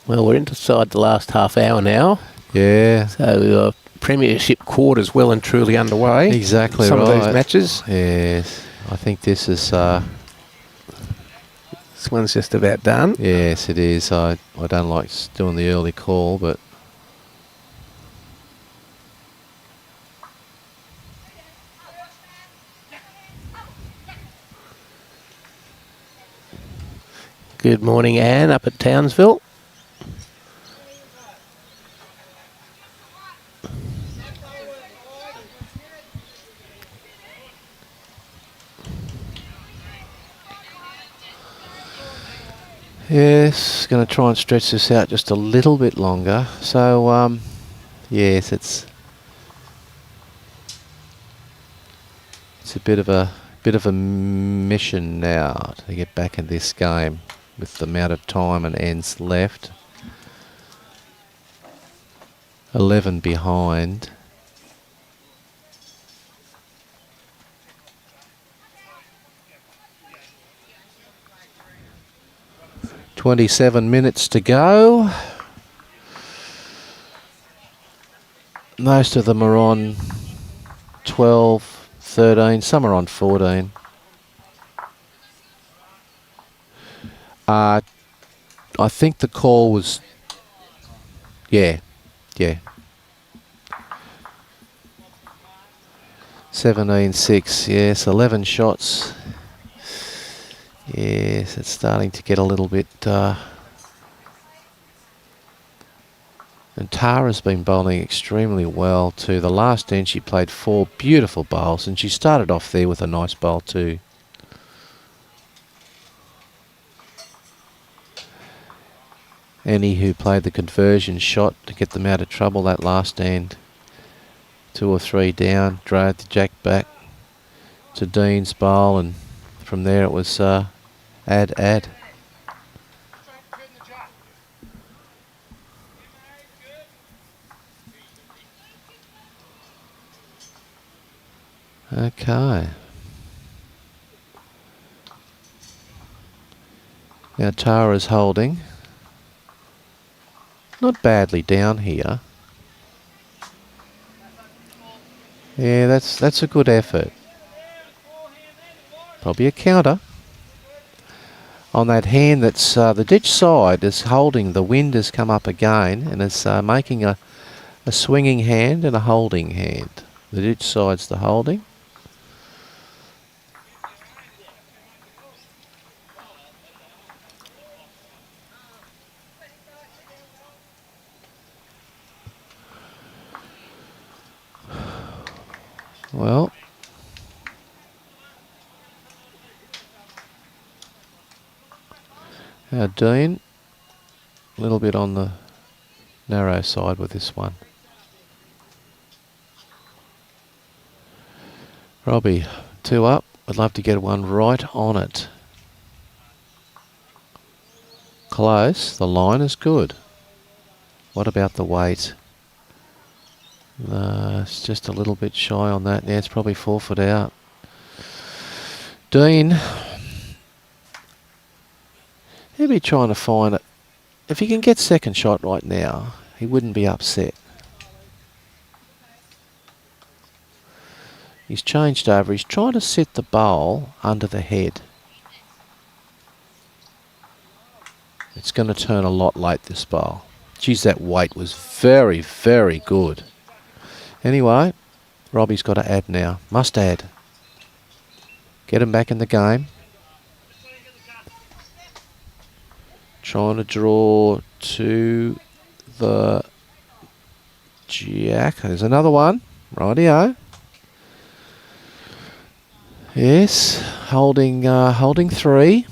A: Well, we're inside the last half hour now.
B: Yeah.
A: So, Premiership quarters well and truly underway.
B: Exactly
A: Some
B: right.
A: of these matches.
B: Yes. I think this is...
A: this one's just about done.
B: Yes, it is. I don't like doing the early call, but...
A: Good morning, Anne, up at Townsville.
B: Yes, going to try and stretch this out just a little bit longer. So, yes, it's a bit of a mission now to get back in this game with the amount of time and ends left. 11 behind. "27 minutes to go." Most of them are on 12, 13, some are on 14. I think the call was... Yeah. 17-6, yes, 11 shots. Yes, it's starting to get a little bit... And Tara's been bowling extremely well too. The last end she played 4 beautiful bowls, and she started off there with a nice bowl too. Annie, who played the conversion shot to get them out of trouble that last end. 2 or 3 down, drove the jack back to Dean's bowl, and from there it was add. Okay. Now Tara's holding. Not badly down here. Yeah, that's a good effort. Probably a counter. On that hand that's the ditch side is holding. The wind has come up again and it's making a swinging hand and a holding hand. The ditch side's the holding. Well, Now Dean, a little bit on the narrow side with this one. Robbie, 2 up. I'd love to get one right on it. Close. The line is good. What about the weight? It's just a little bit shy on that. Yeah, it's probably 4 foot out. Dean, he'll be trying to find it. If he can get second shot right now, he wouldn't be upset. He's changed over. He's trying to sit the bowl under the head. It's going to turn a lot late, this bowl. Geez, that weight was very, very good. Anyway, Robbie's got to add now. Must add. Get him back in the game. Trying to draw to the jack. There's another one. Rightio. Yes, holding 3.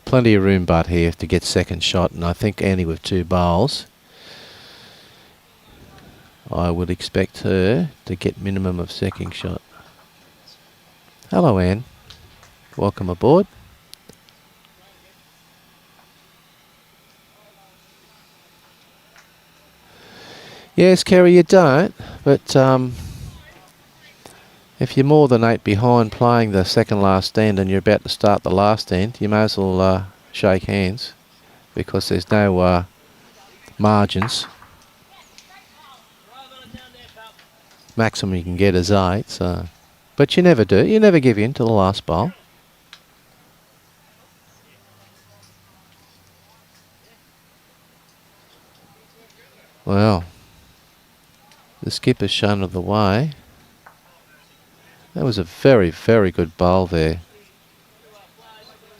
B: Plenty of room, but here to get second shot, and I think Annie with 2 bowls. I would expect her to get minimum of second shot. Hello, Anne. Welcome aboard. Yes, Kerry, you don't, but if you're more than 8 behind playing the second last end and you're about to start the last end, you may as well shake hands, because there's no margins. Maximum you can get is 8, so. But you never do. You never give in to the last bowl. Well, the skipper's shown of the way. That was a very, very good bowl there.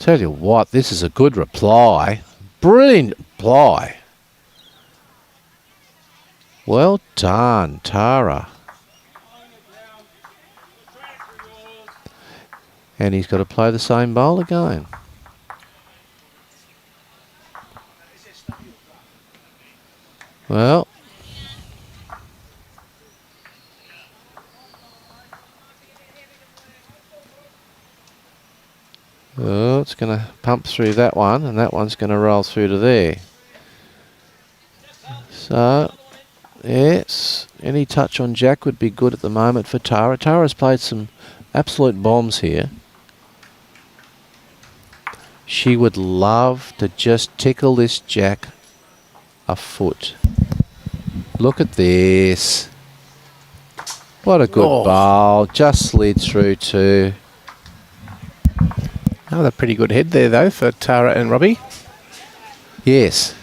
B: Tell you what, this is a good reply. Brilliant reply. Well done, Tara. And he's got to play the same bowl again. Well, oh, it's going to pump through that one, and that one's going to roll through to there. So, yes, any touch on Jack would be good at the moment for Tara. Tara's played some absolute bombs here. She would love to just tickle this Jack a foot. Look at this. What a good bowl. Just slid through to.
A: Another pretty good head there, though, for Tara and Robbie.
B: Yes.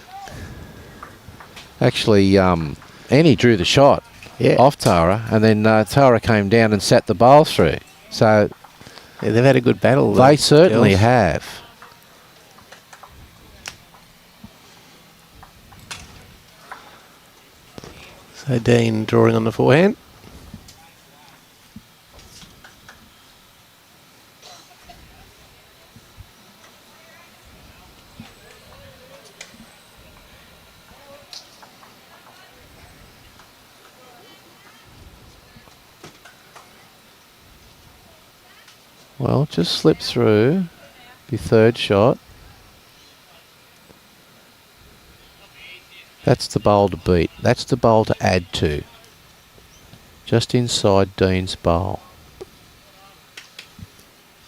B: Actually, Annie drew the shot off Tara, and then Tara came down and sat the bowl through. So
A: yeah, they've had a good battle.
B: They certainly have.
A: So Dean drawing on the forehand.
B: Well, just slip through your third shot. That's the bowl to beat. That's the bowl to add to. Just inside Dean's bowl.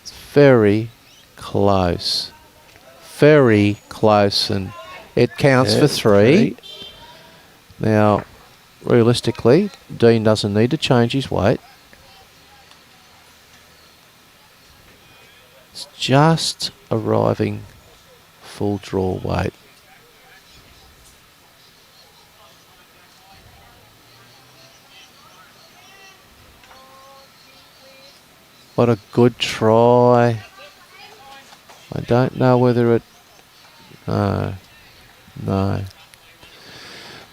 B: It's very close. Very close, and it counts for 3. Now, realistically, Dean doesn't need to change his weight. It's just arriving full draw weight. What a good try. I don't know whether it... No.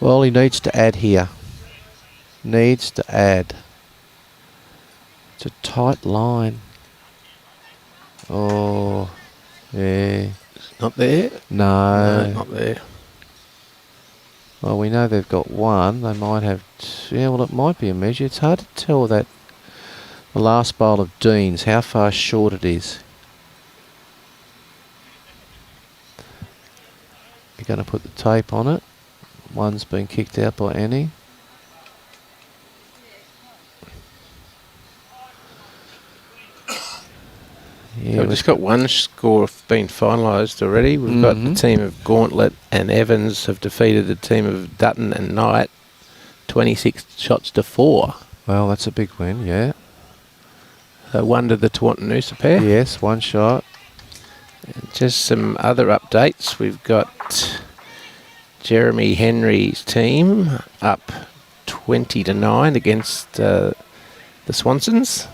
B: Well, he needs to add here. Needs to add. It's a tight line. Oh, yeah.
A: Not there?
B: No.
A: No, not there.
B: Well, we know they've got one. They might have... Yeah, well, it might be a measure. It's hard to tell that the last bowl of Dean's, how far short it is. You're going to put the tape on it. One's been kicked out by Annie. Yeah,
A: We've just got one score being finalised already. We've got the team of Gauntlet and Evans have defeated the team of Dutton and Knight 26 shots to 4.
B: Well, that's a big win, yeah.
A: So one to the Tawantinoosa pair.
B: Yes, one shot.
A: And just some other updates. We've got Jeremy Henry's team up 20 to 9 against the Swansons.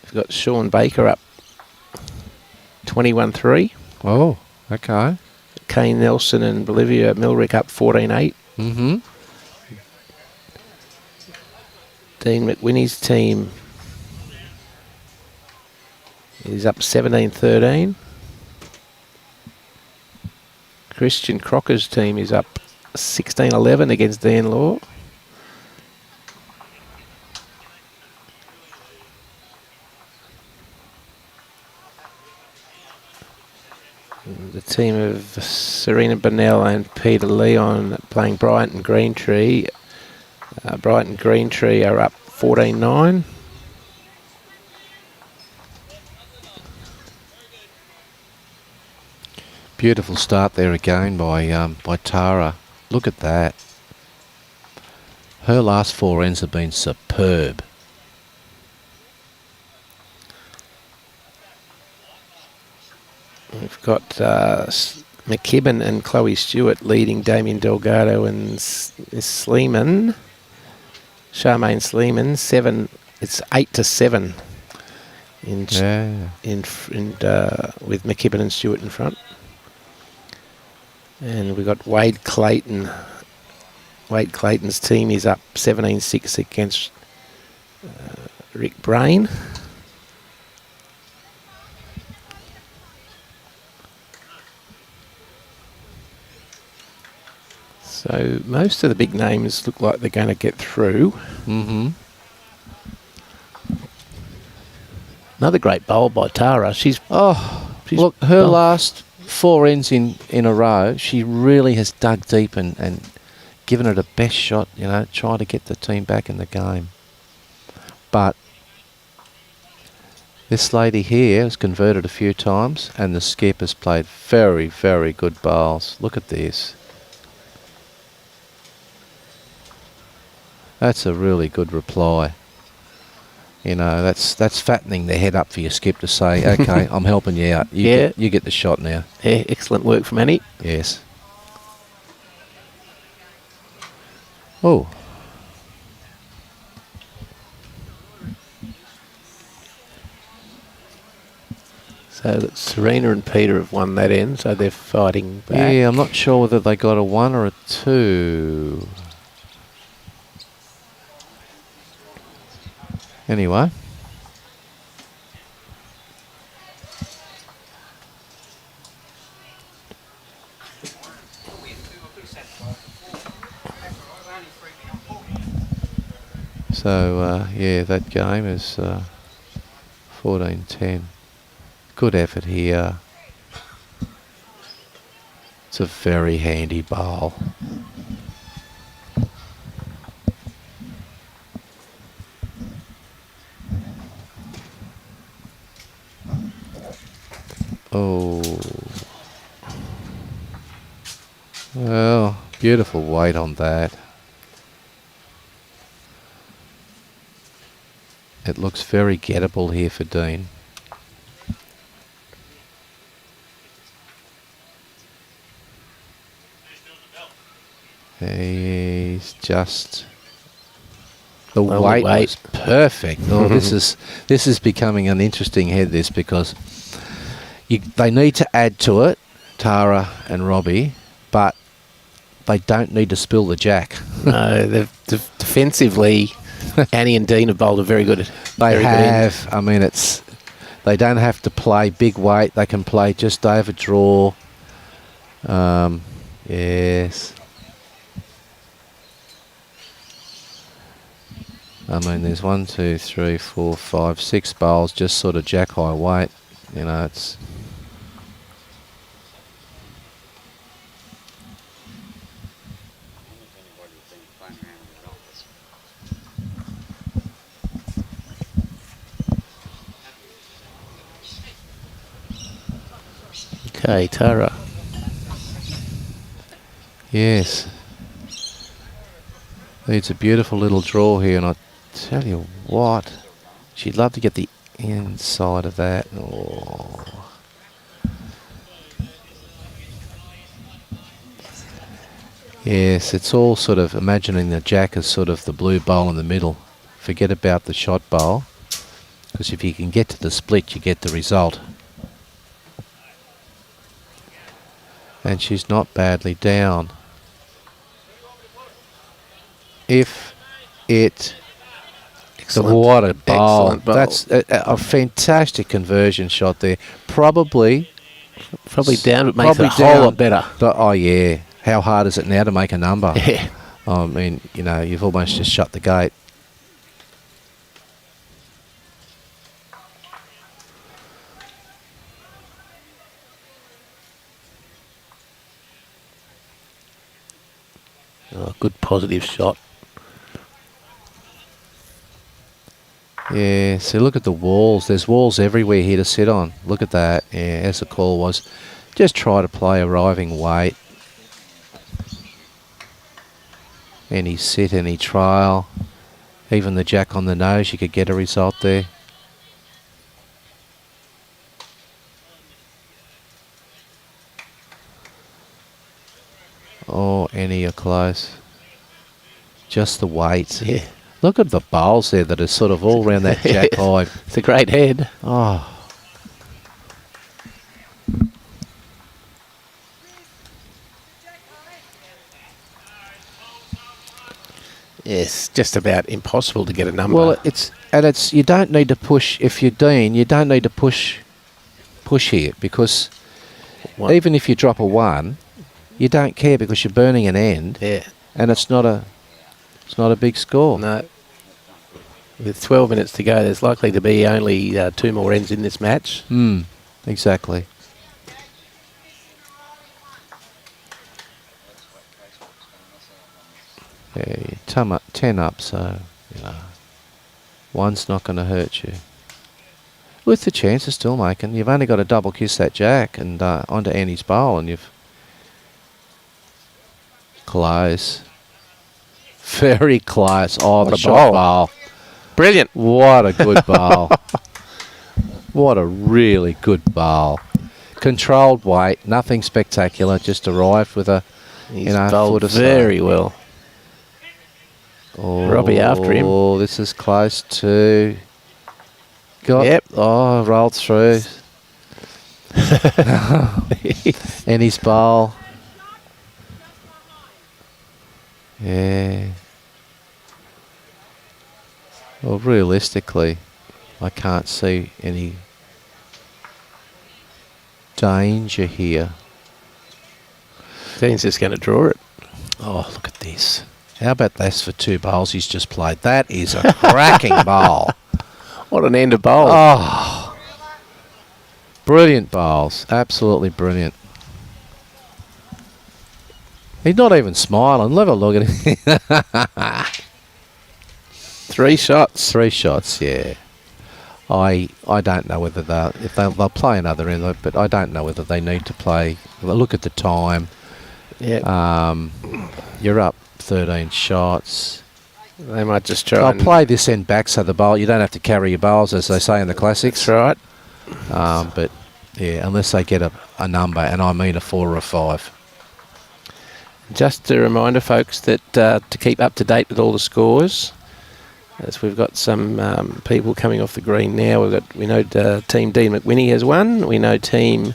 A: We've got Sean Baker up 21-3.
B: Oh, okay.
A: Kane Nelson and Bolivia Milrick up 14-8.
B: Mm-hmm.
A: Dean McWhinney's team is up 17-13. Christian Crocker's team is up 16-11 against Dan Law. The team of Serena Burnell and Peter Leon playing Brighton Greentree. Brighton Greentree are up 14-9.
B: Beautiful start there again by Tara. Look at that. Her last 4 ends have been superb.
A: We've got McKibben and Chloe Stewart leading Damien Delgado and Sleeman. Charmaine Sleeman, 7. It's 8-7 with McKibben and Stewart in front. And we've got Wade Clayton. Wade Clayton's team is up 17-6 against Rick Brain. So most of the big names look like they're going to get through.
B: Mm-hmm.
A: Another great bowl by Tara. She's
B: look, her last 4 ends in a row, she really has dug deep and given it a best shot, you know, trying to get the team back in the game. But this lady here has converted a few times and the skip has played very, very good bowls. Look at this. That's a really good reply. You know, that's fattening the head up for your skip to say, okay, I'm helping you out. You get the shot now.
A: Yeah, excellent work from Annie.
B: Yes. Oh.
A: So that Serena and Peter have won that end, so they're fighting back.
B: Yeah, I'm not sure whether they got a 1 or a 2. Anyway. So, yeah, that game is 14-10. Good effort here. It's a very handy bowl. Oh. Well, beautiful weight on that. It looks very gettable here for Dean. He's just... The
A: Well,
B: weight
A: the weight.
B: was perfect. Oh, this is becoming an interesting head, this, because they need to add to it, Tara and Robbie, but they don't need to spill the jack.
A: No, defensively, Annie and Dean have bowled a very good.
B: They
A: very good end.
B: have. I mean, they don't have to play big weight. They can play just over draw. Yes. I mean, there's 1, 2, 3, 4, 5, 6 bowls, just sort of jack high weight. You know, it's.
A: Okay, Tara.
B: Yes. It's a beautiful little draw here, and I tell you what, she'd love to get the inside of that. Oh. Yes, it's all sort of imagining the jack as sort of the blue bowl in the middle. Forget about the shot bowl, because if you can get to the split, you get the result. And she's not badly down. If it...
A: Excellent.
B: What a bowl.
A: Excellent bowl.
B: That's a fantastic conversion shot there. Probably
A: down, but makes it a
B: probably
A: whole
B: down.
A: lot better.
B: Oh, yeah. How hard is it now to make a number?
A: Yeah.
B: I mean, you know, you've almost just shut the gate.
A: Oh, good positive shot.
B: Yeah, so look at the walls. There's walls everywhere here to sit on. Look at that. Yeah, as the call was. Just try to play arriving weight. Any sit, any trial. Even the jack on the nose, you could get a result there. Oh, any are close. Just the weight.
A: Yeah.
B: Look at the bowls there that are sort of all around that jack high.
A: It's a great head.
B: Oh.
A: Yes, just about impossible to get a number.
B: Well, it's you don't need to push. If you're Dean, you don't need to push here, because
A: What?
B: even if you drop a 1, you don't care, because you're burning an end,
A: Yeah.
B: and it's not a big score.
A: No. With 12 minutes to go, there's likely to be only 2 more ends in this match.
B: Exactly. Yeah, 10 up, so you know, 1's not going to hurt you. With the chance of still making, you've only got to double kiss that jack and onto Annie's bowl, and you've close. Very close. Oh,
A: What
B: the
A: a
B: shot
A: bowl.
B: bowl.
A: Brilliant.
B: What a good bowl. What a really good bowl. Controlled weight, nothing spectacular, just arrived with a
A: He's
B: foot
A: bowled
B: or so.
A: very well.
B: Oh,
A: Robbie after him.
B: Oh, this is close to. Got.
A: Yep.
B: Oh, rolled through. And his bowl. Yeah. Well, realistically, I can't see any danger here.
A: Dean's just going to draw it.
B: Oh, look at this. How about this for 2 bowls he's just played? That is a cracking bowl.
A: What an end of bowl.
B: Oh, brilliant bowls. Absolutely brilliant. He's not even smiling. Have a look at him.
A: 3 shots.
B: 3 shots, yeah. I don't know whether they'll play another end, but I don't know whether they need to play. Look at the time.
A: Yeah.
B: You're up 13 shots.
A: They might just try
B: I'll
A: and
B: play this end back so the bowl, you don't have to carry your bowls, as they say in the classics.
A: That's right.
B: But yeah, unless they get a number, and I mean a 4 or a 5.
A: Just a reminder, folks, that to keep up to date with all the scores, as we've got some people coming off the green now. We know Team Dean McWhinney has won. We know Team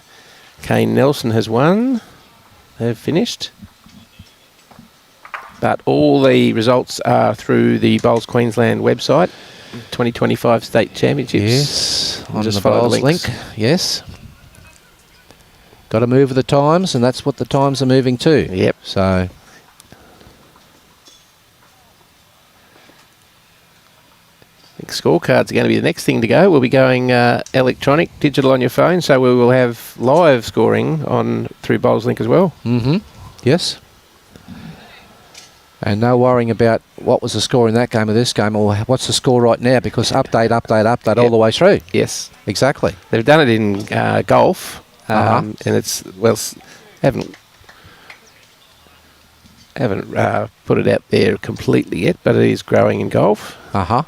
A: Kane Nelson has won. They've finished. But all the results are through the Bowls Queensland website, 2025 State Championships.
B: Yes, on
A: just
B: the
A: follow
B: Bowls
A: the links.
B: link. Yes. Got to move with the times, and that's what the times are moving to.
A: Yep.
B: So...
A: scorecards are going to be the next thing to go. We'll be going electronic, digital on your phone, so we will have live scoring on through Bowls Link as well.
B: Mm-hmm. Yes. And no worrying about what was the score in that game or this game, or what's the score right now, because update
A: Yep.
B: all the way through.
A: Yes.
B: Exactly.
A: They've done it in golf, and it's, well, haven't put it out there completely yet, but it is growing in golf.
B: Uh-huh.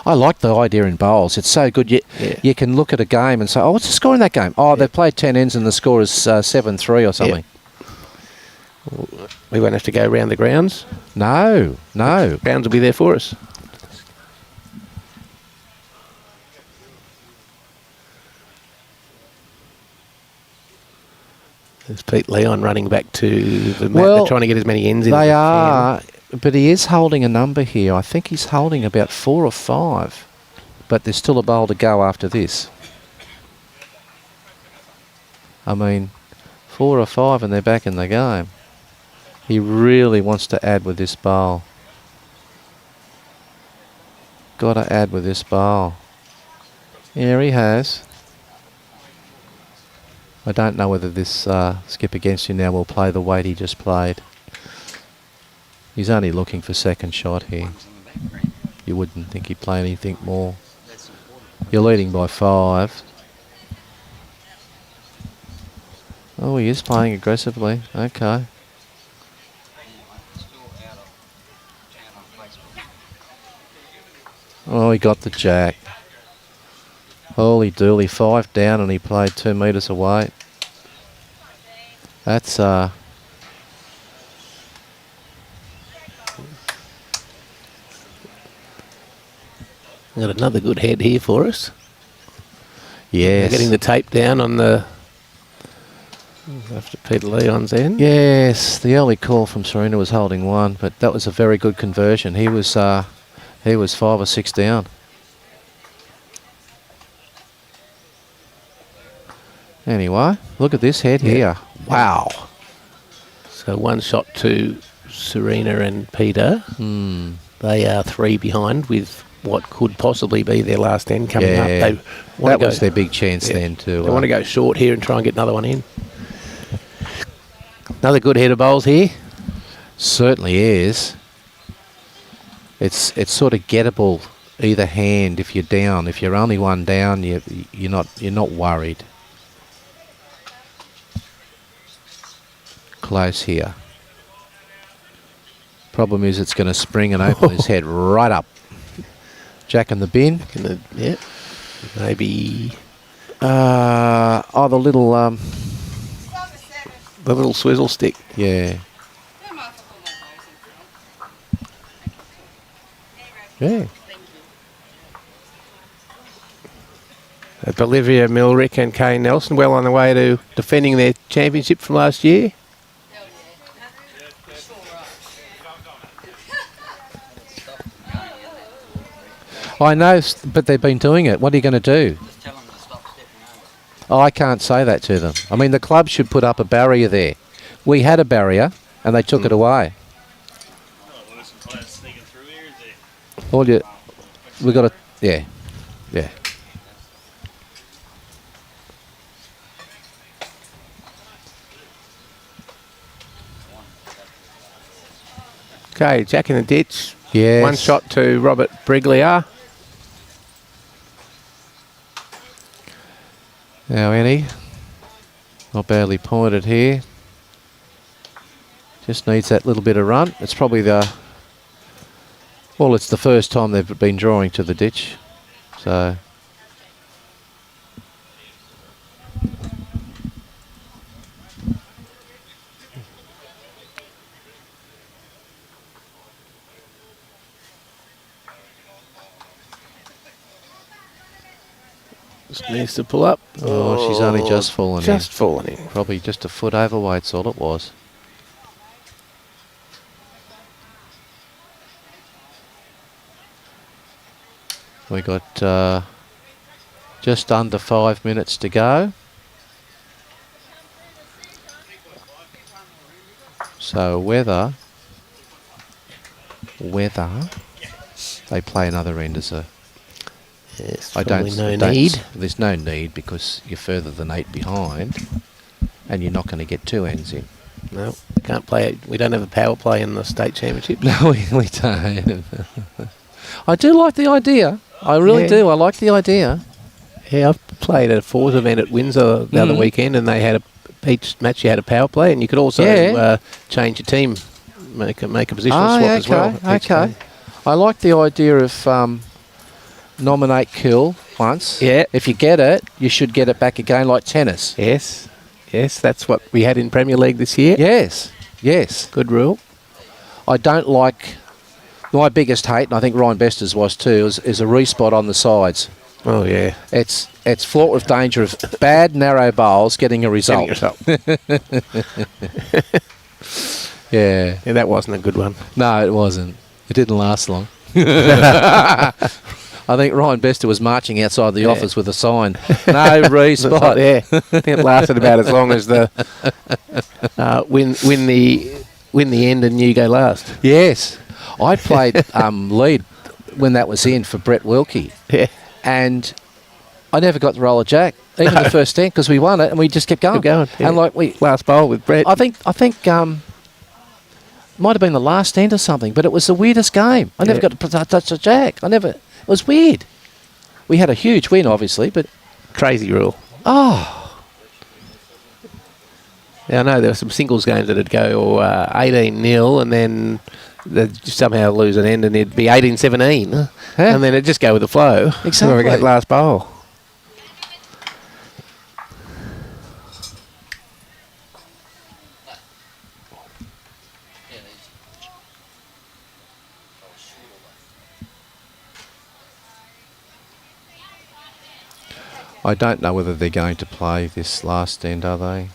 B: I like the idea in bowls. It's so good. You can look at a game and say, oh, what's the score in that game? Oh, they've played 10 ends and the score is 7-3 or something.
A: We won't have to go around the grounds.
B: No.
A: Grounds will be there for us. There's Pete Leon running back to the mat. They're trying to get as many ends in.
B: They are, but he is holding a number here. I think he's holding about 4 or 5. But there's still a bowl to go after this. I mean, 4 or 5 and they're back in the game. He really wants to add with this bowl. Got to add with this bowl. Yeah, he has. I don't know whether this skip against you now will play the weight he just played. He's only looking for second shot here. You wouldn't think he'd play anything more. You're leading by 5. Oh, he is playing aggressively. Okay. Oh, he got the jack. Holy dooly, 5 down and he played 2 metres away. That's got
A: another good head here for us.
B: Yes.
A: They're getting the tape down on the after Peter Leon's end.
B: Yes, the early call from Serena was holding 1, but that was a very good conversion. He was 5 or 6 down. Anyway, look at this head here. Wow.
A: So 1 shot to Serena and Peter. They are 3 behind with what could possibly be their last end coming up.
B: That was their big chance then too.
A: They want to go short here and try and get another one in. Another good head of bowls here.
B: Certainly is. It's sort of gettable either hand if you're down. If you're only 1 down, you're not worried. Close here. Problem is it's going to spring and open his head right up. Jack in the bin.
A: Maybe.
B: The
A: little swizzle stick.
B: Yeah. Yeah.
A: Bolivia Milrick and Kane Nelson well on the way to defending their championship from last year.
B: I know, but they've been doing it. What are you going to do?
C: Just tell them to stop stepping over.
B: Oh, I can't say that to them. I mean, the club should put up a barrier there. We had a barrier, and they took it away.
D: Oh, there's some players sneaking through here, is there?
B: All you, we got to, yeah.
A: Okay, Jack in the ditch.
B: Yes.
A: 1 shot to Robert Briglia.
B: Now, Annie, not badly pointed here. Just needs that little bit of run. It's probably it's the first time they've been drawing to the ditch. So,
A: Needs to pull up.
B: Oh, she's only just fallen
A: Just fallen in.
B: in. Probably just a foot overweight's all it was. We got just under 5 minutes to go. So whether they play another end as a...
A: Yes,
B: I don't.
A: no need.
B: There's no need because you're further than 8 behind, and you're not going to get 2 ends in.
A: No, we can't play it. We don't have a power play in the state championship.
B: No, we don't. I do like the idea. I really
A: Yeah.
B: do. I like the idea.
A: Yeah, I've played a fours event at Windsor the other weekend, and they had each match you had a power play, and you could also change your team, make a position swap as well. each
B: Okay.
A: day.
B: I like the idea of nominate kill once.
A: Yeah.
B: If you get it, you should get it back again, like tennis.
A: Yes, that's what we had in Premier League this year.
B: Yes.
A: Good rule.
B: I don't like... My biggest hate, and I think Ryan Bester's was too, is a respot on the sides.
A: Oh yeah,
B: It's fraught with danger of bad narrow bowls getting a result. Yeah.
A: Yeah, that wasn't a good one.
B: No, it wasn't. It didn't last long. I think Ryan Bester was marching outside the office with a sign. No respot.
A: Yeah, I think it lasted about as long as the win the end and you go last.
B: Yes. I played lead when that was in for Brett Wilkie.
A: Yeah.
B: And I never got the roller jack, even the first 10, because we won it and we just kept going.
A: Kept going. Yeah.
B: And like we...
A: Last bowl with Brett.
B: I think might have been the last end or something, but it was the weirdest game. I never got to touch a jack. It was weird. We had a huge win, obviously, but...
A: Crazy rule.
B: Oh.
A: Yeah, I know there were some singles games that'd go 18-0 and then they'd somehow lose an end and it'd be 18-17 and then it'd just go with the flow.
B: Exactly.
A: We get last bowl.
B: I don't know whether they're going to play this last end, are they?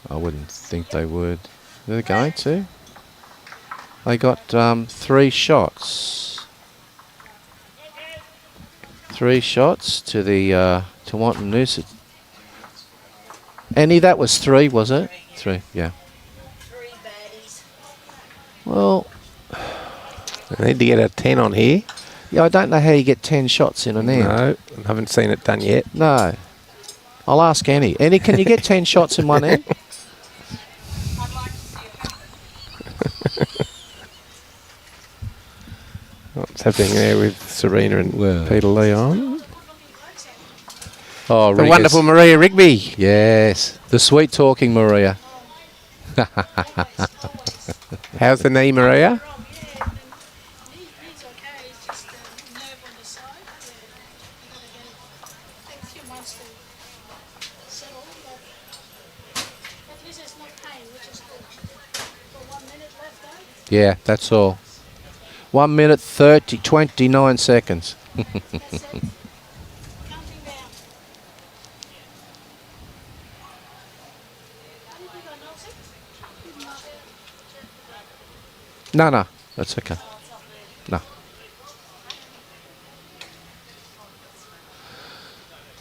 B: I wouldn't think they would. They're going to. They got 3 shots. 3 shots to the to Wanton Noosa. Annie, that was 3, was it? 3, yeah.
C: 3 baddies.
B: Well,
A: I need to get a 10 on here.
B: yeah, I don't know how you get 10 shots in an end.
A: No, I haven't seen it done yet.
B: No. I'll ask Annie. Annie, can you get 10 shots in one end?
C: I'd like to see it.
A: What's happening there with Serena and Peter Leon?
B: Oh,
A: The
B: Riggers.
A: wonderful Maria Rigby.
B: Yes, the sweet talking Maria.
A: How's the knee, Maria?
E: He's okay, he's just a nerve on the side. Yeah, you gotta get it. Takes a few months to settle, but at least there's no pain, which is good. Got 1 minute left, though.
B: Yeah, that's all. 1 minute 29 seconds.
E: That's it. Counting down. Anything I noticed?
B: No, that's okay. No.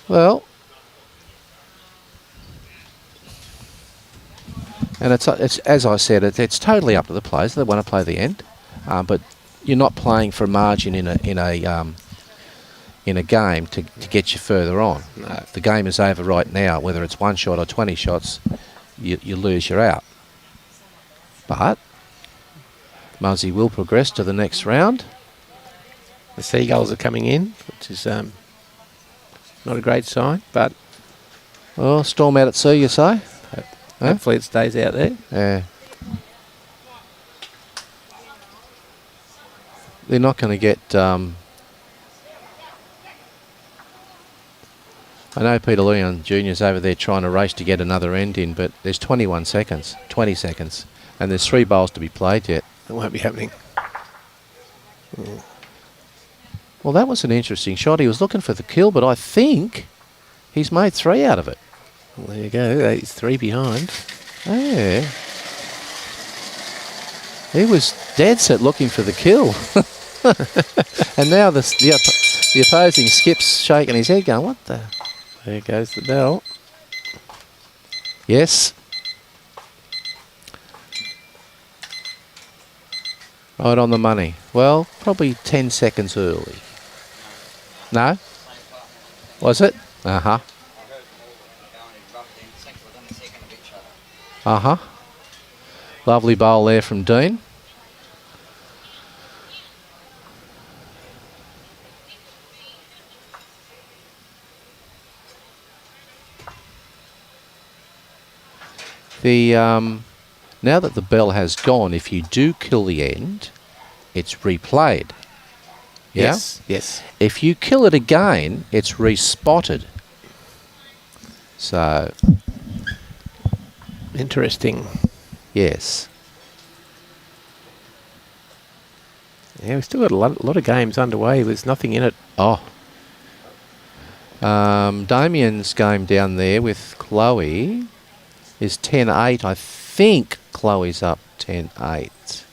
B: Well, and it's as I said, it's totally up to the players. They want to play the end, but you're not playing for a margin in a game to get you further on.
A: No.
B: The game is over right now. Whether it's 1 shot or 20 shots, you lose, you're out. But Muzzy will progress to the next round.
A: The Seagulls are coming in, which is not a great sign, but
B: Oh, storm out at sea, you say? Huh?
A: hopefully it stays out there.
B: Yeah. They're not going to get... I know Peter Leon Jr.'s over there trying to race to get another end in, but there's 21 seconds, 20 seconds, and there's 3 bowls to be played yet.
A: It won't be happening.
B: Well, that was an interesting shot. He was looking for the kill, but I think He's made 3 out of it.
A: Well, there you go. He's 3 behind.
B: Yeah. He was dead set looking for the kill. And now the opposing skip's shaking his head going, what the?
A: There goes the bell.
B: Yes. Right on the money. Well, probably 10 seconds early. No? Was it? Uh-huh. Uh-huh. Lovely bowl there from Dean. The now that the bell has gone, if you do kill the end, it's replayed. Yeah?
A: Yes. Yes.
B: If you kill it again, it's respotted. So,
A: Interesting.
B: yes.
A: Yeah, we've still got a lot of games underway. There's nothing in it.
B: Oh. Damien's game down there with Chloe is 10-8. I think Chloe's up 10-8.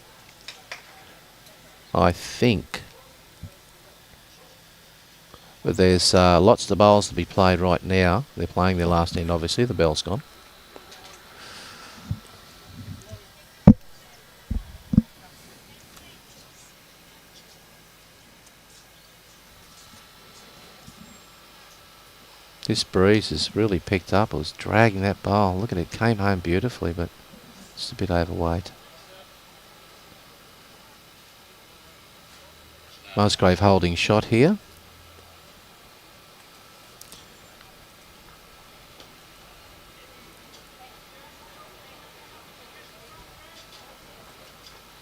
B: I think. But there's lots of bowls to be played right now. They're playing their last end, obviously. The bell's gone. This breeze has really picked up. It was dragging that bowl. Look at it. Came home beautifully, but just a bit overweight. Musgrave holding shot here.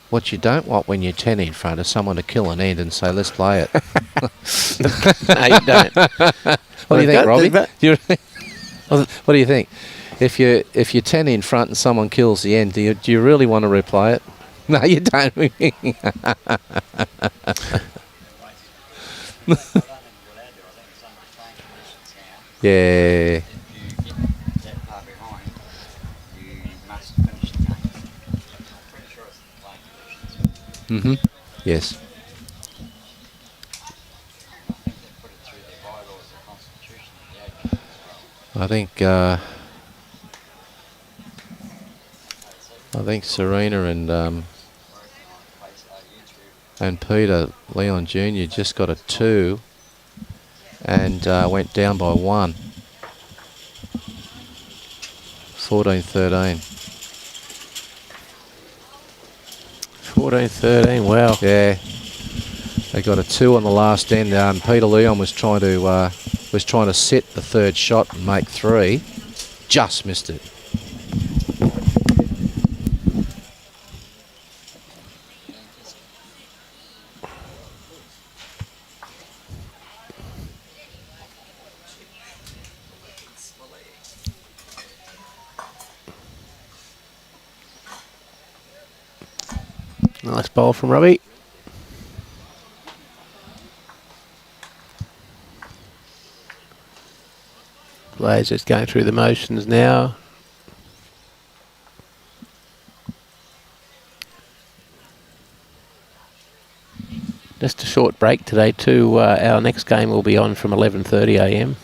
B: What you don't want when you're 10 in front is someone to kill an end and say, let's play it.
A: No, you don't.
B: What do you think, Robbie?
A: Well,
B: What do you think? If you're 10 in front and someone kills the end, do you really want to replay it? No, you don't. Yeah. Mm-hmm. Yes. I think Serena and Peter Leon Jr. just got a 2 and went down by 1. 14-13.
A: 14-13. Wow.
B: Yeah. They got a 2 on the last end. Peter Leon was trying to set the third shot and make 3. Just missed it.
A: Nice bowl from Robbie. Blair's just going through the motions now. Just a short break today too. Our next game will be on from 11:30 a.m.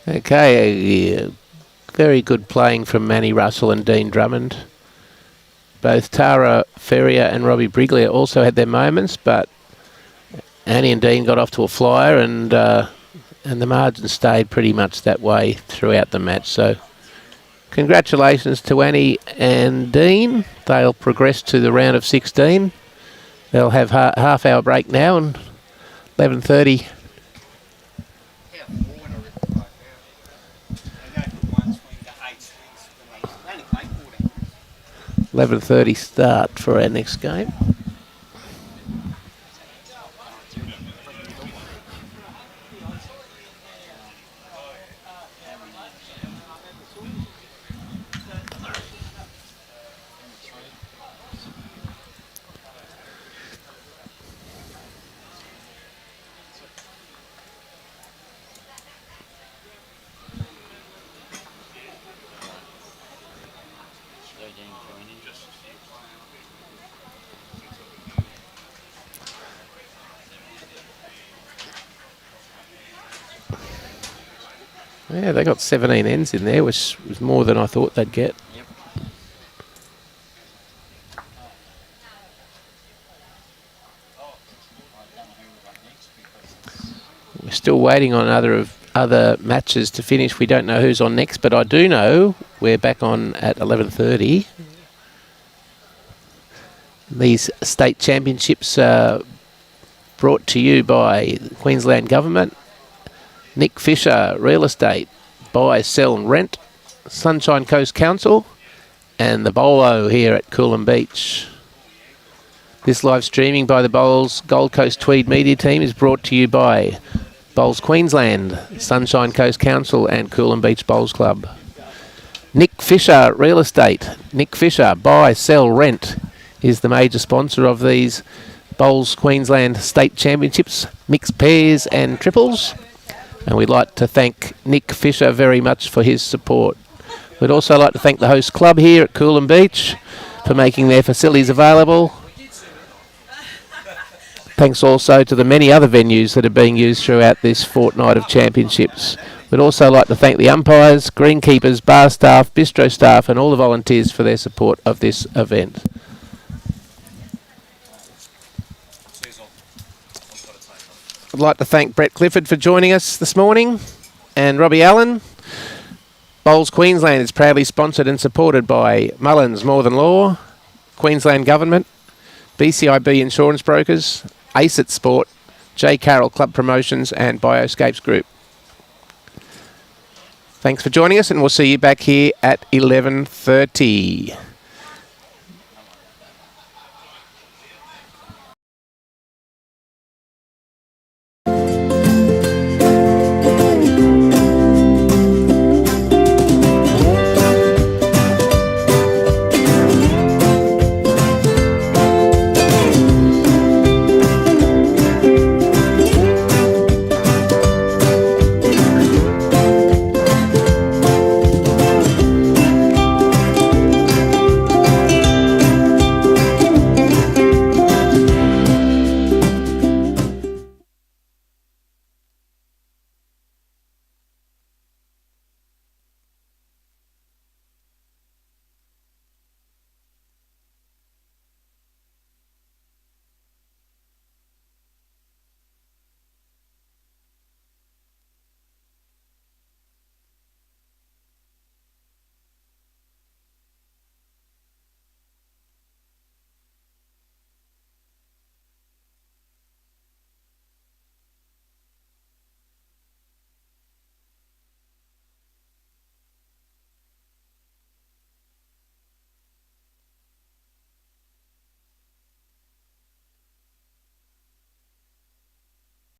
A: Okay, very good playing from Annie Russell and Dean Drummond. Both Tara Ferrier and Robbie Briglia also had their moments, but Annie and Dean got off to a flyer, and the margin stayed pretty much that way throughout the match. So congratulations to Annie and Dean. They'll progress to the round of 16. They'll have half-hour break now, and 11:30. 11:30 start for our next game. Yeah, they got 17 ends in there, which was more than I thought they'd get. We're still waiting on other matches to finish. We don't know who's on next, but I do know we're back on at 11:30. These state championships are brought to you by the Queensland Government, Nick Fisher Real Estate, Buy, Sell and Rent, Sunshine Coast Council, and the Bolo here at Coolum Beach. This live streaming by the Bowls Gold Coast Tweed Media Team is brought to you by Bowls Queensland, Sunshine Coast Council and Coolum Beach Bowls Club. Nick Fisher Real Estate, Nick Fisher Buy, Sell, Rent is the major sponsor of these Bowls Queensland State Championships, mixed pairs and triples. And we'd like to thank Nick Fisher very much for his support. We'd also like to thank the host club here at Coolum Beach for making their facilities available. Thanks also to the many other venues that are being used throughout this fortnight of championships. We'd also like to thank the umpires, greenkeepers, bar staff, bistro staff and all the volunteers for their support of this event. I'd like to thank Brett Clifford for joining us this morning and Robbie Allen. Bowls Queensland is proudly sponsored and supported by Mullins More Than Law, Queensland Government, BCIB Insurance Brokers, ACET Sport, J. Carroll Club Promotions and Bioscapes Group. Thanks for joining us and we'll see you back here at 11:30.